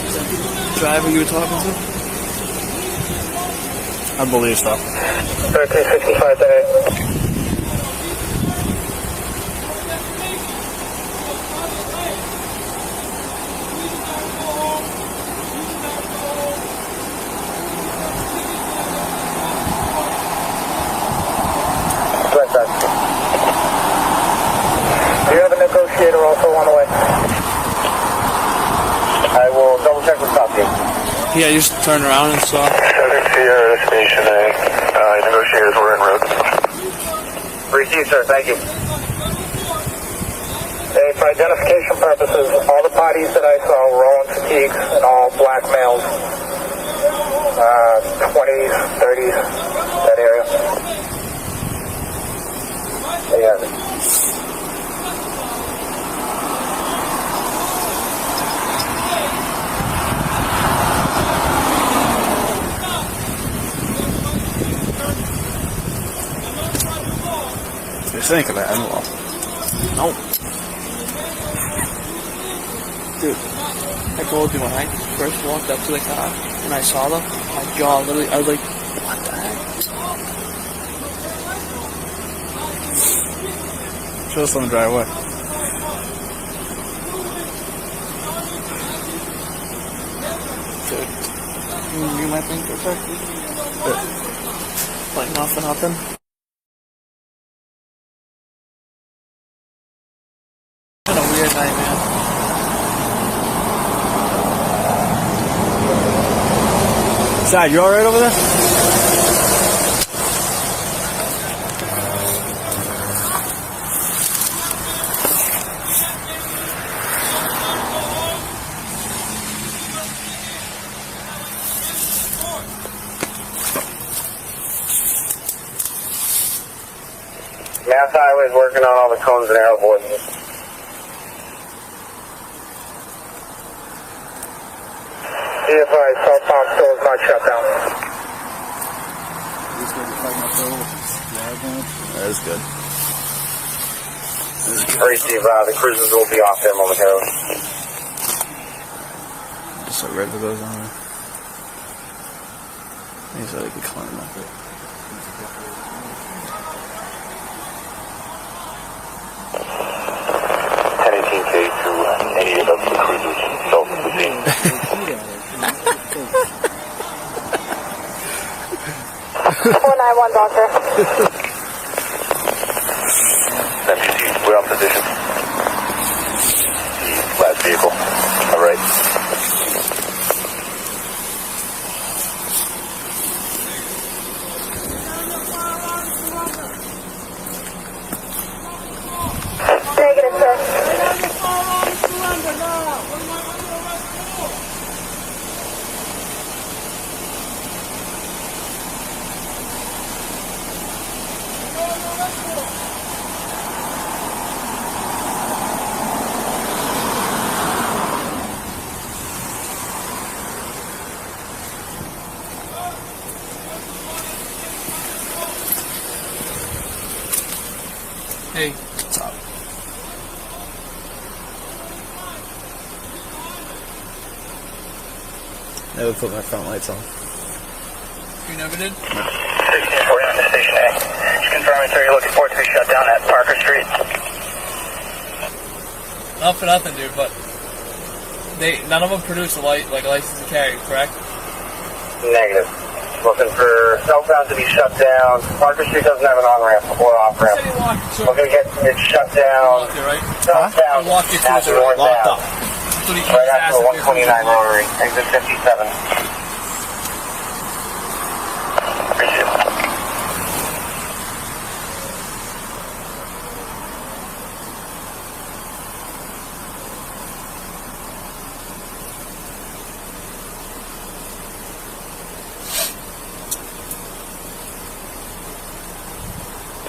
Is that the driver you were talking to? I believe so. 1365 today. Do you have a negotiator also on the way? I will double check with copy. Yeah, just turn around and saw. Sierra Station A. Negotiators were en route. Received, sir. Thank you. Hey, for identification purposes, all the bodies that I saw were all in fatigues and all black males. 20s, 30s, that area. There you have it. You think of that, I will. No. Dude, I told you when I first walked up to the car and I saw them, my jaw literally, I was like, what the heck? Show us on the drive away. Dude, you might think for a second. Like nothing happened. What a weird night, man. Side, you alright over there? Mass Highway's working on all the cones and arrow boards. CFI, southbound still is not shut down. That is good. Receive, the cruisers will be off there momentarily. Just so red for those on there. He said he could climb up it. To any of the cruisers south of the scene. 491, Doctor. MPC, we're on position. The last vehicle. All right. Hey, what's up? Never put my front lights on. You never did? 1640 on the station A. Just confirming, sir, you're looking for it to be shut down at Parker Street. Not for nothing, dude, but none of them produce a license to carry, correct? Negative. Looking for southbound to be shut down. Parker Street doesn't have an on-ramp or off-ramp. We're going to get it shut down. Southbound after northbound. Locked up. Right after 129 Rotary, exit 57.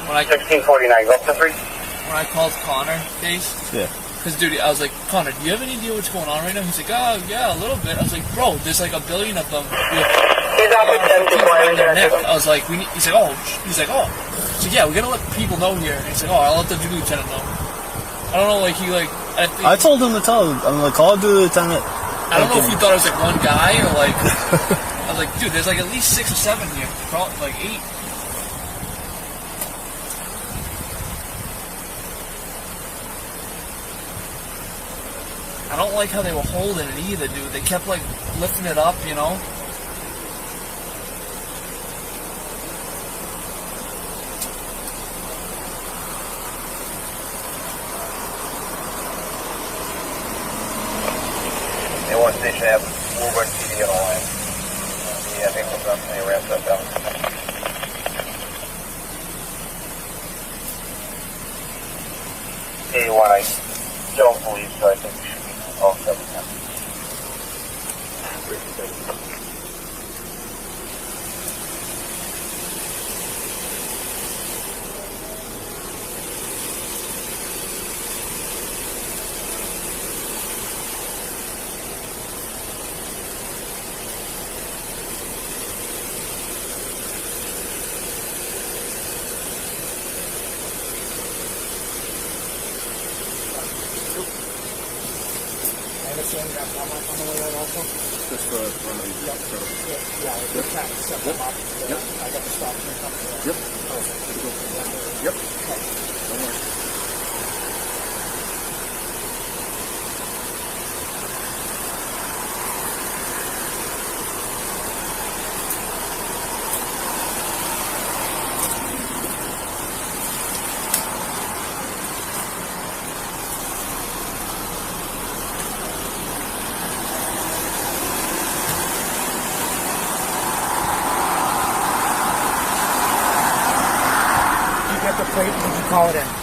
When I 1649, go up to 3. When I called Connor, Case. Yeah. Because, dude, I was like, Connor, do you have any idea what's going on right now? He's like, oh, yeah, a little bit. I was like, bro, there's like a billion of them. I was like, he's like, oh. He's like, yeah, we gotta let people know here. And he's like, I'll let the duty lieutenant know. I don't know, like, I told him to tell him. I'm like, call duty lieutenant. I don't know if he thought it was like one guy or like. I was like, dude, there's like at least 6 or 7 here. Probably like 8. I don't like how they were holding it either, dude. They kept like lifting it up, you know? They want station F, Woburn TV on the line. Yeah, they hooked up and they ramped up down. A1, I don't believe so. I think we should be all 7 now.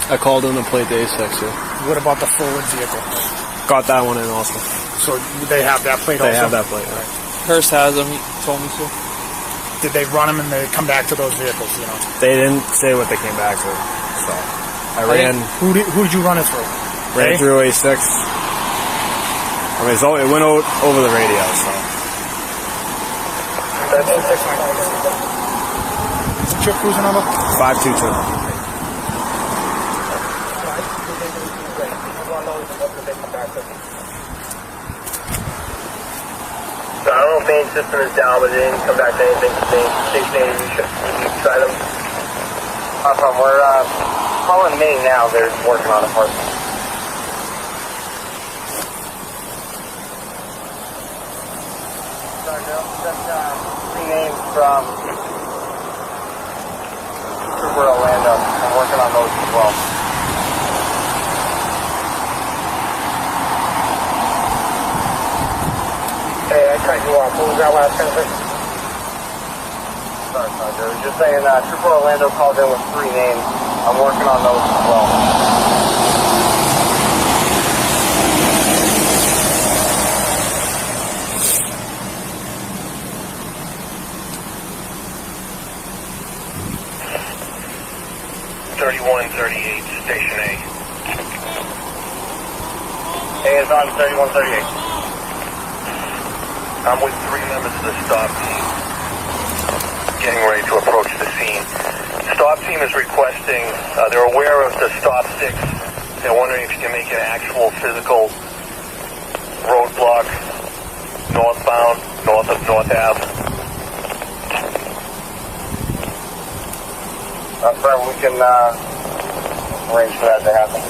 I called in the plate to A6, yeah. What about the forward vehicle? Got that one in also. So they have that plate They also? have that plate, right. Hearst has them, he told me so. Did they run them and they come back to those vehicles, you know? They didn't say what they came back to, so I ran. Who did you run it through? Ran through A6. I mean, it went over the radio, so. What's your cruiser number? 522. So I don't know if main system is down, but it didn't come back to anything. Station 80, you should try them. We're calling Maine now. They're working on it for us. Sorry, no, that's 3 names from Trooper Orlando. I'm working on those as well. Hey, I cut you off. What was that last conversation? Sorry, Sandra. I was just saying Trooper Orlando called in with 3 names. I'm working on those as well. 3138, Station A. A is on 3138. I'm with 3 members of the stop team, getting ready to approach the scene. Stop team is requesting, they're aware of the stop 6. They're wondering if you can make an actual physical roadblock northbound, north of North Ave. We can arrange for that to happen.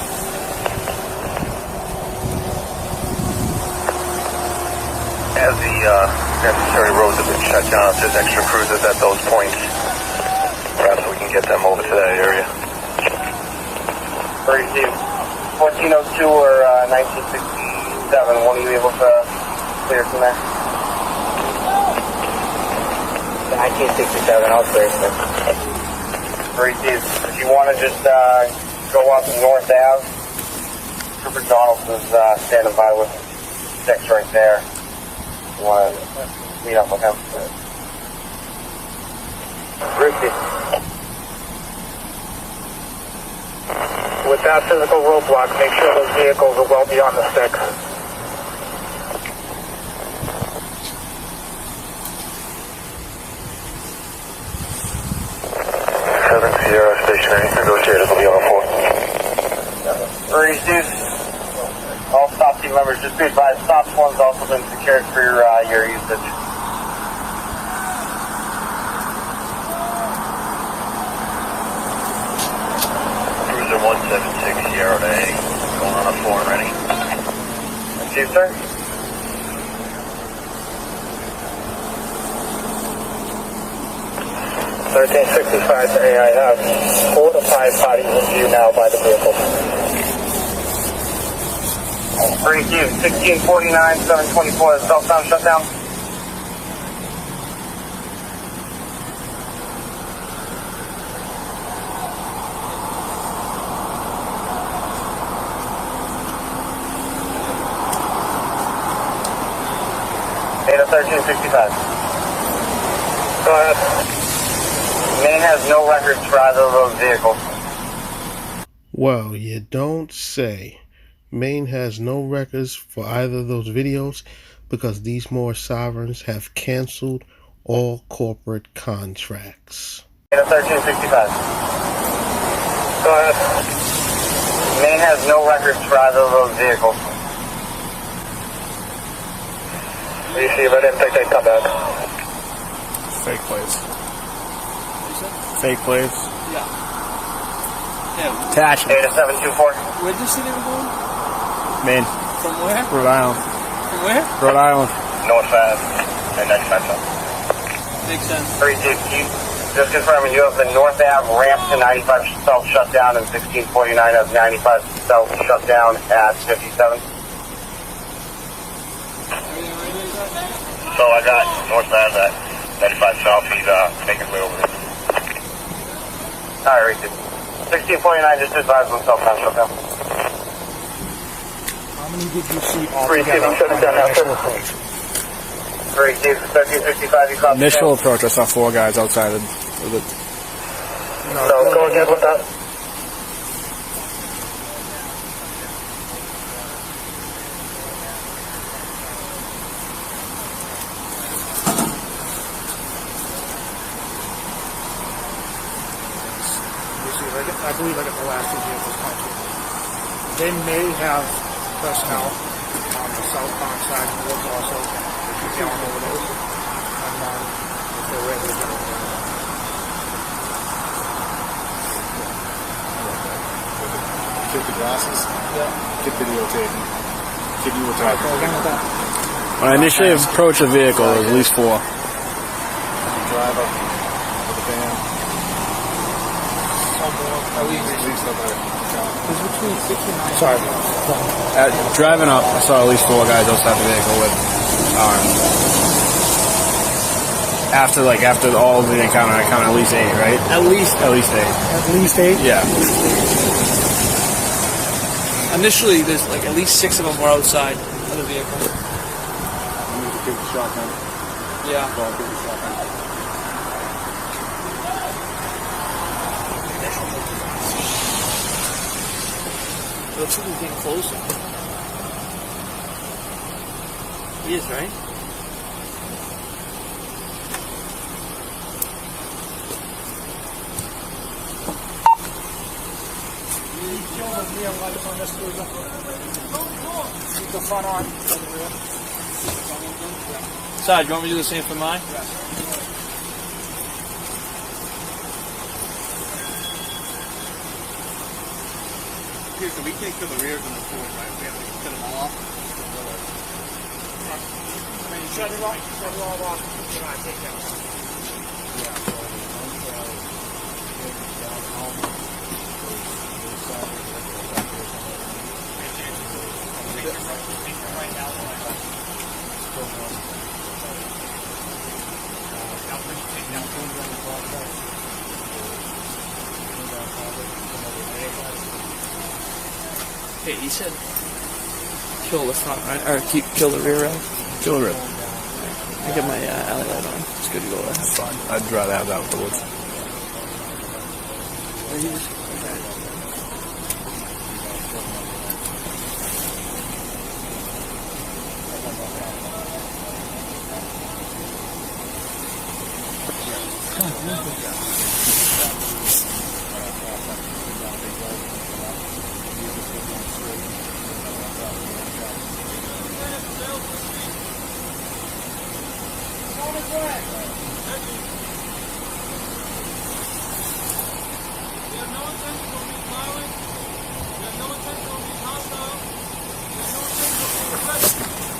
As the necessary roads have been shut down, if there's extra cruisers at those points, perhaps we can get them over to that area. 1402 or 1967, when are you able to clear from there? 1967, I'll clear, sir. If you want to just go up North Ave, Trooper Donaldson's standing by with 6 right there. You want to meet up with him? With that physical roadblock, make sure those vehicles are well beyond the 6. Station A, negotiators will be on 4. All stop team members, just be advised, stop one's also been secured for your usage. Cruiser 176 Sierra to A, going on a 4 and ready. Thank you, sir. .65 to A, I have 4 to 5 bodies in view now by the vehicle. 1649, 724, southbound shutdown. Data 1365. Go ahead. Maine has no records for either of those vehicles. Well, you don't say. Maine has no records for either of those videos because these more sovereigns have canceled all corporate contracts. Data 1365. Go ahead. Maine has no records for either of those vehicles. Receive, I didn't think they'd come back. Fake plates. Fake plates. Yeah. Attachment. Data 724. Where did you say they were going? Maine. From where? Rhode Island. From where? Rhode Island. North Ave and 95 South. Makes sense. 32. Just confirming you have the North Ave ramp to 95 South shut down and 1649 has 95 South shut down at 57. So I got North Ave at 95 South. He's making his way over there. Alright, 1649 just advised on southbound shut down. How many did you see altogether? 1365, you copy. Initial approach, I saw 4 guys outside of the... No, go ahead with that. I believe I got the last 2 vehicles punctured. They may have personnel on the southbound side of the road also. If you count over those, if they're ready to get over there. Kid the glasses? Yeah. Kid videotaping. Kid you were talking about. When I initially approached the vehicle, there was at least 4. Drive up with the van. Sorry. Driving up, I saw at least 4 guys outside the vehicle with arms. After all of the encounter, I counted at least 8, right? At least 8. At least 8? Yeah. Initially, there's like at least 6 of them were outside of the vehicle. Yeah. It looks like he's getting closer. He is, right? Rear lights on this cruiser. Keep the front on. Sarge, you want me to do the same for mine? Okay, so we can't kill the rears and the forward, right? We have to cut them all off. Shut it all off. You're not taking that off. Hey, he said kill the front, right? Or kill the rear rail. Kill the rear. I got my alley light on. It's good to go there. That's fine. I'd rather have that with the woods.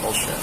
Bullshit.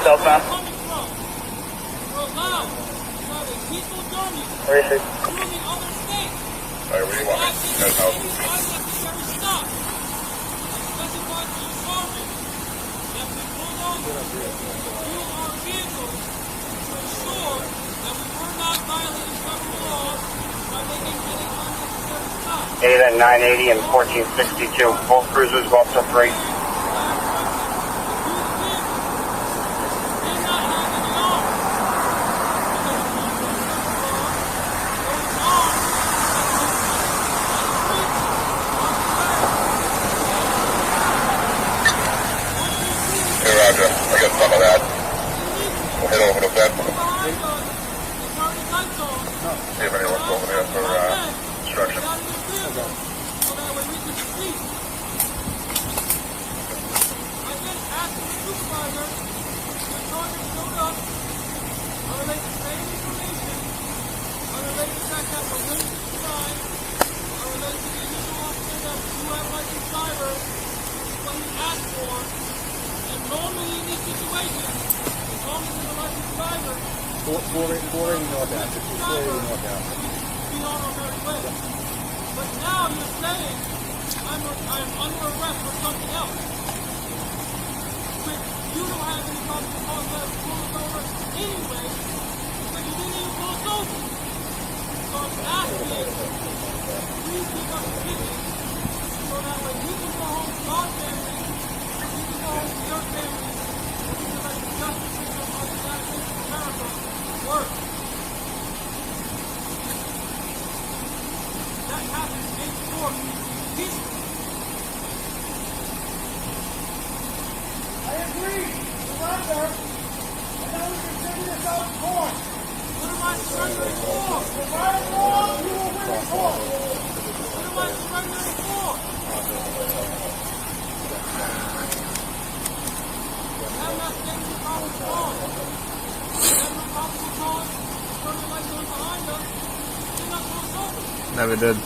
southbound. Where is it? Alright, what do you want me? That's how. At 980 and 1462. Both cruisers go up to 3. Hey, Roger. I got some of that. We'll head over to Bedford. See if anyone's over there for instruction. But now you're saying I'm under arrest for something else. But you don't have any problem with calling that pull us over anyway, but you didn't even pull us over. So I'm asking, please give us a ticket so that way we can go home to our family, we can go home to your family, and we can let the justice system of the United States of America work. That happens in court. I agree. Surrender. And now we can figure this out in court. What am I surrendering for? If I'm wrong, you will win in court. What am I surrendering for? I'm not saying the problem is wrong. I have no probable cause. Never did.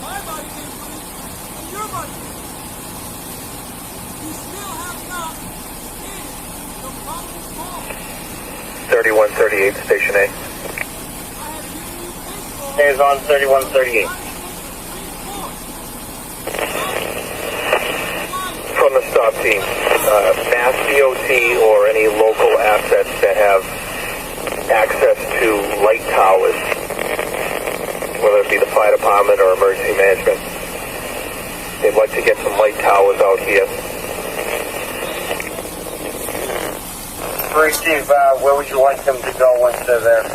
My body came from it, and your body came from it. You still have not hit the probable cause. 3138, Station A. Hands on 3138. From the stop team, Mass DOT or any local assets that have access to light towers, whether it be the fire department or emergency management. They'd like to get some light towers out here. Great, Steve. Where would you like them to go once they're there?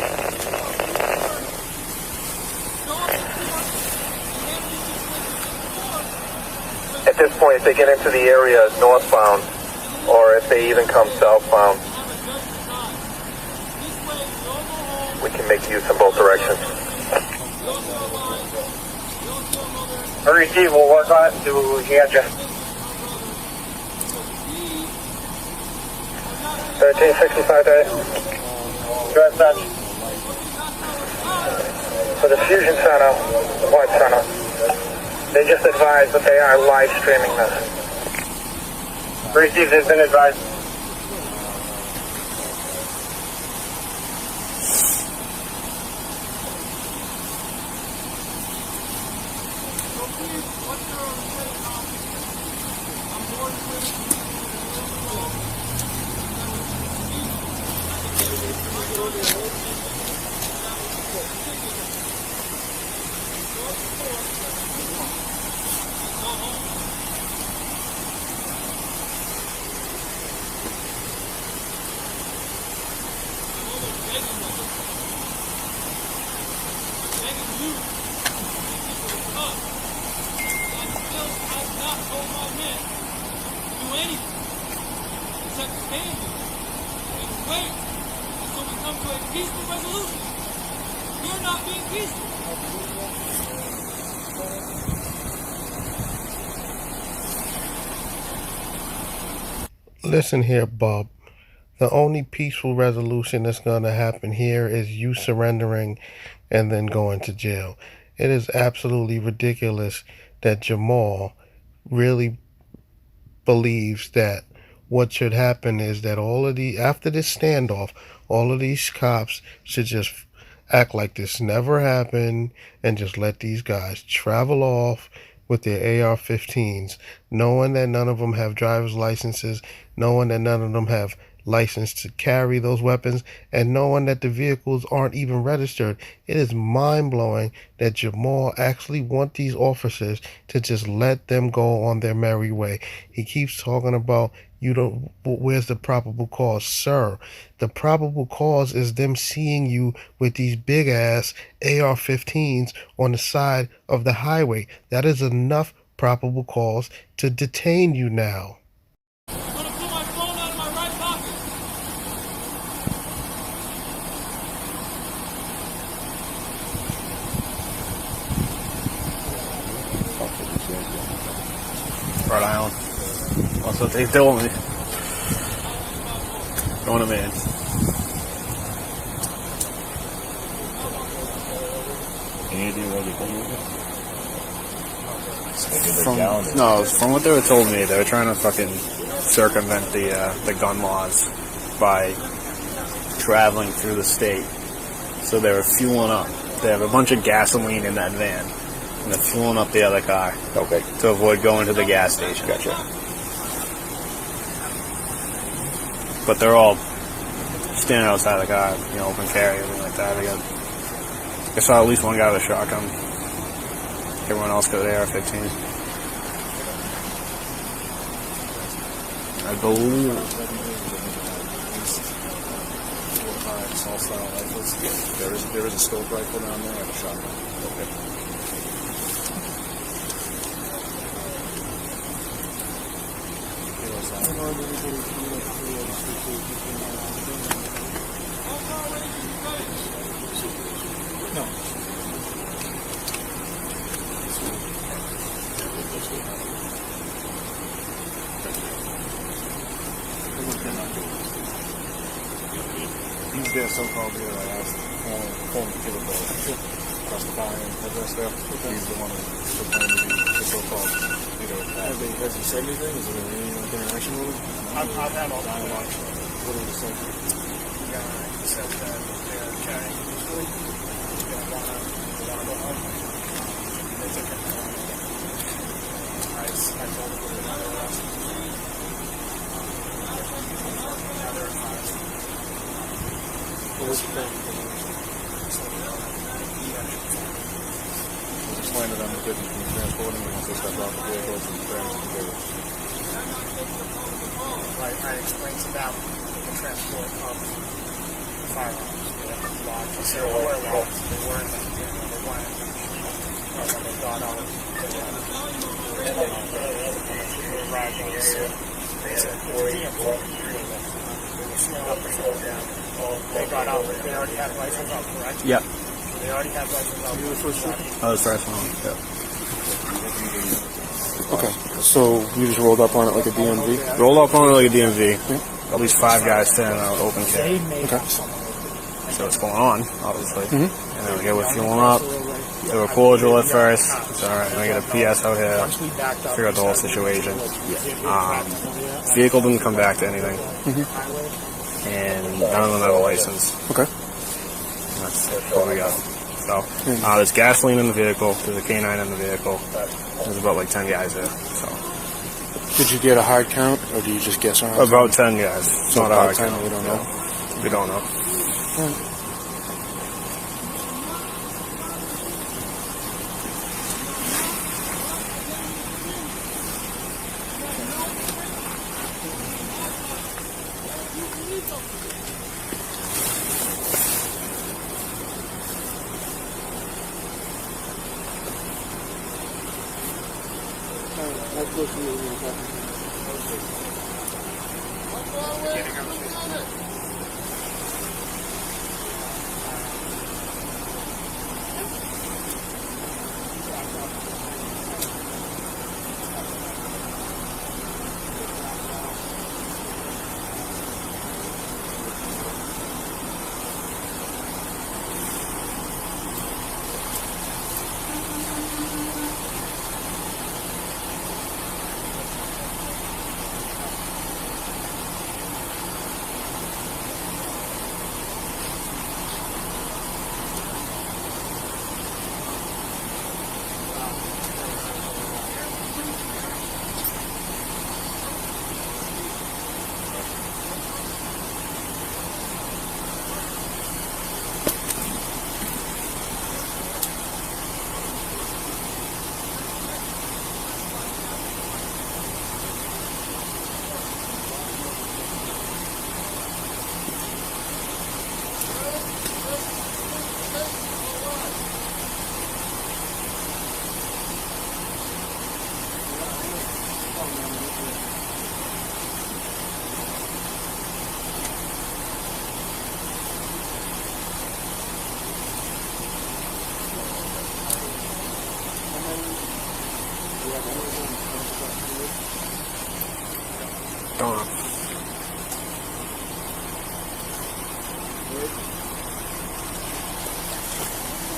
At this point, if they get into the area northbound, or if they even come southbound, we can make use in both directions. Hurry, Steve, we'll work on it, see what we can get you. 1365 day. Go ahead, son. For the Fusion Center, White Center, they just advised that they are live streaming this. Hurry, Steve, they've been advised. Listen here, Bob. The only peaceful resolution that's going to happen here is you surrendering and then going to jail. It is absolutely ridiculous that Jamal really believes that what should happen is that after this standoff, all of these cops should just act like this never happened and just let these guys travel off with their AR-15s, knowing that none of them have driver's licenses, knowing that none of them have license to carry those weapons, and knowing that the vehicles aren't even registered. It is mind-blowing that Jamal actually wants these officers to just let them go on their merry way. He keeps talking about, where's the probable cause? Sir, the probable cause is them seeing you with these big-ass AR-15s on the side of the highway. That is enough probable cause to detain you now. Rhode Island. That's what they told me. Going to Maine. Any idea where they come over? From what they were told me, they were trying to fucking circumvent the gun laws by traveling through the state. So they were fueling up. They have a bunch of gasoline in that van, and they're fueling up the other car. Okay. To avoid going to the gas station. Gotcha. But they're all standing outside the car, open carry, everything like that. I saw at least one guy with a shotgun. Everyone else got AR-15. I believe. There is a scope rifle down there and a shotgun. Okay. No. He's there so-called here. I asked phone to give a call. Across the bar and address there. He's the one who proclaimed to be the so-called leader of that. Has he said anything? Is there any interaction with him? I've had all dialogue. What did he say? He said that they're chatting usually. They want to go home. They took it home. I told them they're not arrested. Now they're advised. What was the thing? Explain to them the difference between transporting and once they step off the vehicles and transferring the vehicles. Right, I explained to them the transport of firearms. They were locked. They were locked. They weren't in the they weren't in the when they got out, they arrived on the scene. They said, the DMV, they were slowing up the floor down. They got out. They already had rifles out, correct? Yep. They already had rifles out. You were the first one? I was the first one. Yeah. Okay, so you just rolled up on it like a DMV? Rolled up on it like a DMV. At least 5 guys standing out open carry. Okay. So what's going on, obviously. And then we were fueling up. They were cordial at first. It's alright, we got a PS out here. Figure out the whole situation. Vehicle didn't come back to anything. And none of them have a license. Okay. That's what we got. So, there's gasoline in the vehicle. There's a K9 in the vehicle. There's about like 10 guys there. So. Did you get a hard count, or do you just guess around? About 10 guys. It's not a hard 10, count. we don't know. We don't know.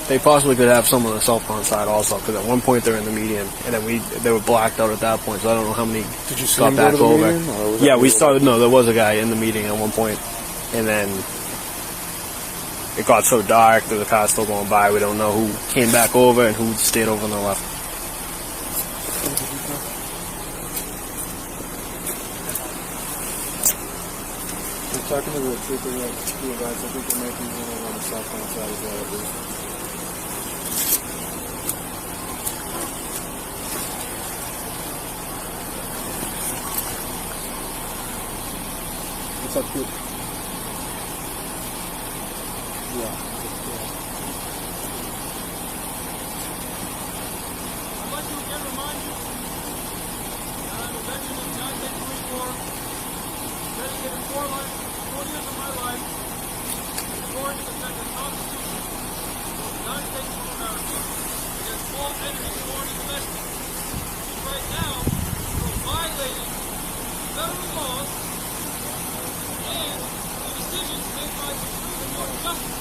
They possibly could have some on the southbound side also, because at one point they're in the median, and then they were blacked out at that point. So I don't know how many Did you see got him back go to the over. median, or was Yeah, that we the- saw. No, there was a guy in the median at one point, and then it got so dark that the car's still going by. We don't know who came back over and who stayed over on the left. We're talking to the trooper, the guys. I think there might be one on the southbound side as well, I believe. What's up, kid? Yeah. I'd like to again remind you that I'm a veteran of the United States Marine Corps, dedicated 4 years of my life sworn to defend the Constitution of the United States of America against all enemies, foreign and domestic. And right now, we're violating federal laws and the decisions made by the Supreme Court of Justice.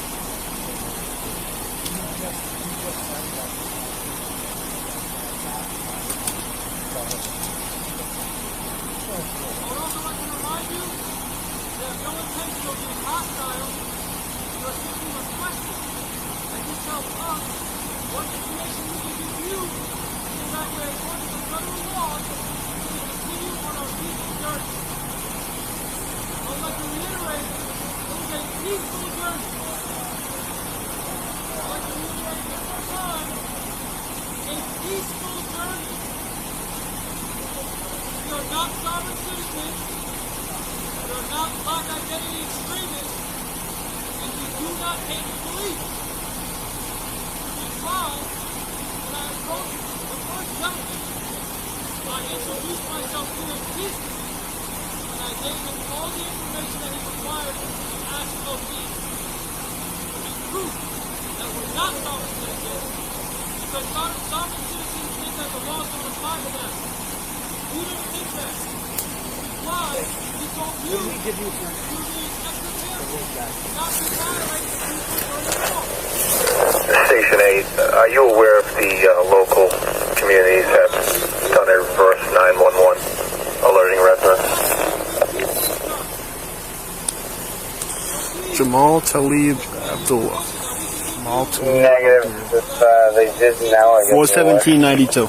I would also like to remind you that have no intention of being hostile. You are simply requesting that you tell us what information we can give you so that way, according to federal laws, we can continue on our peaceful journey. I would like to reiterate it is a peaceful journey. I would like to reiterate it one more time. A peaceful journey. We are not sovereign citizens. We are not black identity extremists. And we do not hate the police. Which is why, when I approached the first gentleman, I introduced myself to him peacefully, and I gave him all the information that he required to ask of me. To be proof that we're not sovereign citizens, because sovereign citizens think that the laws don't apply to them. We don't think that. Which is why we told you to be extra careful, not to violate the peaceful law. Station 8, are you aware if the local communities have done a reverse 911 alerting residents? Jamal Talib Abdullah. Jamal Talib. Negative. If they did now, I guess. 41792.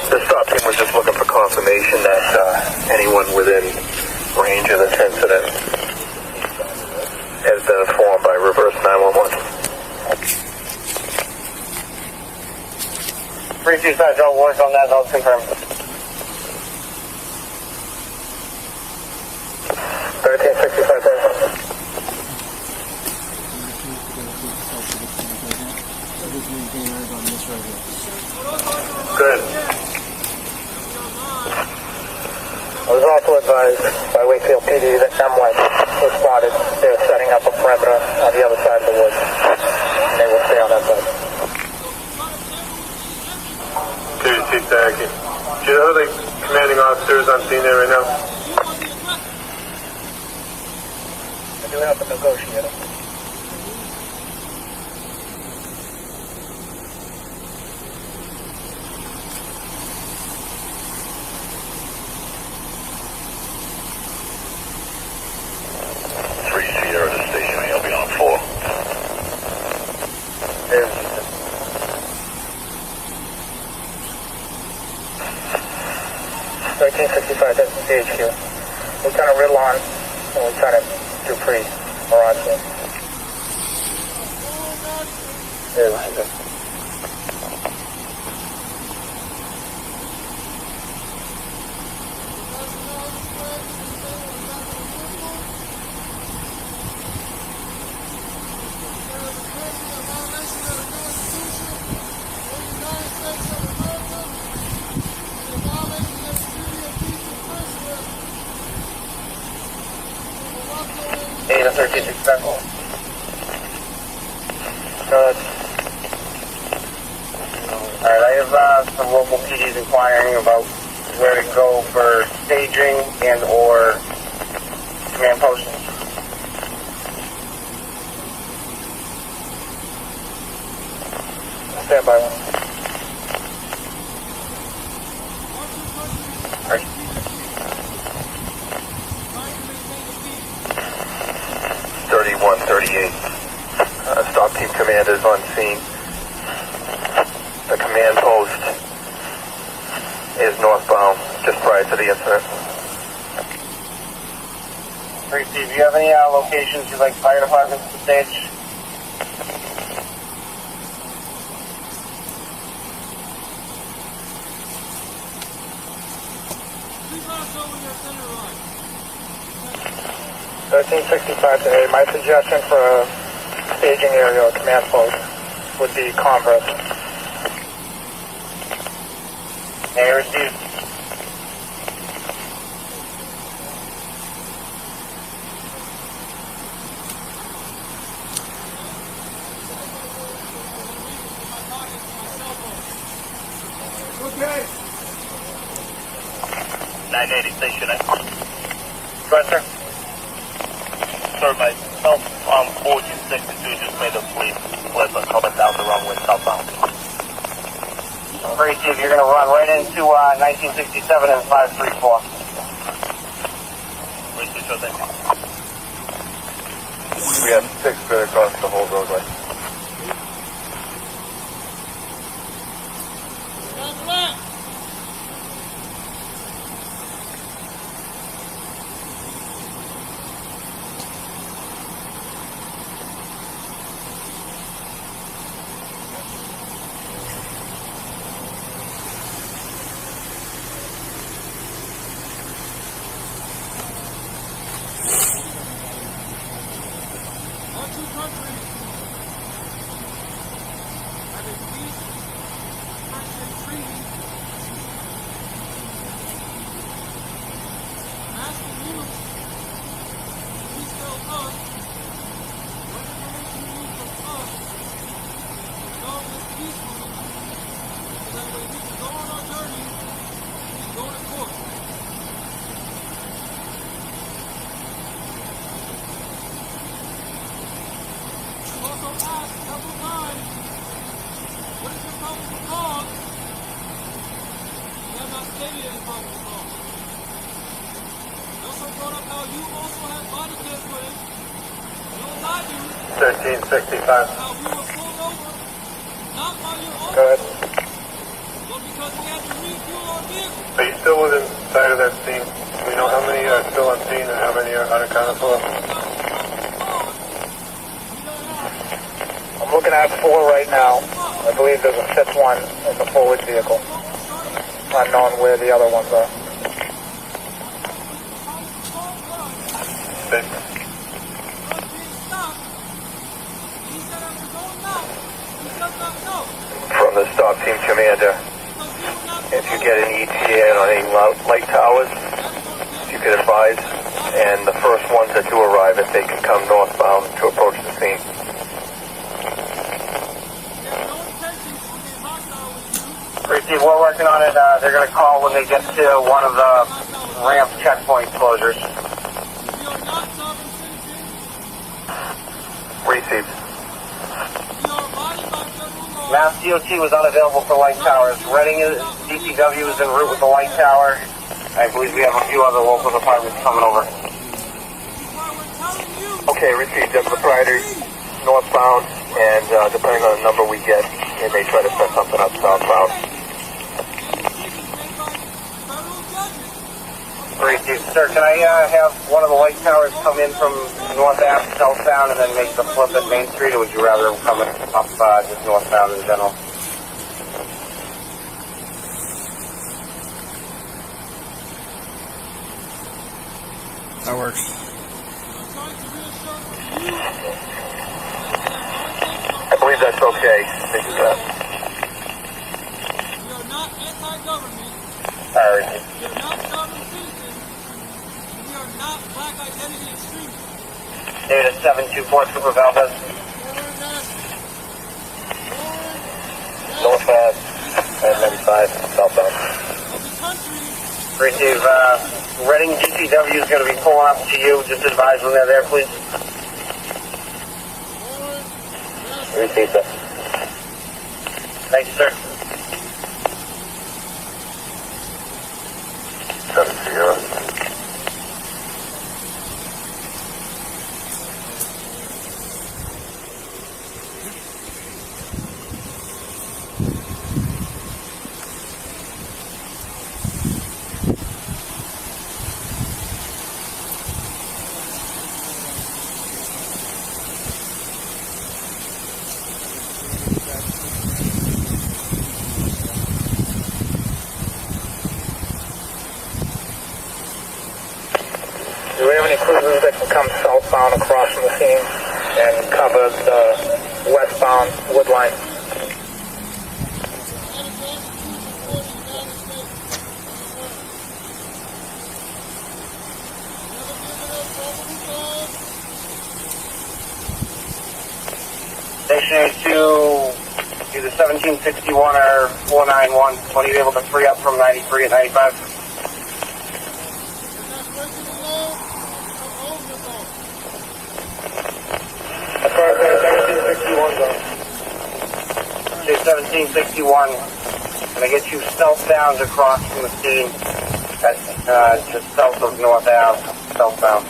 The stop team was just looking for confirmation that anyone within range of this incident has been informed by reverse 911. 325, don't work on that, I'll confirm. 1365, good. I was also advised by Wakefield PD that M1 was spotted. They were setting up a perimeter on the other side of the woods. And they will stay on that side. Do you know the commanding officers on scene there right now? I do have a negotiator. That's the CHQ. Lieutenant Ridlon and Lieutenant Dupree are on scene. Data 1367. Good. Alright, I have some local PDs inquiring about where to go for staging and or command posts. Stand by. Right. 3138. Stop team commanders on scene. The command post is northbound just prior to the incident. Steve, do you have any locations you'd like fire departments to stage? today. My suggestion for a staging area or command post would be Converse. May I receive? Okay. 980 station. Go ahead, sir. Sir, myself on 1462 just made a police slip coming down the wrong way southbound. Great, Steve. You're going to run right into 1967 and 534. Great, sure, thank you. We have 6 across the whole roadway. Go ahead. Are you still within sight of that scene? Do we know how many are still on scene and how many are unaccounted for? I'm looking at 4 right now. I believe there's a 5th one in the forward vehicle. Unknown where the other ones are. From the stop team commander, if you get an ETA on any light towers, if you could advise, and the first ones that do arrive, if they can come northbound to approach the scene. Steve, we're working on it. They're going to call when they get to one of the ramp checkpoint closures. Received. Mass DOT was unavailable for light towers. Reading DPW is en route with the light tower. I believe we have a few other local departments coming over. Okay, received. The proprietor northbound, and depending on the number we get, they may try to set something up southbound. Received. Sir, can I have one of the light towers come in from north Ave southbound and then make the flip at Main Street, or would you rather them come up just northbound in general? That works. I believe that's okay. We are not anti-government. All right. We are not sovereign citizens. We are not black identity extremists. Data 724, Trooper Valdez. North Ave, and 95, southbound. Of the country Receive, Reading DCW is going to be pulling up to you. Just advise when they're there, please. Receive, sir. Thank you, sir. 7-0. Do we have any cruisers that can come southbound across from the scene and cover the westbound wood line? Stationary to either 1761 or 491. When are you able to free up from 93 at 95? As far as 1761 goes. Okay, 1761. Can I get you southbound across from the scene at just south of North Ave, southbound?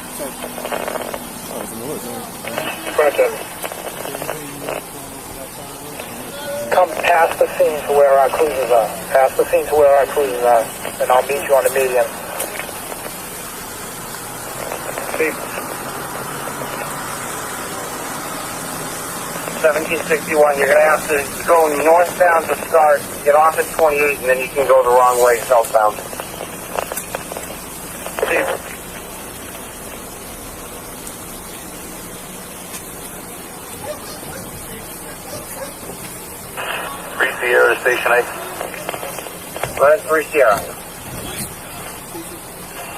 Come past the scene to where our cruisers are. Past the scene to where our cruisers are. And I'll meet you on the median. See? 1761, you're going to have to go northbound to start, get off at 28, and then you can go the wrong way southbound. Three Sierra to Station 8. Well, that's 3 Sierra.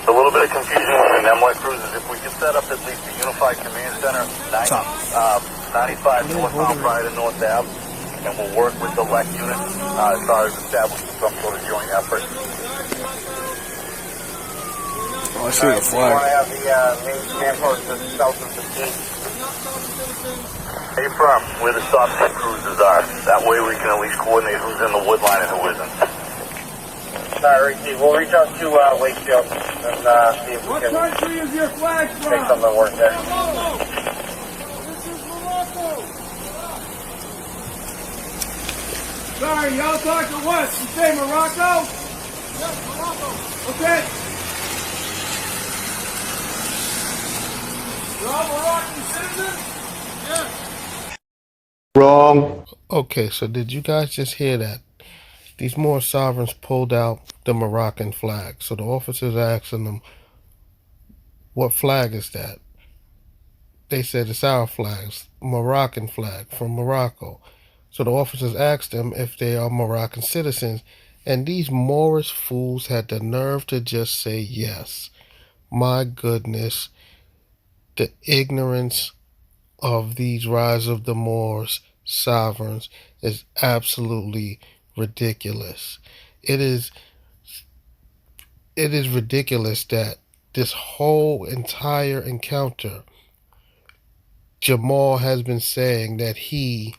A little bit of confusion with the MWET cruises. If we could set up at least a unified command center, 95 northbound prior to North Ave, and we'll work with the LEC unit as far as establishing some sort of joint effort. Oh, I see the flag. We want to have the main command post to the south of the scene. Hey, firm, where the stop pit cruisers are. That way we can at least coordinate who's in the wood line and who isn't. Sorry, Steve. We'll reach out to Wakefield and see if we can is your flag from? take some of the work there. Sorry, y'all talking what? You say Morocco? Yes, Morocco. Okay. You're all Moroccan citizens? Yes. Wrong. Okay, so did you guys just hear that? These Moorish sovereigns pulled out the Moroccan flag. So the officers asking them, what flag is that? They said it's our flag, it's Moroccan flag from Morocco. So the officers asked them if they are Moroccan citizens, and these Moorish fools had the nerve to just say yes. My goodness, the ignorance of these Rise of the Moors sovereigns is absolutely ridiculous. It is ridiculous that this whole entire encounter, Jamal has been saying that he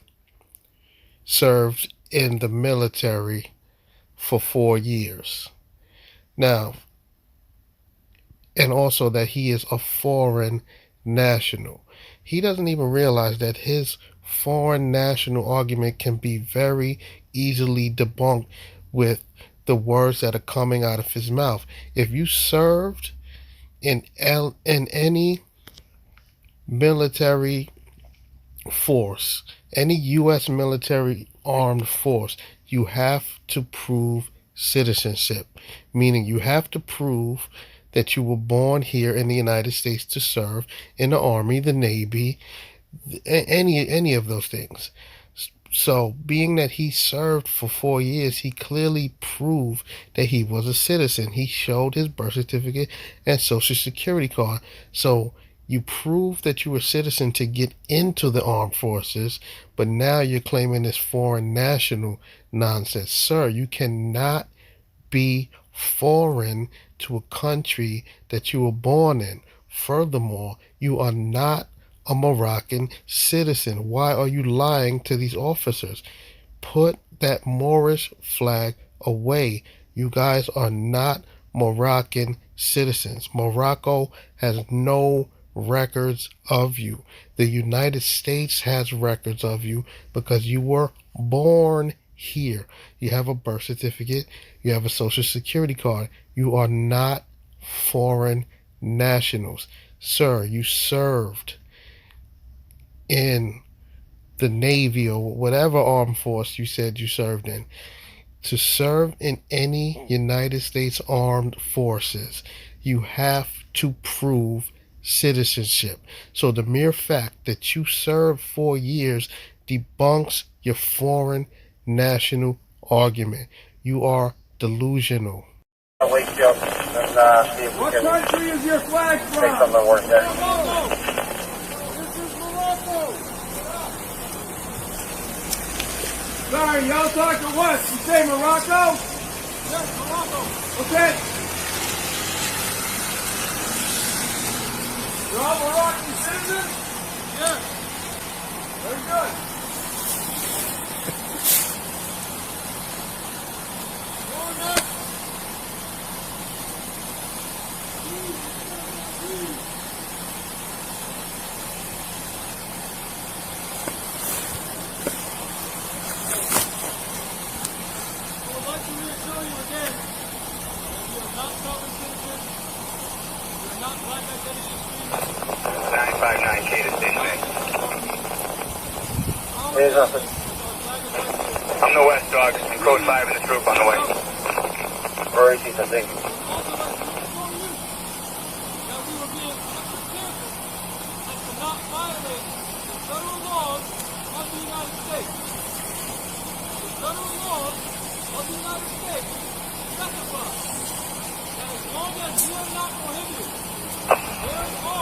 served in the military for 4 years. Now, and also that he is a foreign national. He doesn't even realize that his foreign national argument can be very easily debunked with the words that are coming out of his mouth. If you served in any military force, any U.S. military armed force, you have to prove citizenship, meaning you have to prove that you were born here in the United States to serve in the Army, the Navy, any of those things. So, being that he served for 4 years, he clearly proved that he was a citizen. He showed his birth certificate and social security card. So, you proved that you were a citizen to get into the armed forces, but now you're claiming this foreign national nonsense. Sir, you cannot be foreign to a country that you were born in. Furthermore, you are not a Moroccan citizen. Why are you lying to these officers? Put that Moorish flag away. You guys are not Moroccan citizens. Morocco has no records of you. The United States has records of you because you were born here. You have a birth certificate. You have a social security card. You are not foreign nationals. Sir, you served in the Navy or whatever armed force you said you served in. To serve in any United States Armed Forces, you have to prove citizenship. So the mere fact that you served 4 years debunks your foreign national argument. You are delusional. Wakefield, and see if we What can country is your flag from? take some of the work there. This is Morocco. Sorry, y'all talking what? You say Morocco? Yes, Morocco. Okay. You're all Moroccan citizens? Yes. Very good. Here's nothing. I'm the West Dog, and Code 5 and the troop on the way. For 18th, I think.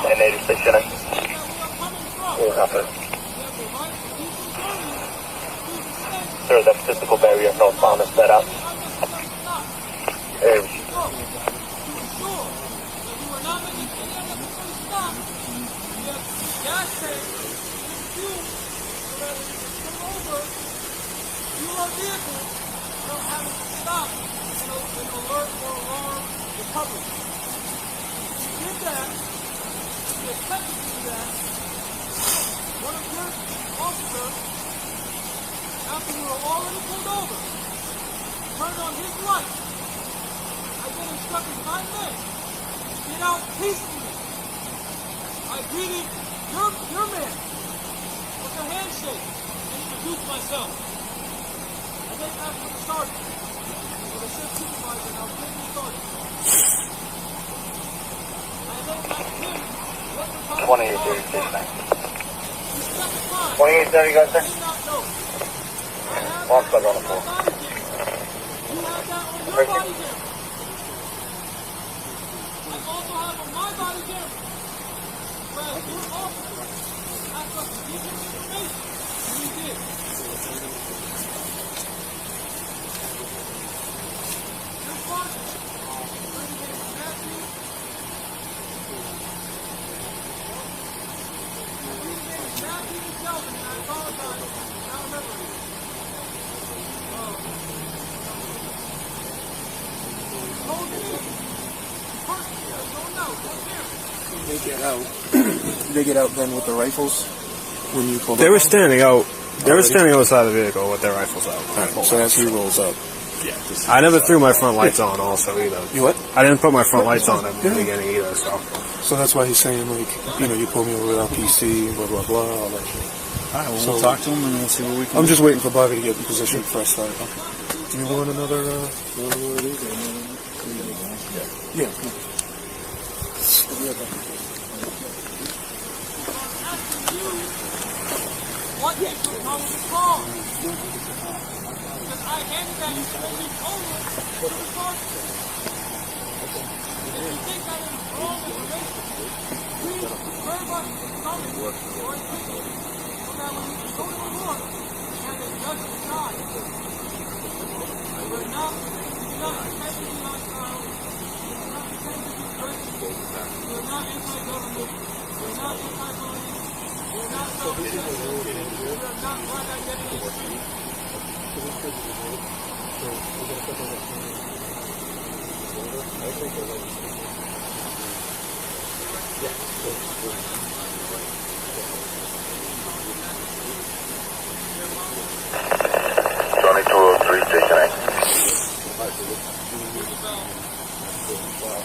And native station. We'll have it. Sir, the physical barrier northbound is set up. Hey, after we were already pulled over, turned on his light. I then instructed my men to get out peacefully. I greeted your man with a handshake and introduced myself. I then asked for the sergeant, for the shift supervisor, and I was getting started. I then asked him what the time 2830, guys, sir. Walk plug on the floor. They get out then with the rifles when you pulled They up were on standing out. They were standing outside the vehicle with their rifles out. them? So as he rolls up. Yeah. I never threw my front lights on also either. You what? I didn't put my front lights on at the beginning either, so. So that's why he's saying, like, you pulled me over without PC, blah, blah, blah, all that shit. All right, well, we'll talk to him and we'll see what we can I'm do. just waiting for Bobby to get in position for a start. Okay. Do you want another, Yeah. What is the common cause? Because I handed that information over to the sergeant. If you think that is wrong information, please refer us to the comment or a ticket so that when we can go to the court and the judge decide. We're not attempting to be hostile. We're not anti-government. We're not anti-party. We're not self-defense. We are not black identity.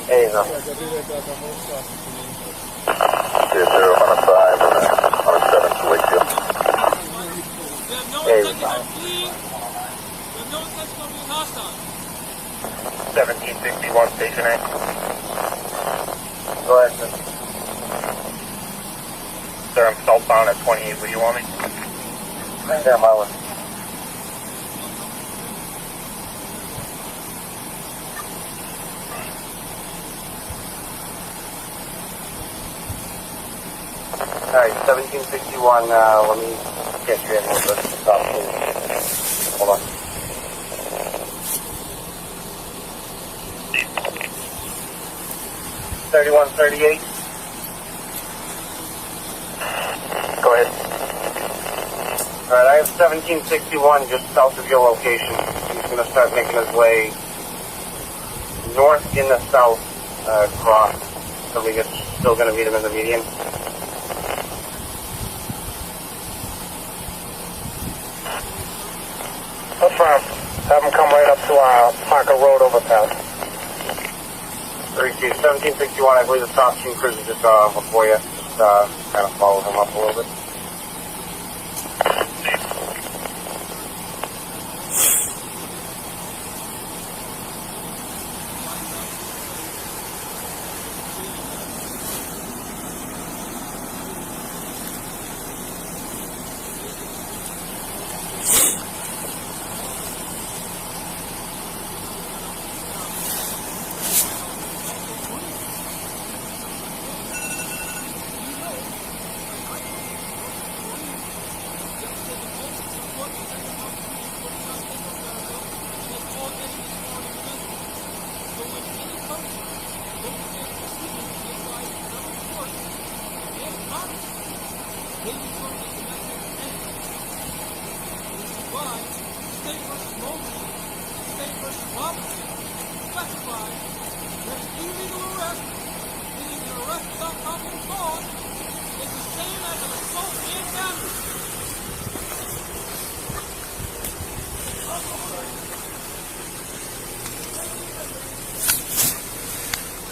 Hey, no. Yes, sir, on a 5 on a 7 to Wakefield. Hey, 1761, station 8. Go ahead, sir. Sir, I'm southbound at 28. Where do you want me? Right there, my way. Alright, 1761, let me get you in with the stop, please. Hold on. $31.38. Go ahead. Alright, I have 1761 just south of your location. He's going to start making his way north in the south, cross. So we're still going to meet him in the median. Have them come right up to our Parker Road overpass. 1761, I believe the top team cruiser just before you. Just kind of follow him up a little bit.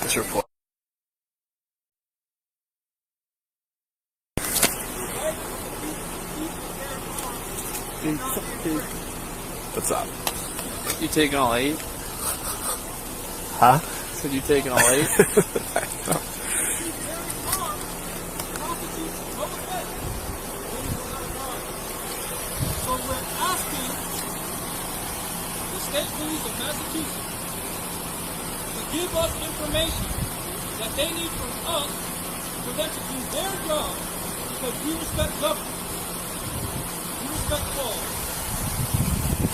This report. What's up? You taking all 8? Huh? Said you taking all 8? So we're asking the state police of Massachusetts to give us information that they need from us for them to do their job, because we respect government. We respect law.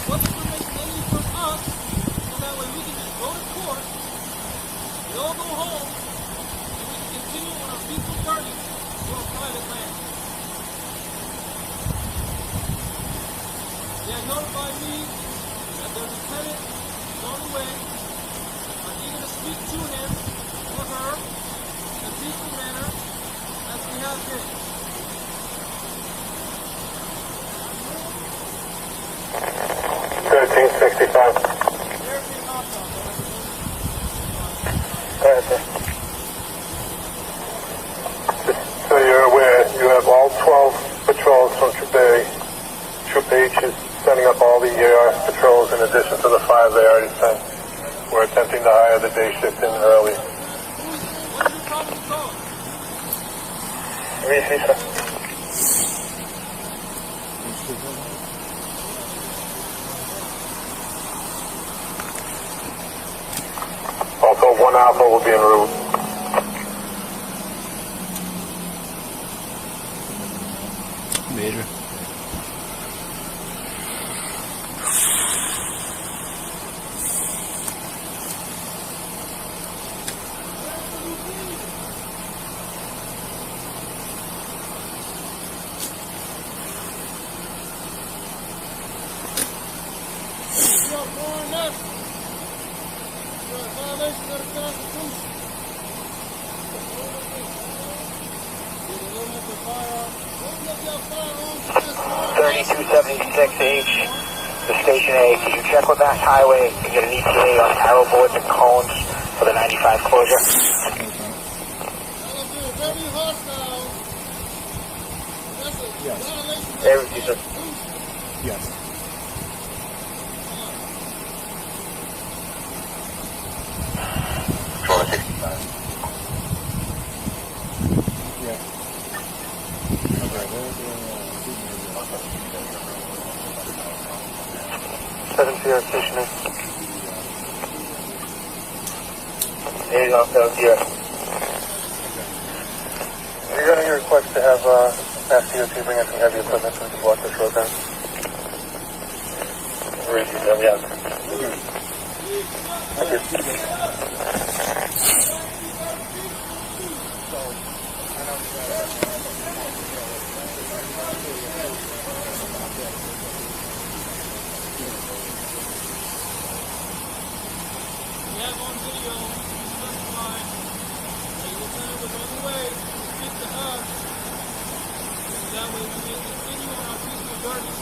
What information they need from us, so that way we can just go to court, we all go home, and we can continue on our peaceful journey to our private land. They have notified me that their lieutenant is on the way. I'm eager to speak to him or her in a peaceful manner as we have been. 1365. Go ahead, sir. Just so you're aware, you have all 12 patrols from Troop A. Troop H is setting up all the patrols in addition to the 5 they already sent. We're attempting to hire the day shift in early. Easy, sir. Also, 1 Alpha will be en route. Major. Violation of the Constitution. 3276H, the Station A. Could you check with Mass Highway and get an ETA on arrow boards and cones for the 95 closure? Yes. Everything, sir. Yes. Station A. 8 on 7 here. Regarding your request to have Mass DOT bring in some heavy equipment so we can block this road down. Receive them, yes. Thank We have on video, specified, that your lieutenant was on the way to speak to us. That way we can continue on our peaceful journey.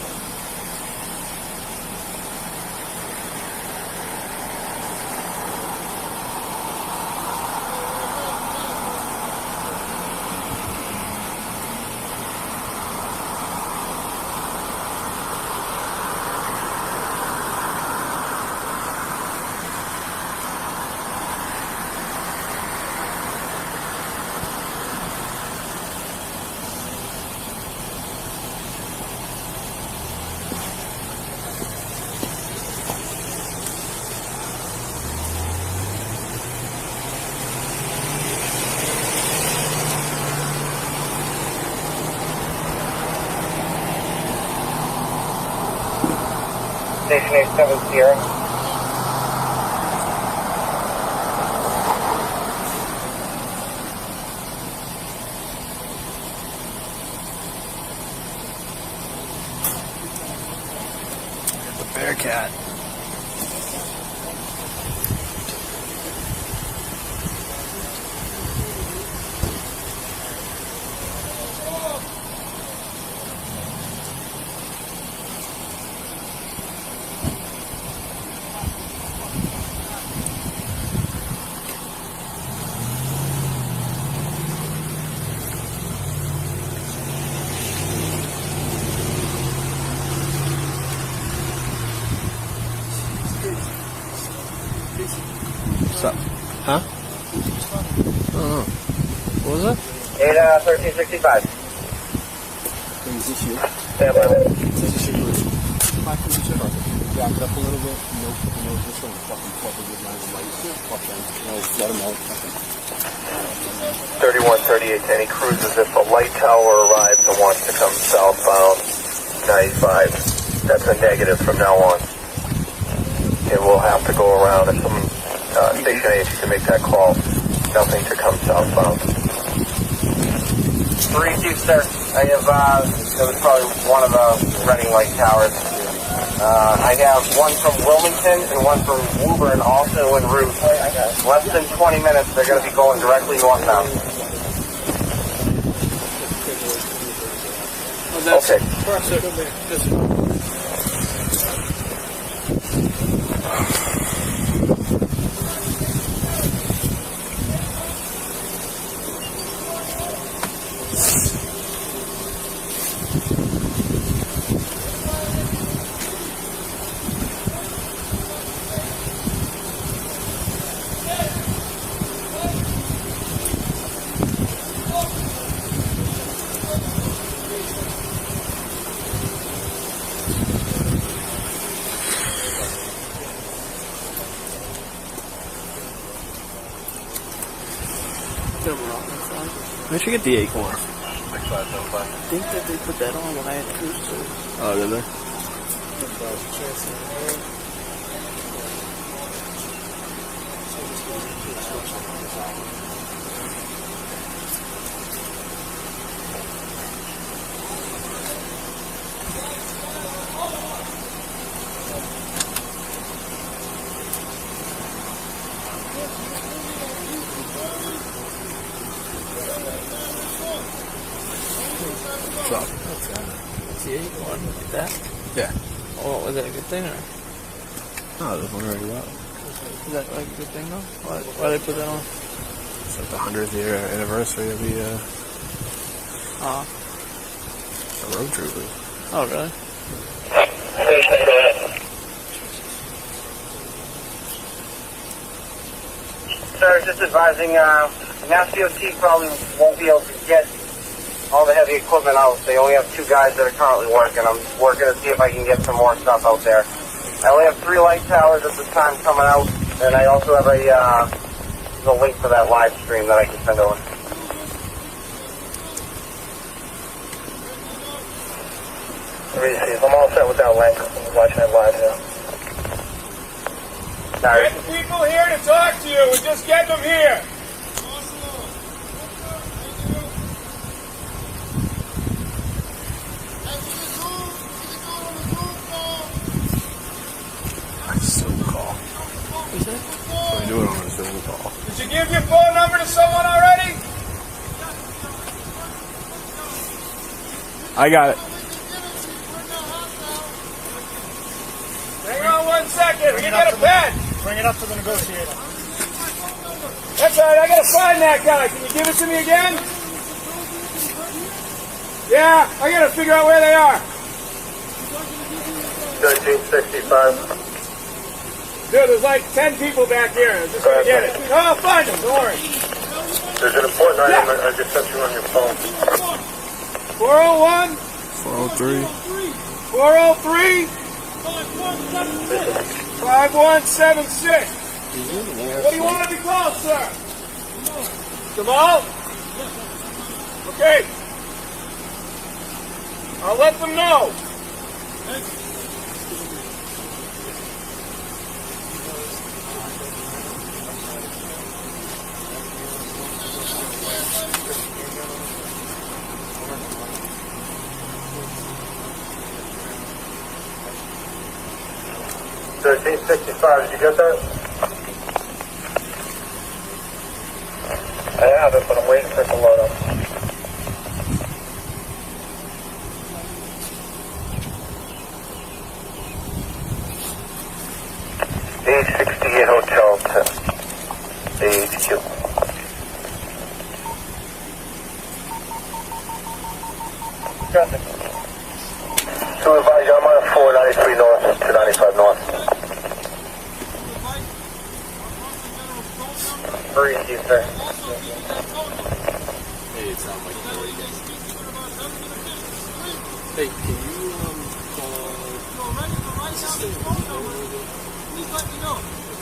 Station 87 Sierra. The Bearcat. What's up? Huh? Oh. What was it? 1365. Is this you? Stand by. Is this your group? Back to each other. Back it up a little bit. No, this one fucking fucking with my light. Fuck them. No, let them know. 3138 to any cruises if a light tower arrives and wants to come southbound 95. That's a negative from now on. It will have to go around. If someone, Station 8, you can make that call. Nothing to come southbound. 3-2, sir. I have, that was probably one of the running light towers. I have one from Wilmington and one from Woburn also en route. Less than 20 minutes, they're going to be going directly northbound. Okay. Where'd you get the acorn? I think that they put that on when I had cruise. Oh, did they? Truck. See, what, like that? Yeah. Oh, was that a good thing or? No, this one already well. Is that like a good thing though? Why they put that on? It's like the 100th year anniversary of the road troopers. Oh, really? Sir, just advising, Mass DOT probably won't be able to get all the heavy equipment out. They only have 2 guys that are currently working. I'm working to see if I can get some more stuff out there. I only have 3 light towers at this time coming out, and I also have a link for that live stream that I can send over. I'm all set with that link. I'm watching it live now. Get the people here to talk to you. We're just getting them here. Zoom call. What's that? We do it on a Zoom call. Did you give your phone number to someone already? I got it. Hang on 1 second. We can get a pen. Bring it up to the negotiator. That's all right. I gotta find that guy. Can you give it to me again? Yeah, I gotta figure out where they are. 1365. Dude, there's like 10 people back here. I'm just gonna get it. No, I'll find them. Don't worry. There's an important item I just sent you on your phone. 401. 403. 403. 5176. What do you want to be called, sir? Jamal? Okay. I'll let them know. $13.65. Did you get that? I have it, but I'm waiting for it to load up. A68 Hotel to AHQ. So advise you, I'm on 493 North, 295 North. Very easy, sir. Hey, it sounds like you're again. Hey, can you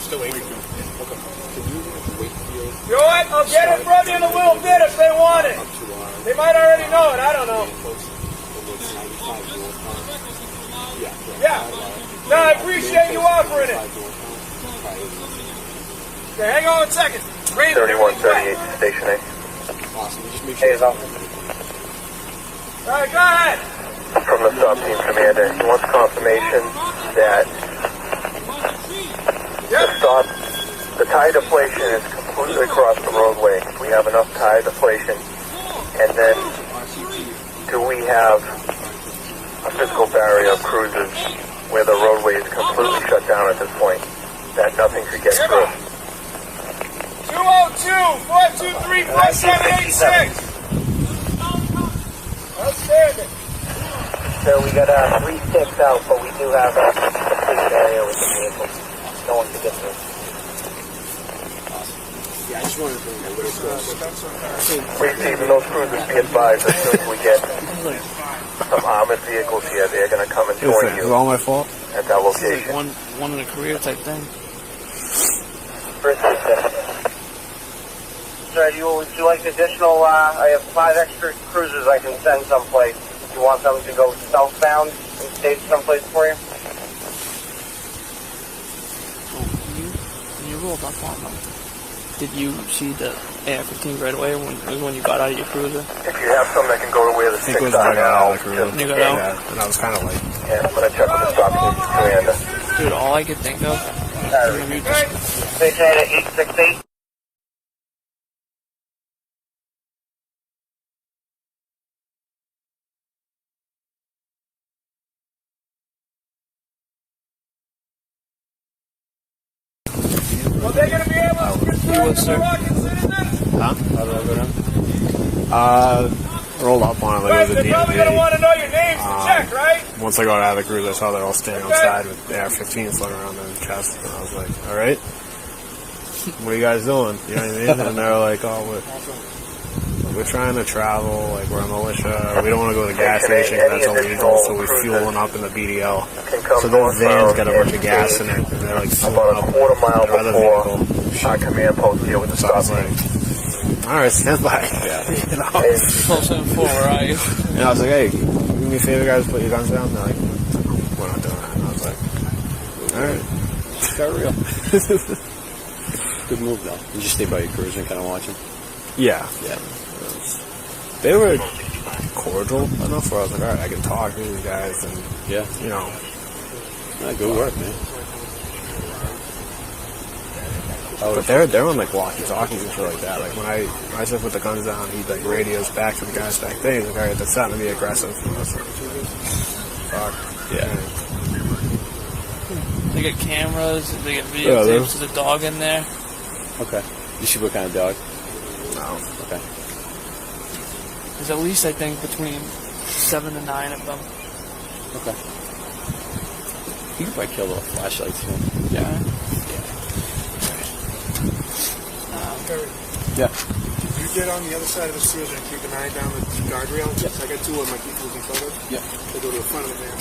still waiting. Okay. Can you Wakefield? You know what? I'll get it from you in a little bit if they want it. They might already know it. I don't know. Yeah. No, I appreciate you offering it. Okay, hang on 1 second. 3138 Station A. Awesome. Just make Hey, sure. all right, go ahead. From the SOP team commander, he wants confirmation that the tire deflation is completely across the roadway. We have enough tire deflation, and then do we have a physical barrier of cruisers where the roadway is completely shut down at this point, that nothing could get through? 202-423-4786. Outstanding. So we got 3 sticks out, but we do have a complete barrier with the vehicle. No one can get through. Yeah, I just wanted to know where it goes. Receiving those cruisers, be advised, as soon as we get some armored vehicles here, they're going to come and join you. It's all my fault. At that location. One in a career type thing. First, sir, would you like additional, I have 5 extra cruisers I can send someplace. You want them to go southbound and stay someplace for you? When you rolled up on them, did you see the AR-15 right away when you got out of your cruiser? If you have some that can go to where the sticks are now, when you got out? Yeah, and I was kind of like... Yeah, I'm going to check with the SOP team commander. Dude, all I could think of... Station 868. he was, sir? Huh? How did I go down? Rolled up on it like it was a They're probably going to want to know your names to check, right? Once I got out of the cruise, I saw they're all standing outside with the AR-15 floating around their chest, and I was like, all right, what are you guys doing? You know what I mean? And they're like, oh, we're trying to travel, like we're a militia, we don't want to go to the gas station because that's illegal, so we're fueling up in the BDL. So those vans got a bunch of gas in it, and they're like fueling up quarter mile their other vehicle. our command post here with the stop sign. All right, stand by. Yeah. You know? Close in 4, where are you? And I was like, hey, do me a favor, guys, put your guns down. They're like, we're not doing that. And I was like, all right. Got real. Good move, though. You just stay by your cruiser and kind of watch them. Yeah. Yeah. They were cordial enough where I was like, all right, I can talk to these guys. And, yeah, you know. Good work, man. But they're on like walkie-talkies and shit like that. Like when I said put the guns down, he like radios back to the guys back there. He's like, all right, that's starting to be aggressive. I was like, fuck. Yeah. They get cameras, they get videotapes. There's a dog in there. Okay. You see what kind of dog? No. Okay. There's at least, I think, between 7 to 9 of them. Okay. You could probably kill the flashlights too. Yeah. Yeah. You get on the other side of the stairs and keep an eye down the guardrail. Yes. I got 2 of my people in front of. Yeah. They go to the front of the van.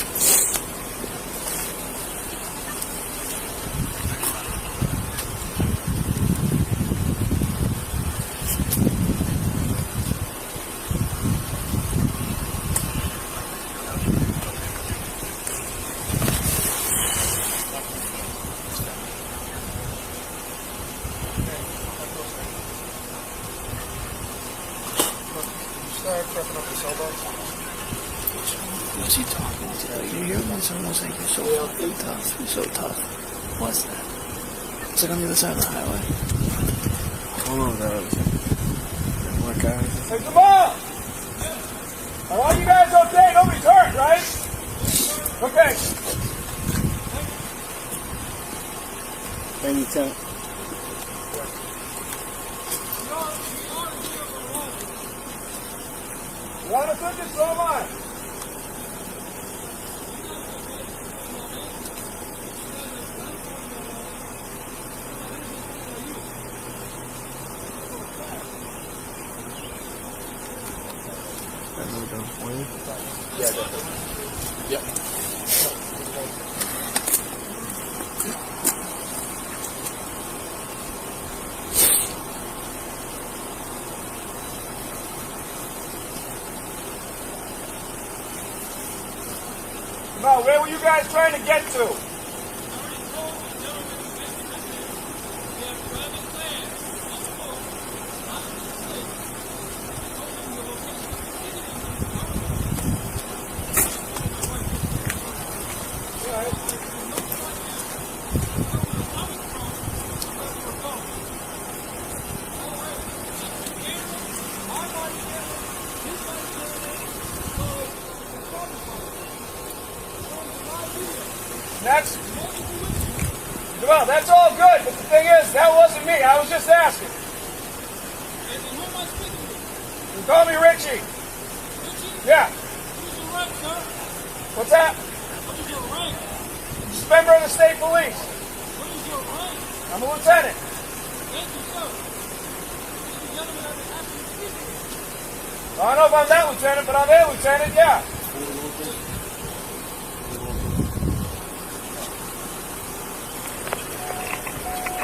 What's he talking to? You hear him? It's almost like you're so fucking tough. You're so tough. What's that? It's like on the other side of the highway. Come on, guys. What guys? Hey, Jamal! Are all you guys okay? Nobody's hurt, right? Okay. Thank you, Lieutenant. You understood this? So am I. Yeah, definitely. Yep. Now, where were you guys trying to get to? Well, that's all good, but the thing is, that wasn't me. I was just asking. You call me Richie. Yeah. What's that? Just a member of the state police. I'm a lieutenant. I don't know if I'm that lieutenant, but I'm a lieutenant, yeah.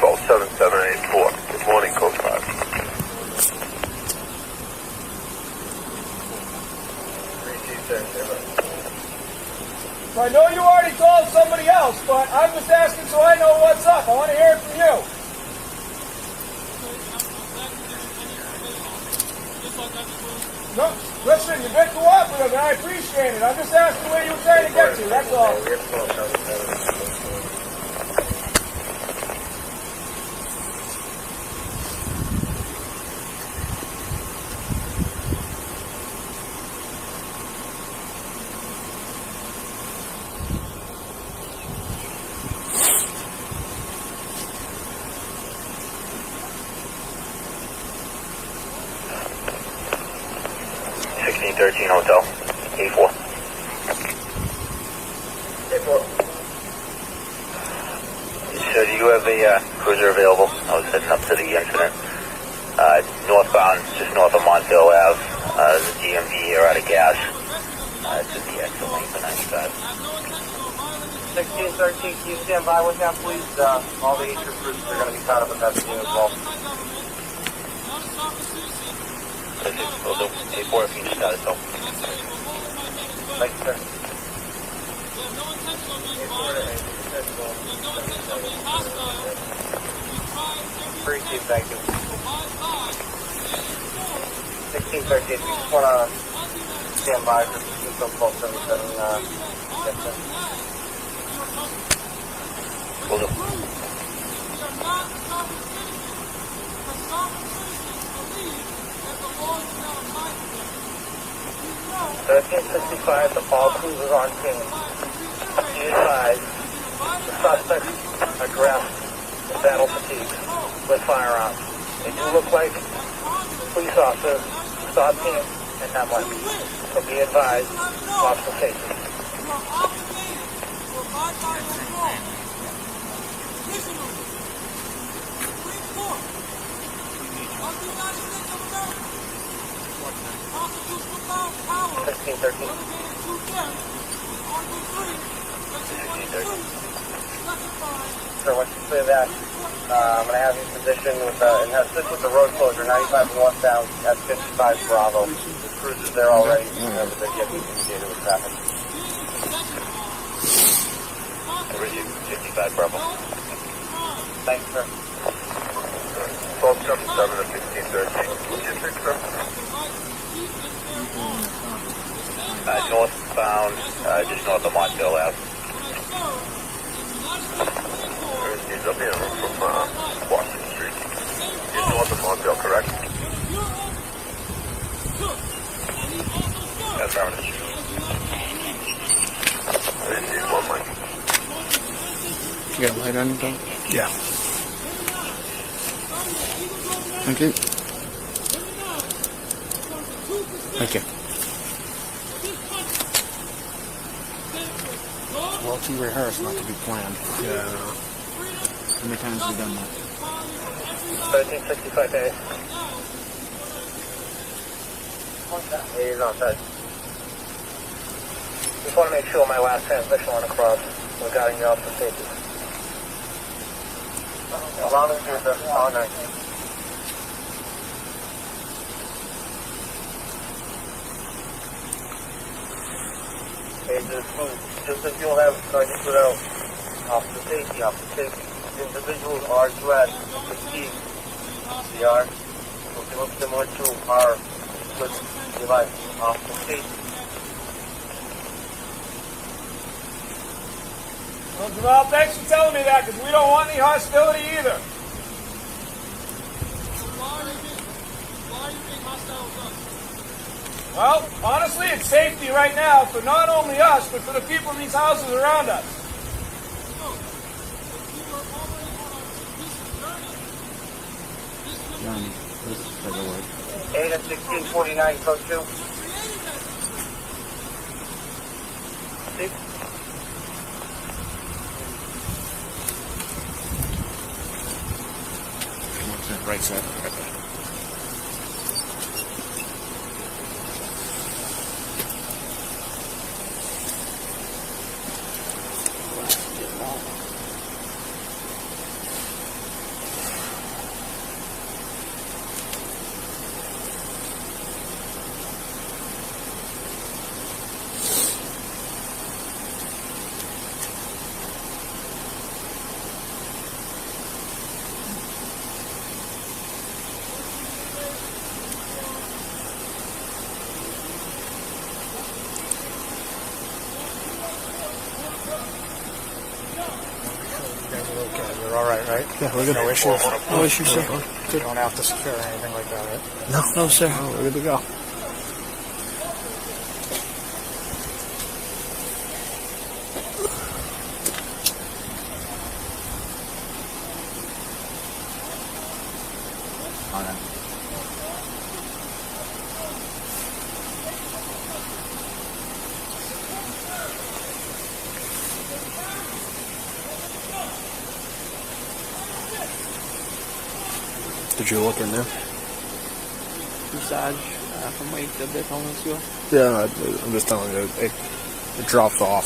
Call 7784. Good morning, Code 5. So I know you already called somebody else, but I'm just asking so I know what's up. I want to hear it from you. No, listen, you've been cooperative, and I appreciate it. I'm just asking where you were trying to get to, that's all. 1613 Hotel, 84. 84. So do you have a cruiser available? I was heading up to the incident. Northbound, just north of Montville Ave. There's a DMV here out of gas. It's at the exit lane for 95. 1613, can you stand by with that, please? All the H recruits are going to be caught up in that scene as well. Will do. 84 if you just got it, so. Thank you, sir. Appreciate, thank you. 1613, we just want to stand by for some 1277 gets in. Will do. 1365, the all cruisers on scene. Be advised, the suspects are dressed in battle fatigues with firearms. They do look like police officers, stop team, and not much. So be advised, officer safety. So once you clear that, I'm going to have you position with and assist with the road closure, 95 northbound at 55 Bravo. The cruiser's there already. Remember, they're getting communicated with traffic. 55 Bravo. Thanks, sir. 1277 to 1613. Logistics, sir. Northbound, just north of Montville Ave. He's up here from Washington Street. Just north of Montville, correct? That's our issue. One mic. You got a light on your dog? Yeah. Thank you. Thank you. Well too rehearsed not to be planned. Yeah. How many times have you done that? 1365 days. He's on set. Just want to make sure my last transmission went across regarding the officer safety. Allow me to do this all night. Just as you'll have, I just put out officer safety. Individuals are dressed with fatigue. They are look similar to our device, officer safety. Well, Jamal, thanks for telling me that, because we don't want any hostility either. Why are you being hostile with us? Well, honestly, it's safety right now for not only us, but for the people in these houses around us. Johnny, this is for the word. 8 and 1649, code 2. 6. Right side. You're all right, right? Yeah, we're good. No issues. No issues, sir. You don't have to secure anything like that, right? No, sir. We're good to go. Did you look in there? Massage from Wakefield, they're telling us to go. Yeah, I'm just telling you, it drops off.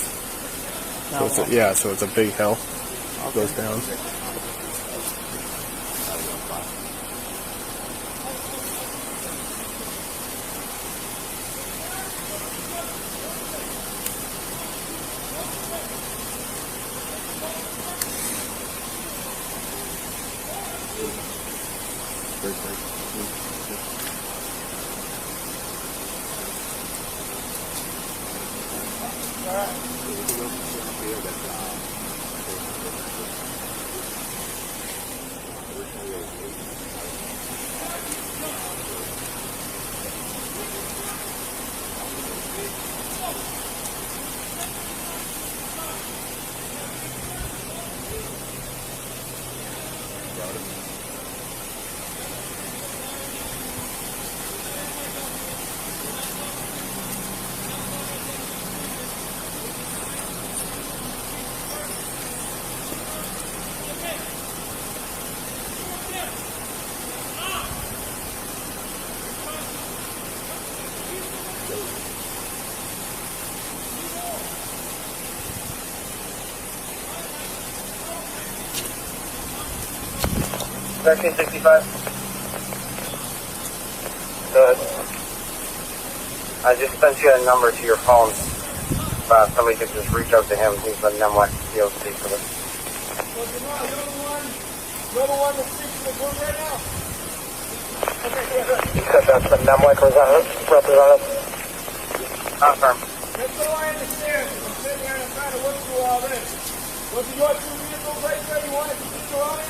So it's so it's a big hill. Okay. Goes down. $1365. Good. I just sent you a number to your phone. Somebody could just reach out to him. He's the NEMLEC DOC for this. You're the one that's speaking the group right now? You said that's the NEMLEC representative? Confirm. That's what I understand. I'm sitting here and I'm trying to look through all this. Was it your two vehicles right there you wanted to see around it?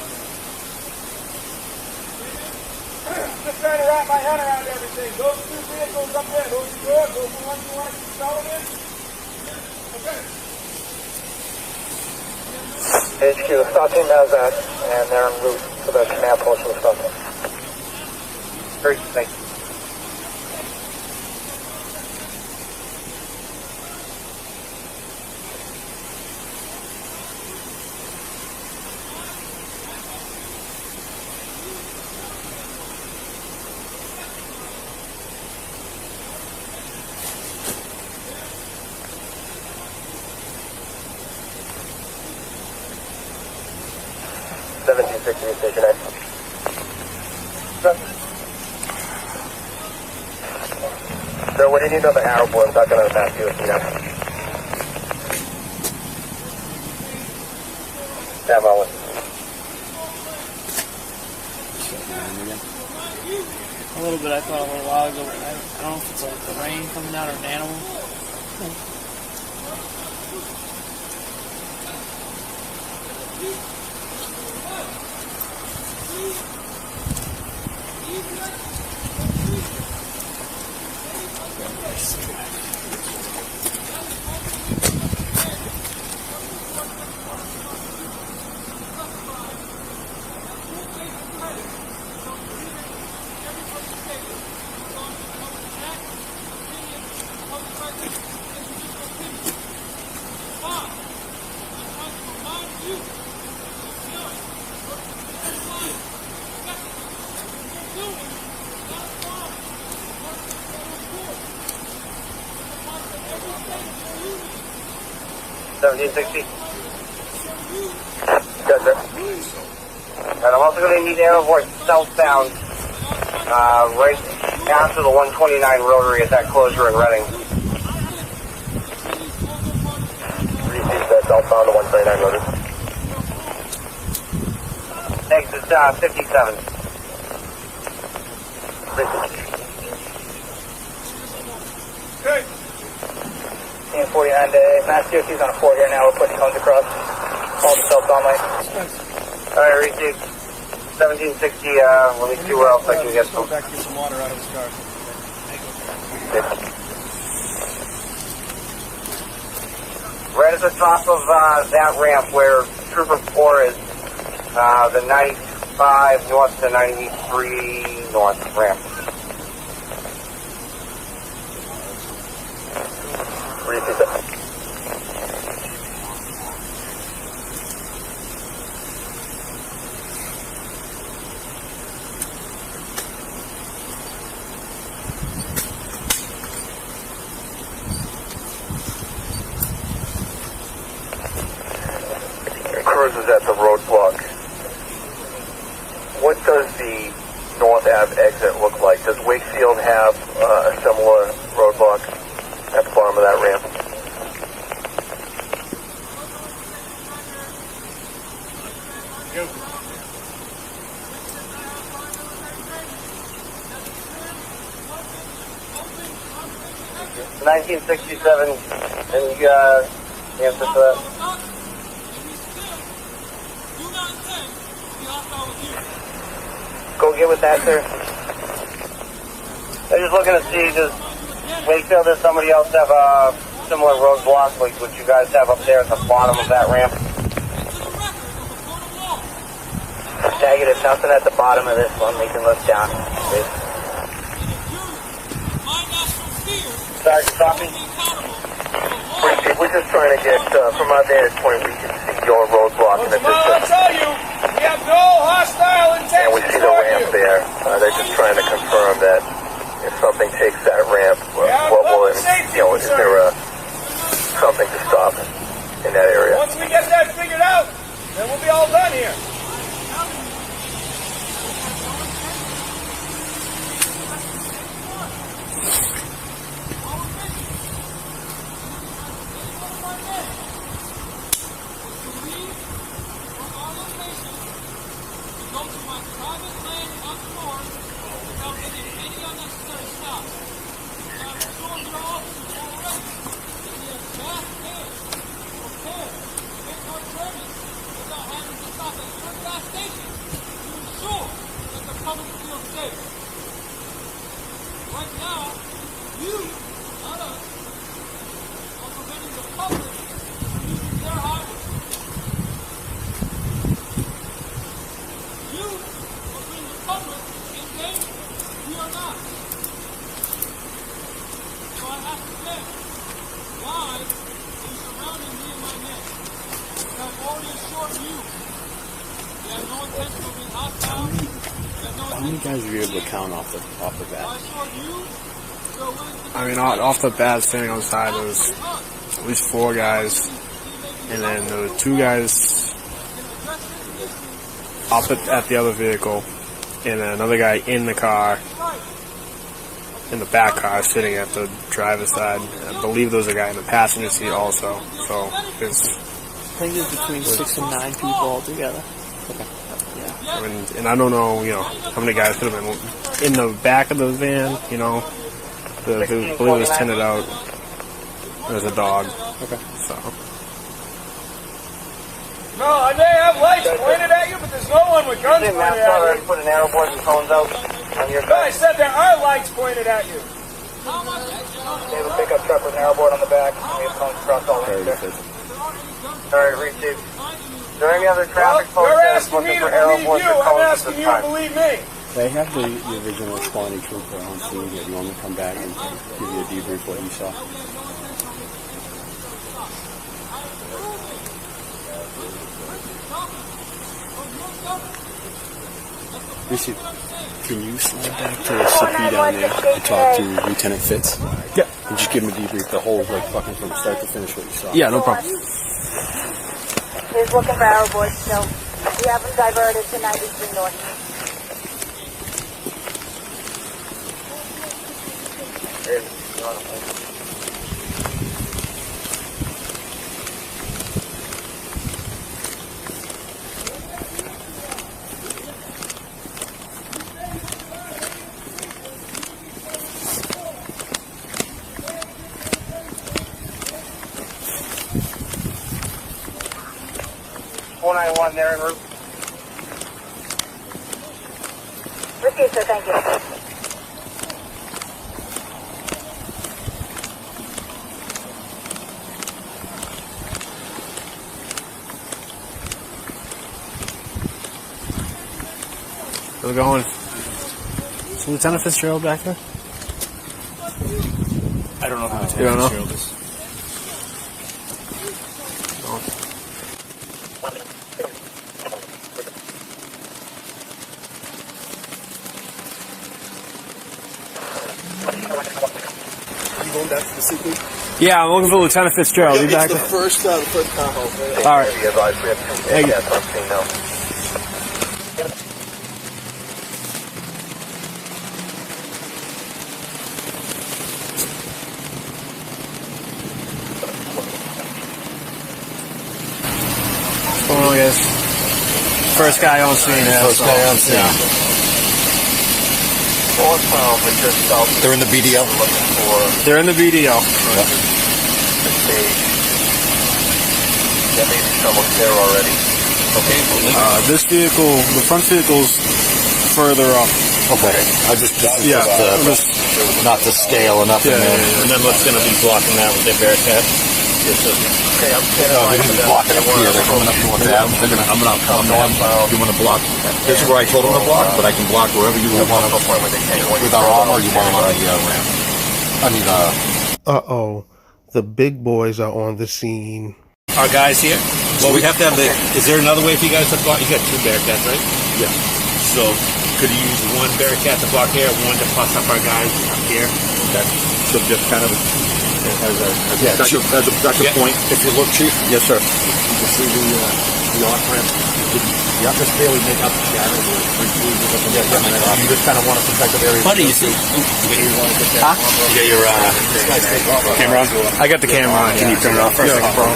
Just trying to wrap my head around everything. Those two vehicles up there, those are yours? Those are the ones you want to keep selling in? Okay. HQ, the SWAT team has that, and they're en route to the command post for the SWAT team. Great, thank you. Station 8. So what do you need on the arrow board? I'm not going to ask you if you know. Yeah, well. A little bit, I thought a little while ago. I don't know if it's like the rain coming down or an animal. $1760. Good, sir. And I'm also going to need arrow voice southbound, right after the 129 rotary at that closure in Reading. Receive that southbound to 129 rotary. Exit 57. Okay. And 49 to Mass DOT's on a 4 here now. We're putting cones across. All the southbound lane. Alright, received. 1760, let me see where else I can get some. Back to get some water out of his car. Right at the top of that ramp where Trooper 4 is, the 95 north to 93 north ramp. Repeat that. a similar roadblock at the bottom of that ramp. The 1967, any answer to that? Go get with that, sir. I'm just looking to see, does Wakefield or somebody else have a similar roadblock like what you guys have up there at the bottom of that ramp? Negative, nothing at the bottom of this one. We can look down. Sergeant, copy. We're just trying to get, from our vantage point, we can see your roadblock in the I'll distance. tell you, we have no hostile And we intentions see the toward ramp you. there. They're just trying to confirm that if something takes that ramp, what will it, is there something to stop in that area? Once we get that figured out, then we'll be all done here. How many guys were you able to count off the bat? I mean, off the bat, standing on the side, there was at least 4 guys, and then there were 2 guys up at the other vehicle, and then another guy in the car, in the back car, sitting at the driver's side. I believe there was a guy in the passenger seat also. So it's. I think it's between 6 and 9 people altogether. Okay. I mean, and I don't know, how many guys could have been in the back of the van, I believe it was tinted out. There's a dog. Okay. So. No, I may have lights pointed at you, but there's no one with guns pointed at you. Put an arrow board and cones out on your No, I said there are lights pointed at you. They have a pickup truck with an arrow board on the back. We have cones across all lanes there. Alright, received. Is there any other traffic folks You're that's asking me looking to for arrow believe boards you. or I'm cones at asking this you to time? believe me. They have the original responding trooper on scene here. You want me to come back and give you a debrief what you saw? Lucy, can you slide back to the CP down there and talk to Lieutenant Fitz? Yeah. And just give him a debrief, the whole, fucking from start to finish what you saw. Yeah, no problem. He's looking for arrow boards still. We have them diverted to 93 North. .491 there en route. Received, sir. Thank you. How's it going? Is Lieutenant Fitzgerald back there? I don't know who You don't Lieutenant know? Fitzgerald is. You going back to the CP? Yeah, I'm looking for Lieutenant Fitzgerald. You back It's there? the first car home. All right. Be advised, we have 2 Thank you. cats on scene now. this. First guy on scene. First guy on scene. They're in the BDO? They're in the BDO. There may be someone there already. Okay. This vehicle, the front vehicle's further up. Okay. I just not to scale or nothing. And then what's going to be blocking that with their Bearcat? Okay, I'm They're going to be blocking up here. They're coming up North Ave. I'm going to you want to block. This is where I told them to block, but I can block wherever you want to. With our arm, or you want them on the ramp. I mean, Uh-oh. The big boys are on the scene. Our guys here? Well, we have to have the... Is there another way for you guys to block? You got 2 Bearcats, right? Yeah. So, could you use 1 Bearcat to block here, 1 to plus up our guys up here? Okay. So just kind of that's a point. If you look, Chief. Yes, sir. You can see the off-ramp. You have to barely make up the shadow. You just kind of want to protect the area. Buddy, you see? You got your camera on? I got the camera on. Can you turn it off for a second, bro?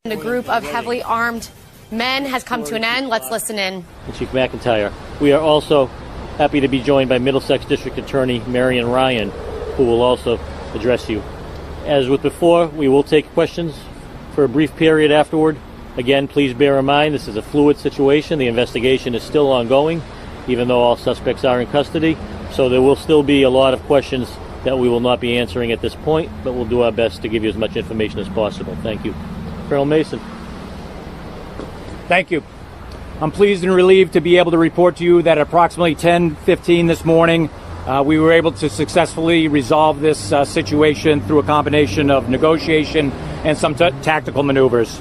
The group of heavily armed men has come to an end. Let's listen in. Chief McIntyre. We are also happy to be joined by Middlesex District Attorney Marion Ryan, who will also address you. As with before, we will take questions for a brief period afterward. Again, please bear in mind this is a fluid situation. The investigation is still ongoing, even though all suspects are in custody. So there will still be a lot of questions that we will not be answering at this point, but we'll do our best to give you as much information as possible. Thank you. Colonel Mason. Thank you. I'm pleased and relieved to be able to report to you that at approximately 10:15 this morning, we were able to successfully resolve this situation through a combination of negotiation and some tactical maneuvers.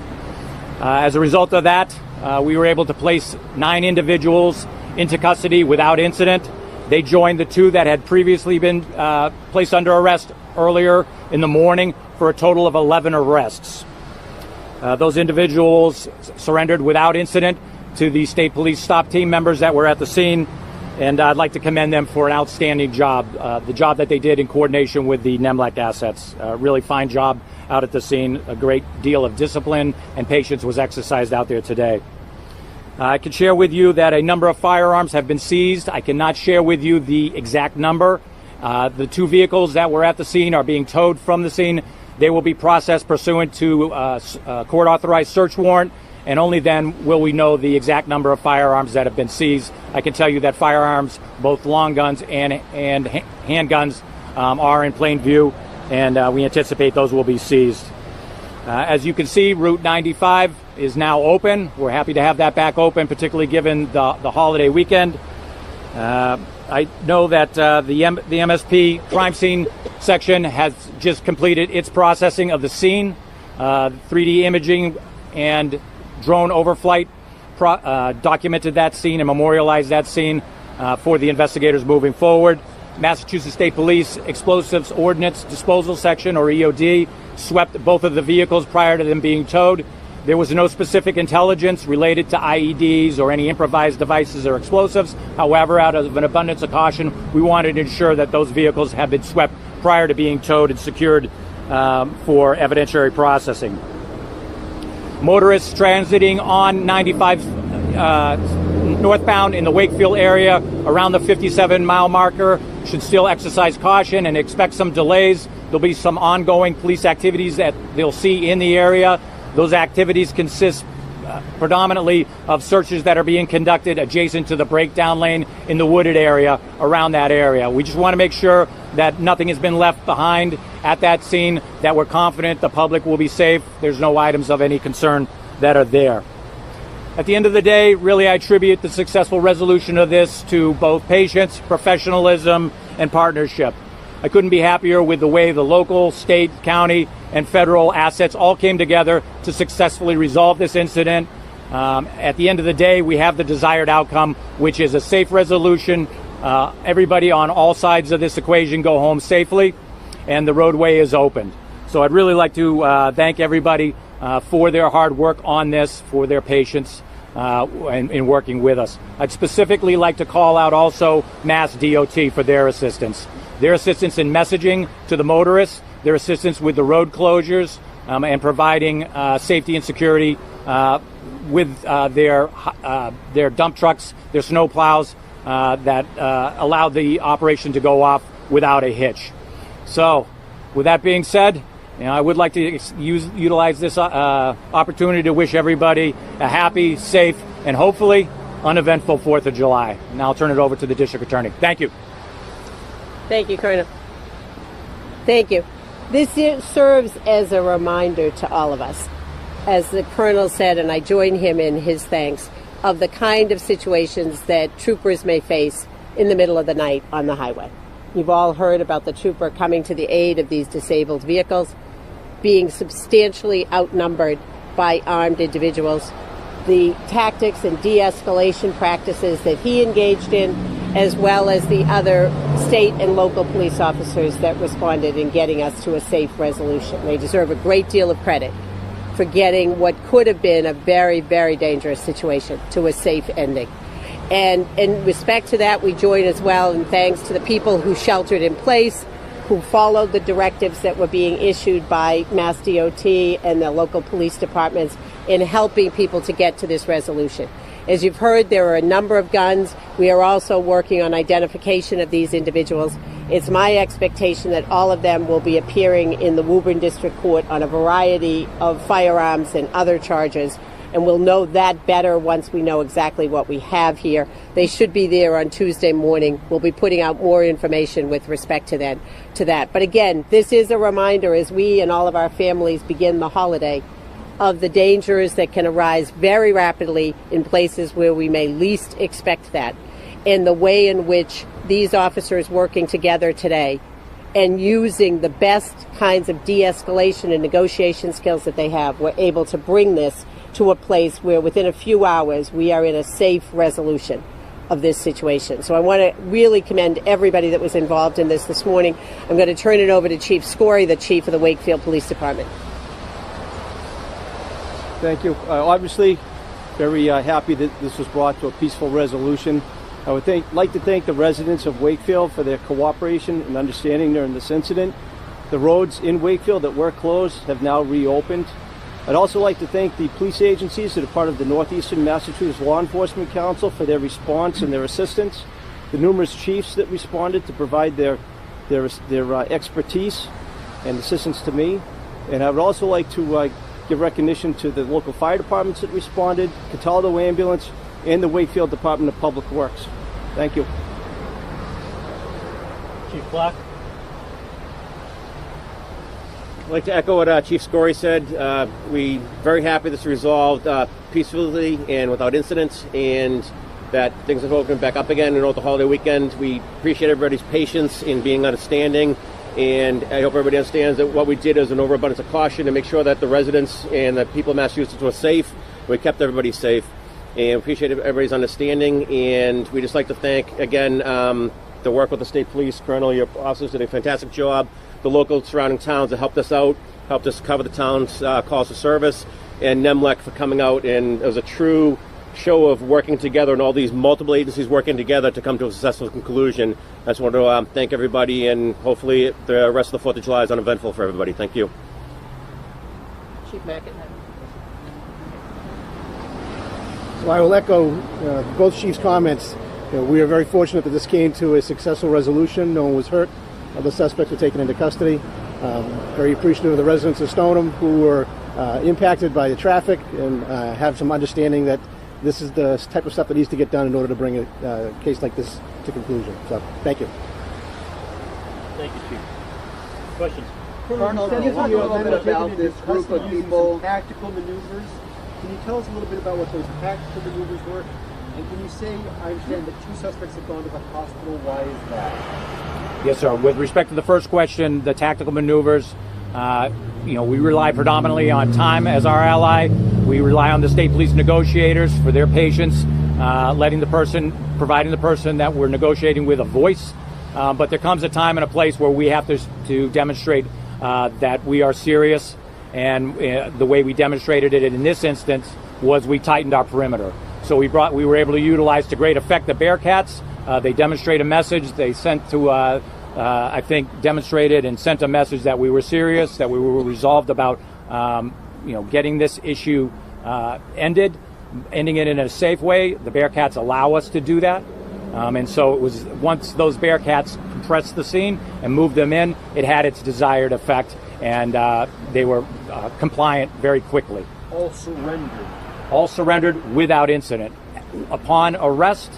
As a result of that, we were able to place 9 individuals into custody without incident. They joined the 2 that had previously been placed under arrest earlier in the morning for a total of 11 arrests. Those individuals surrendered without incident to the state police stop team members that were at the scene, and I'd like to commend them for an outstanding job, the job that they did in coordination with the NEMLEC assets. Really fine job out at the scene. A great deal of discipline and patience was exercised out there today. I can share with you that a number of firearms have been seized. I cannot share with you the exact number. The 2 vehicles that were at the scene are being towed from the scene. They will be processed pursuant to a court-authorized search warrant, and only then will we know the exact number of firearms that have been seized. I can tell you that firearms, both long guns and handguns, are in plain view, and we anticipate those will be seized. As you can see, Route 95 is now open. We're happy to have that back open, particularly given the holiday weekend. I know that the MSP crime scene section has just completed its processing of the scene. 3D imaging and drone overflight documented that scene and memorialized that scene for the investigators moving forward. Massachusetts State Police Explosives Ordnance Disposal Section, or EOD, swept both of the vehicles prior to them being towed. There was no specific intelligence related to IEDs or any improvised devices or explosives. However, out of an abundance of caution, we wanted to ensure that those vehicles had been swept prior to being towed and secured for evidentiary processing. Motorists transiting on 95 northbound in the Wakefield area around the 57-mile marker should still exercise caution and expect some delays. There'll be some ongoing police activities that they'll see in the area. Those activities consist predominantly of searches that are being conducted adjacent to the breakdown lane in the wooded area around that area. We just want to make sure that nothing has been left behind at that scene, that we're confident the public will be safe. There's no items of any concern that are there. At the end of the day, really, I attribute the successful resolution of this to both patience, professionalism, and partnership. I couldn't be happier with the way the local, state, county, and federal assets all came together to successfully resolve this incident. At the end of the day, we have the desired outcome, which is a safe resolution. Everybody on all sides of this equation go home safely, and the roadway is opened. So I'd really like to thank everybody for their hard work on this, for their patience in working with us. I'd specifically like to call out also Mass DOT for their assistance. Their assistance in messaging to the motorists, their assistance with the road closures, and providing safety and security with their dump trucks, their snow plows that allowed the operation to go off without a hitch. So, with that being said, I would like to utilize this opportunity to wish everybody a happy, safe, and hopefully uneventful 4th of July. Now I'll turn it over to the District Attorney. Thank you. Thank you, Colonel. Thank you. This serves as a reminder to all of us, as the Colonel said, and I join him in his thanks, of the kind of situations that troopers may face in the middle of the night on the highway. You've all heard about the trooper coming to the aid of these disabled vehicles, being substantially outnumbered by armed individuals, the tactics and de-escalation practices that he engaged in, as well as the other state and local police officers that responded in getting us to a safe resolution. They deserve a great deal of credit for getting what could have been a very, very dangerous situation to a safe ending. And in respect to that, we join as well in thanks to the people who sheltered in place, who followed the directives that were being issued by Mass DOT and the local police departments in helping people to get to this resolution. As you've heard, there are a number of guns. We are also working on identification of these individuals. It's my expectation that all of them will be appearing in the Woburn District Court on a variety of firearms and other charges, and we'll know that better once we know exactly what we have here. They should be there on Tuesday morning. We'll be putting out more information with respect to that. But again, this is a reminder as we and all of our families begin the holiday of the dangers that can arise very rapidly in places where we may least expect that, and the way in which these officers working together today and using the best kinds of de-escalation and negotiation skills that they have were able to bring this to a place where within a few hours we are in a safe resolution of this situation. So I want to really commend everybody that was involved in this morning. I'm going to turn it over to Chief Scory, the Chief of the Wakefield Police Department. Thank you. Obviously, very happy that this was brought to a peaceful resolution. I would like to thank the residents of Wakefield for their cooperation and understanding during this incident. The roads in Wakefield that were closed have now reopened. I'd also like to thank the police agencies that are part of the Northeastern Massachusetts Law Enforcement Council for their response and their assistance, the numerous chiefs that responded to provide their expertise and assistance to me. And I would also like to give recognition to the local fire departments that responded, Cataldo Ambulance, and the Wakefield Department of Public Works. Thank you. Chief Clark. I'd like to echo what Chief Scory said. We're very happy this resolved peacefully and without incidents, and that things have opened back up again. And over the holiday weekend, we appreciate everybody's patience in being understanding. And I hope everybody understands that what we did is an overabundance of caution to make sure that the residents and the people of Massachusetts were safe. We kept everybody safe, and appreciate everybody's understanding. And we just like to thank, again, the work with the state police. Colonel, your officers did a fantastic job. The local surrounding towns that helped us out, helped us cover the town's calls for service, and NEMLEC for coming out. And it was a true show of working together and all these multiple agencies working together to come to a successful conclusion. I just want to thank everybody, and hopefully the rest of the 4th of July is uneventful for everybody. Thank you. Chief Mackett. So I will echo both chiefs' comments. We are very fortunate that this came to a successful resolution. No one was hurt. The suspects were taken into custody. Very appreciative of the residents of Stoneham who were impacted by the traffic, and have some understanding that this is the type of stuff that needs to get done in order to bring a case like this to conclusion. So, thank you. Thank you, Chief. Questions? Colonel, can you talk a little bit about this group of people? Tactical maneuvers. Can you tell us a little bit about what those tactical maneuvers were? And can you say, I understand that 2 suspects have gone to the hospital. Why is that? Yes, sir. With respect to the first question, the tactical maneuvers, we rely predominantly on time as our ally. We rely on the state police negotiators for their patience, providing the person that we're negotiating with a voice. But there comes a time and a place where we have to demonstrate that we are serious. And the way we demonstrated it in this instance was we tightened our perimeter. So we were able to utilize to great effect the Bearcats. They demonstrate a message. They sent to, demonstrated and sent a message that we were serious, that we were resolved about getting this issue ending it in a safe way. The Bearcats allow us to do that. And so it was once those Bearcats compressed the scene and moved them in, it had its desired effect, and they were compliant very quickly. All surrendered. All surrendered without incident. Upon arrest,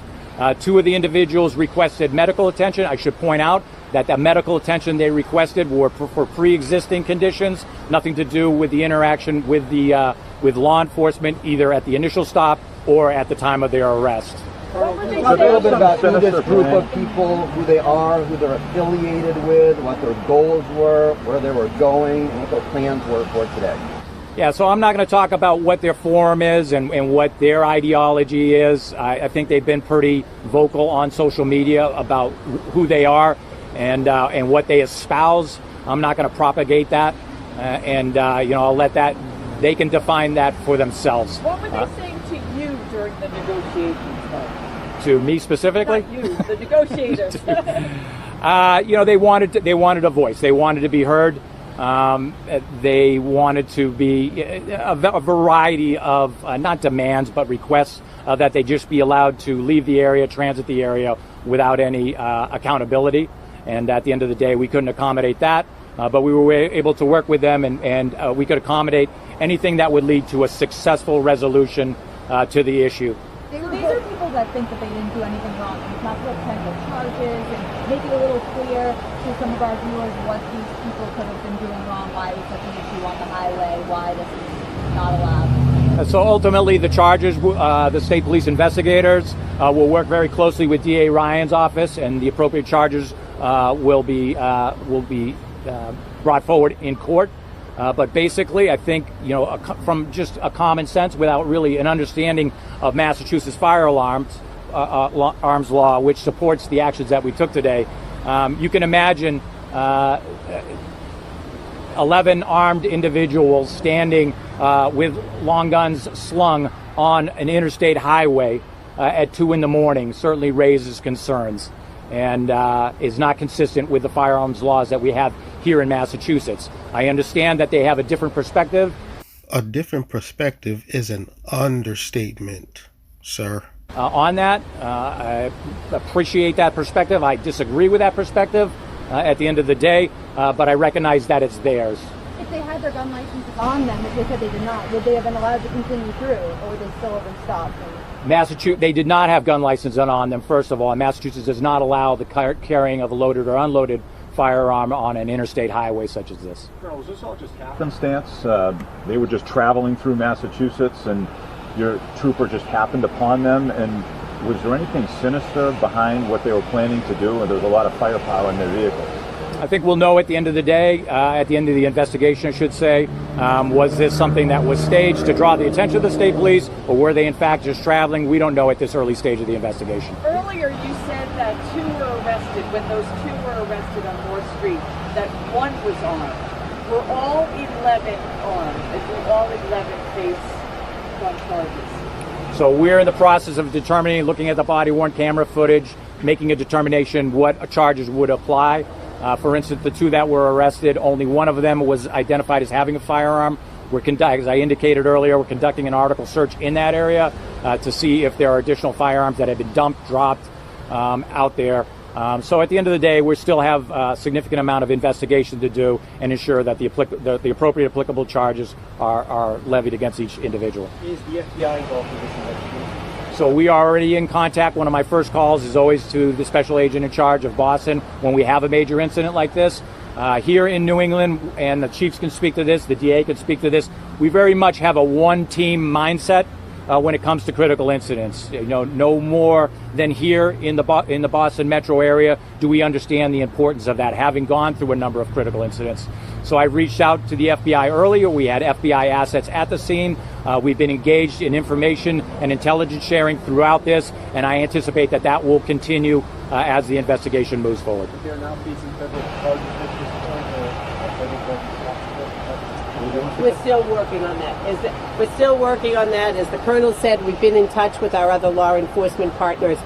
2 of the individuals requested medical attention. I should point out that the medical attention they requested were for pre-existing conditions, nothing to do with the interaction with the with law enforcement, either at the initial stop or at the time of their arrest. So a little bit about who this group of people, who they are, who they're affiliated with, what their goals were, where they were going, and what their plans were for today. Yeah, so I'm not going to talk about what their forum is and what their ideology is. I think they've been pretty vocal on social media about who they are and what they espouse. I'm not going to propagate that, I'll let that. They can define that for themselves. What were they saying to you during the negotiations? To me specifically? Not you, the negotiators. They wanted a voice. They wanted to be heard. They wanted to be a variety of not demands but requests that they just be allowed to leave the area, transit the area without any accountability. And at the end of the day, we couldn't accommodate that, but we were able to work with them, and we could accommodate anything that would lead to a successful resolution to the issue. These are people that think that they didn't do anything wrong. Can you talk about potential charges and make it a little clear to some of our viewers what these people could have been doing wrong, why it was such an issue on the highway, why this is not allowed? So ultimately, the charges, the state police investigators will work very closely with DA Ryan's office, and the appropriate charges will be brought forward in court. But basically, I think, from just a common sense, without really an understanding of Massachusetts firearms arms law, which supports the actions that we took today, you can imagine 11 armed individuals standing with long guns slung on an interstate highway at 2 a.m. certainly raises concerns and is not consistent with the firearms laws that we have here in Massachusetts. I understand that they have a different perspective. A different perspective is an understatement, sir. On that, I appreciate that perspective. I disagree with that perspective at the end of the day, but I recognize that it's theirs. If they had their gun licenses on them, if they said they did not, would they have been allowed to continue through, or would they still have been stopped? Massachusetts, they did not have gun licenses on them, first of all. Massachusetts does not allow the carrying of a loaded or unloaded firearm on an interstate highway such as this. Colonel, was this all just happenstance? They were just traveling through Massachusetts and your trooper just happened upon them, and was there anything sinister behind what they were planning to do? And there was a lot of firepower in their vehicle. I think we'll know at the end of the day, at the end of the investigation, I should say, was this something that was staged to draw the attention of the state police, or were they in fact just traveling? We don't know at this early stage of the investigation. Earlier you said that 2 were arrested. When those 2 were arrested on North Street, that 1 was armed. Were all 11 armed? And do all 11 face gun charges? So we're in the process of determining, looking at the body-worn camera footage, making a determination what charges would apply. For instance, the 2 that were arrested, only one of them was identified as having a firearm. As I indicated earlier, we're conducting an article search in that area to see if there are additional firearms that have been dumped, dropped out there. So at the end of the day, we still have a significant amount of investigation to do and ensure that the appropriate applicable charges are levied against each individual. Is the FBI involved in this investigation? So we are already in contact. One of my first calls is always to the special agent in charge of Boston when we have a major incident like this. Here in New England, and the chiefs can speak to this, the DA can speak to this, we very much have a one-team mindset when it comes to critical incidents. No more than here in the Boston metro area do we understand the importance of that, having gone through a number of critical incidents. So I reached out to the FBI earlier. We had FBI assets at the scene. We've been engaged in information and intelligence sharing throughout this, and I anticipate that will continue as the investigation moves forward. They're now facing federal charges at this point. We're still working on that. We're still working on that. As the Colonel said, we've been in touch with our other law enforcement partners,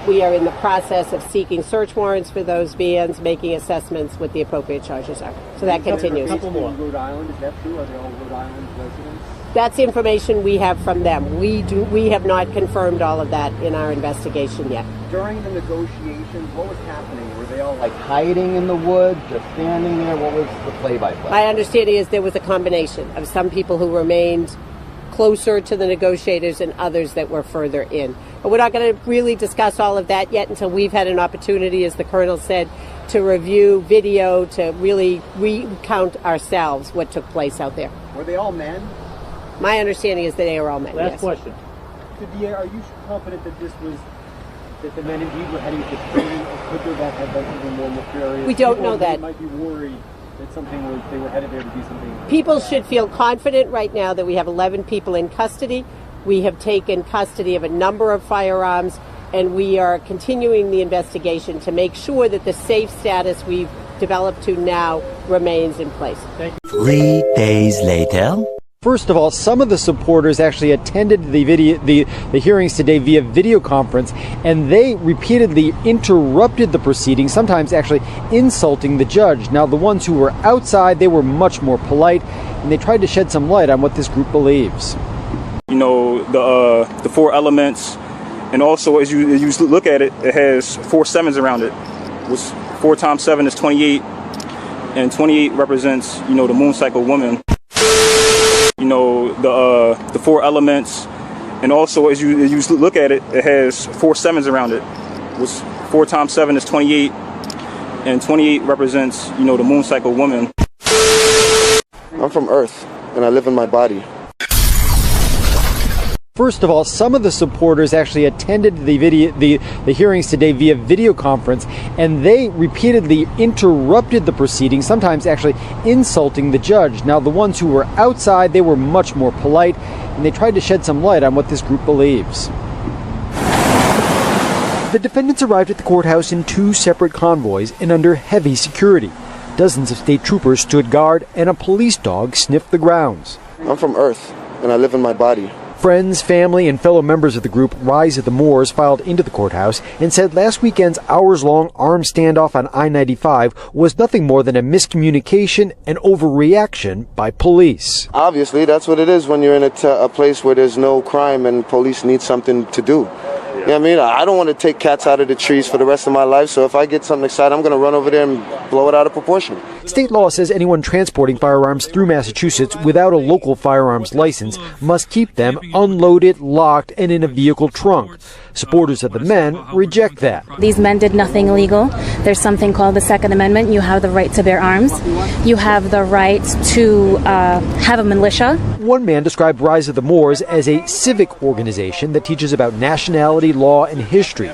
We are in the process of seeking search warrants for those vans, making assessments what the appropriate charges are. So that continues. A couple more. Rhode Island, is that true? Are they all Rhode Island residents? That's information we have from them. We have not confirmed all of that in our investigation yet. During the negotiations, what was happening? Were they all like hiding in the woods, just standing there? What was the play-by-play? My understanding is there was a combination of some people who remained closer to the negotiators and others that were further in. But we're not going to really discuss all of that yet until we've had an opportunity, as the Colonel said, to review video, to really recount ourselves what took place out there. Were they all men? My understanding is that they are all men. Last yes. question. Are you confident that that the men indeed were heading to training, or could there have been even more nefarious? We don't know that. They might be worried that they were headed there to do something. People should feel confident right now that we have 11 people in custody. We have taken custody of a number of firearms, and we are continuing the investigation to make sure that the safe status we've developed to now remains in place. Thank you. 3 days later. First of all, some of the supporters actually attended the hearings today via video conference, and they repeatedly interrupted the proceedings, sometimes actually insulting the judge. Now, the ones who were outside, they were much more polite, and they tried to shed some light on what this group believes. You know, the 4 elements, and also as you look at it, it has 4 sevens around it. Which 4 times 7 is 28, and 28 represents, you know, the moon cycle woman. You know, the 4 elements, and also as you look at it, it has 4 sevens around it. Which 4 times 7 is 28, and 28 represents, you know, the moon cycle woman. I'm from Earth, and I live in my body. First of all, some of the supporters actually attended the hearings today via video conference, and they repeatedly interrupted the proceedings, sometimes actually insulting the judge. Now, the ones who were outside, they were much more polite, and they tried to shed some light on what this group believes. The defendants arrived at the courthouse in 2 separate convoys and under heavy security. Dozens of state troopers stood guard, and a police dog sniffed the grounds. I'm from Earth, and I live in my body. Friends, family, and fellow members of the group Rise of the Moors filed into the courthouse and said last weekend's hours-long armed standoff on I-95 was nothing more than a miscommunication and overreaction by police. Obviously, that's what it is when you're in a place where there's no crime and police need something to do. You know what I mean? I don't want to take cats out of the trees for the rest of my life, so if I get something excited, I'm going to run over there and blow it out of proportion. State law says anyone transporting firearms through Massachusetts without a local firearms license must keep them unloaded, locked, and in a vehicle trunk. Supporters of the men reject that. These men did nothing illegal. There's something called the Second Amendment. You have the right to bear arms. You have the right to have a militia. One man described Rise of the Moors as a civic organization that teaches about nationality, law, and history.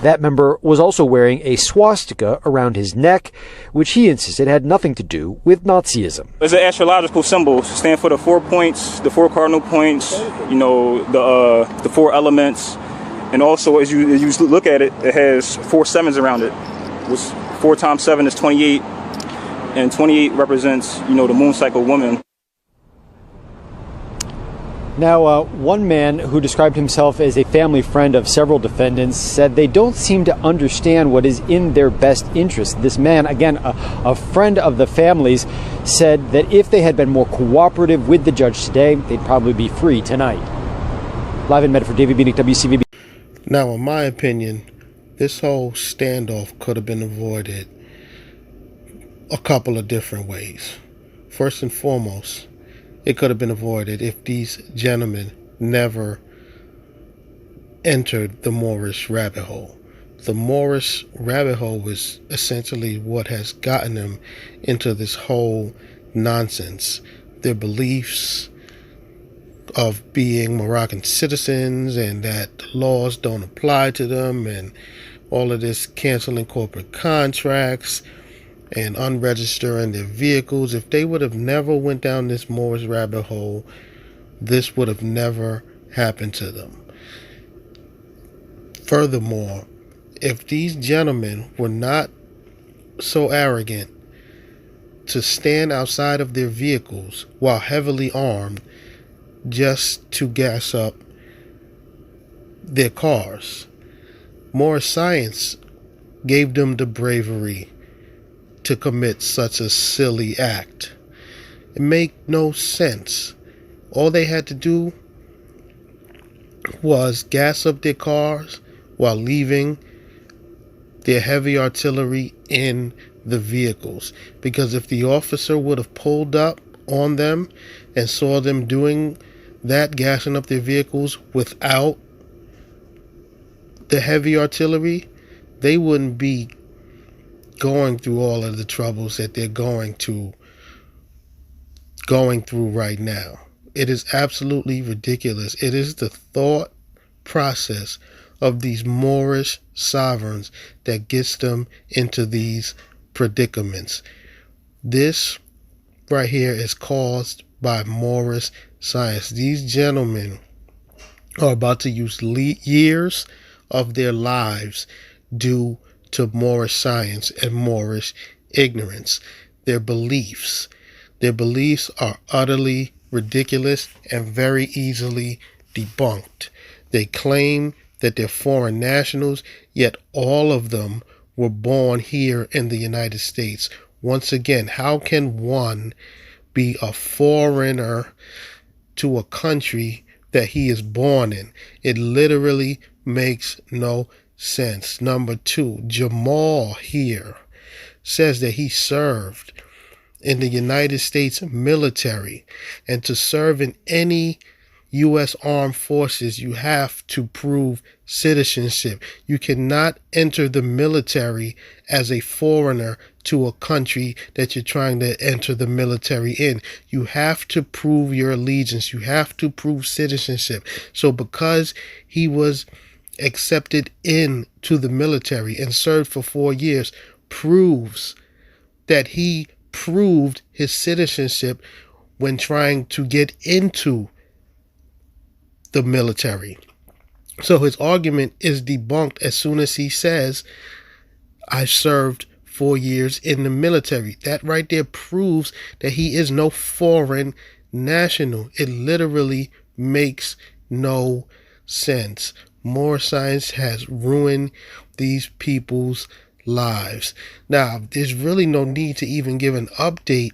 That member was also wearing a swastika around his neck, which he insisted had nothing to do with Nazism. It's an astrological symbol, stand for the 4 points, the 4 cardinal points, you know, the 4 elements, and also as you look at it, it has 4 sevens around it. Which 4 times 7 is 28, and 28 represents, you know, the moon cycle woman. Now, one man who described himself as a family friend of several defendants said they don't seem to understand what is in their best interest. This man, again, a friend of the families, said that if they had been more cooperative with the judge today, they'd probably be free tonight. Live in Medford, David Beanick, WCVB. Now, in my opinion, this whole standoff could have been avoided a couple of different ways. First and foremost, it could have been avoided if these gentlemen never entered the Moorish rabbit hole. The Moorish rabbit hole was essentially what has gotten them into this whole nonsense. Their beliefs of being Moroccan citizens and that laws don't apply to them, and all of this canceling corporate contracts and unregistering their vehicles. If they would have never went down this Moorish rabbit hole, this would have never happened to them. Furthermore, if these gentlemen were not so arrogant to stand outside of their vehicles while heavily armed just to gas up their cars, Morris Science gave them the bravery to commit such a silly act. It made no sense. All they had to do was gas up their cars while leaving their heavy artillery in the vehicles. Because if the officer would have pulled up on them and saw them doing that, gassing up their vehicles without the heavy artillery, they wouldn't be going through all of the troubles that they're going through right now. It is absolutely ridiculous. It is the thought process of these Moorish sovereigns that gets them into these predicaments. This right here is caused by Moorish science. These gentlemen are about to use years of their lives due to Moorish science and Moorish ignorance. Their beliefs are utterly ridiculous and very easily debunked. They claim that they're foreign nationals, yet all of them were born here in the United States. Once again, how can one be a foreigner to a country that he is born in? It literally makes no sense. Number two, Jamal here says that he served in the United States military, and to serve in any U.S. Armed Forces, you have to prove citizenship. You cannot enter the military as a foreigner to a country that you're trying to enter the military in. You have to prove your allegiance. You have to prove citizenship. So because he was accepted into the military and served for 4 years, proves that he proved his citizenship when trying to get into the military. So his argument is debunked as soon as he says, I served 4 years in the military. That right there proves that he is no foreign national. It literally makes no sense. More science has ruined these people's lives. Now, there's really no need to even give an update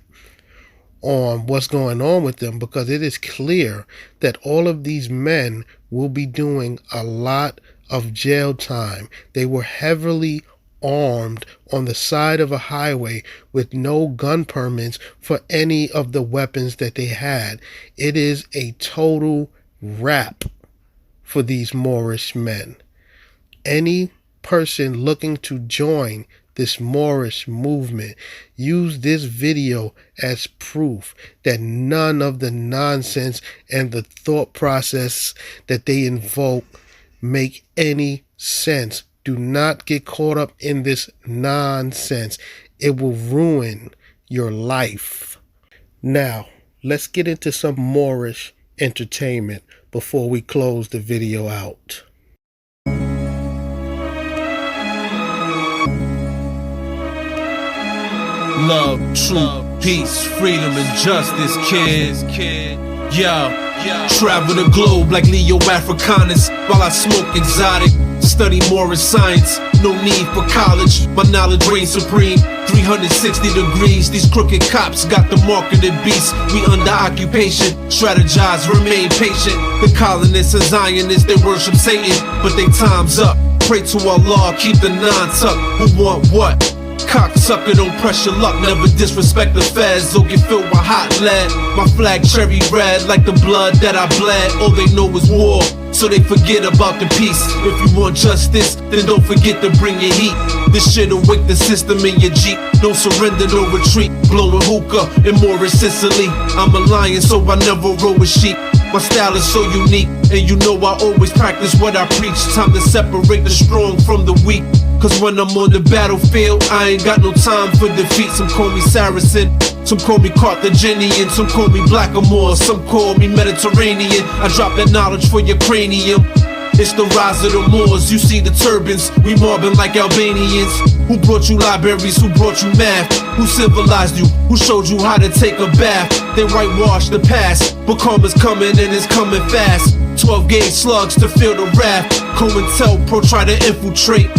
on what's going on with them, because it is clear that all of these men will be doing a lot of jail time. They were heavily armed on the side of a highway with no gun permits for any of the weapons that they had. It is a total wrap for these Moorish men. Any person looking to join this Moorish movement, use this video as proof that none of the nonsense and the thought process that they invoke make any sense. Do not get caught up in this nonsense. It will ruin your life. Now, let's get into some Moorish entertainment before we close the video out. Love, truth, peace, freedom, and justice, kid. Yo, travel the globe like Leo Africanus while I smoke exotic. Study Moorish science, no need for college. My knowledge reigns supreme, 360 degrees. These crooked cops got the mark of the beast. We under occupation, strategize, remain patient. The colonists and Zionists, they worship Satan, but they time's up. Pray to Allah, keep the nine tucked. Who want what? Cocksucker, don't press your luck. Never disrespect the feds or get filled with hot lead. My flag cherry red like the blood that I bled. All they know is war, so they forget about the peace. If you want justice, then don't forget to bring your heat. This shit'll wake the system in your Jeep. No surrender, no retreat. Blowing hookah in Moorish Sicily. I'm a lion, so I never roll with sheep. My style is so unique, and you know I always practice what I preach. Time to separate the strong from the weak. Cause when I'm on the battlefield, I ain't got no time for defeat. Some call me Saracen, some call me Carthaginian, some call me Blackamoor, some call me Mediterranean. I drop that knowledge for your cranium. It's the rise of the Moors, you see the turbans, we mobbing like Albanians. Who brought you libraries, who brought you math? Who civilized you, who showed you how to take a bath? They whitewash the past, but karma's coming and it's coming fast. 12 gauge slugs to feel the wrath. COINTELPRO try to infiltrate.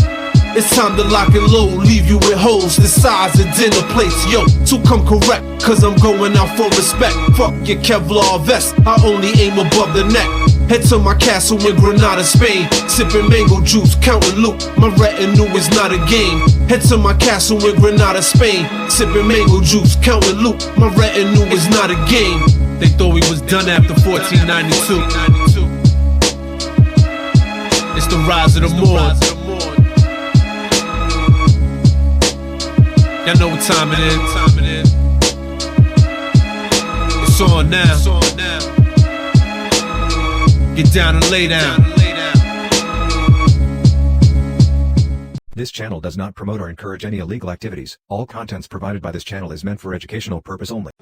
It's time to lock and load, leave you with holes the size of dinner plates. Yo, so come correct, cause I'm going out for respect. Fuck your Kevlar vest, I only aim above the neck. Head to my castle in Granada, Spain, sipping mango juice, counting loot. My retinue is not a game. Head to my castle in Granada, Spain, sipping mango juice, counting loot. My retinue is not a game. They thought we was done after 1492. It's the rise of the Moors. Y'all know what time it is. It's on now. Get down and lay down. This channel does not promote or encourage any illegal activities. All contents provided by this channel is meant for educational purpose only.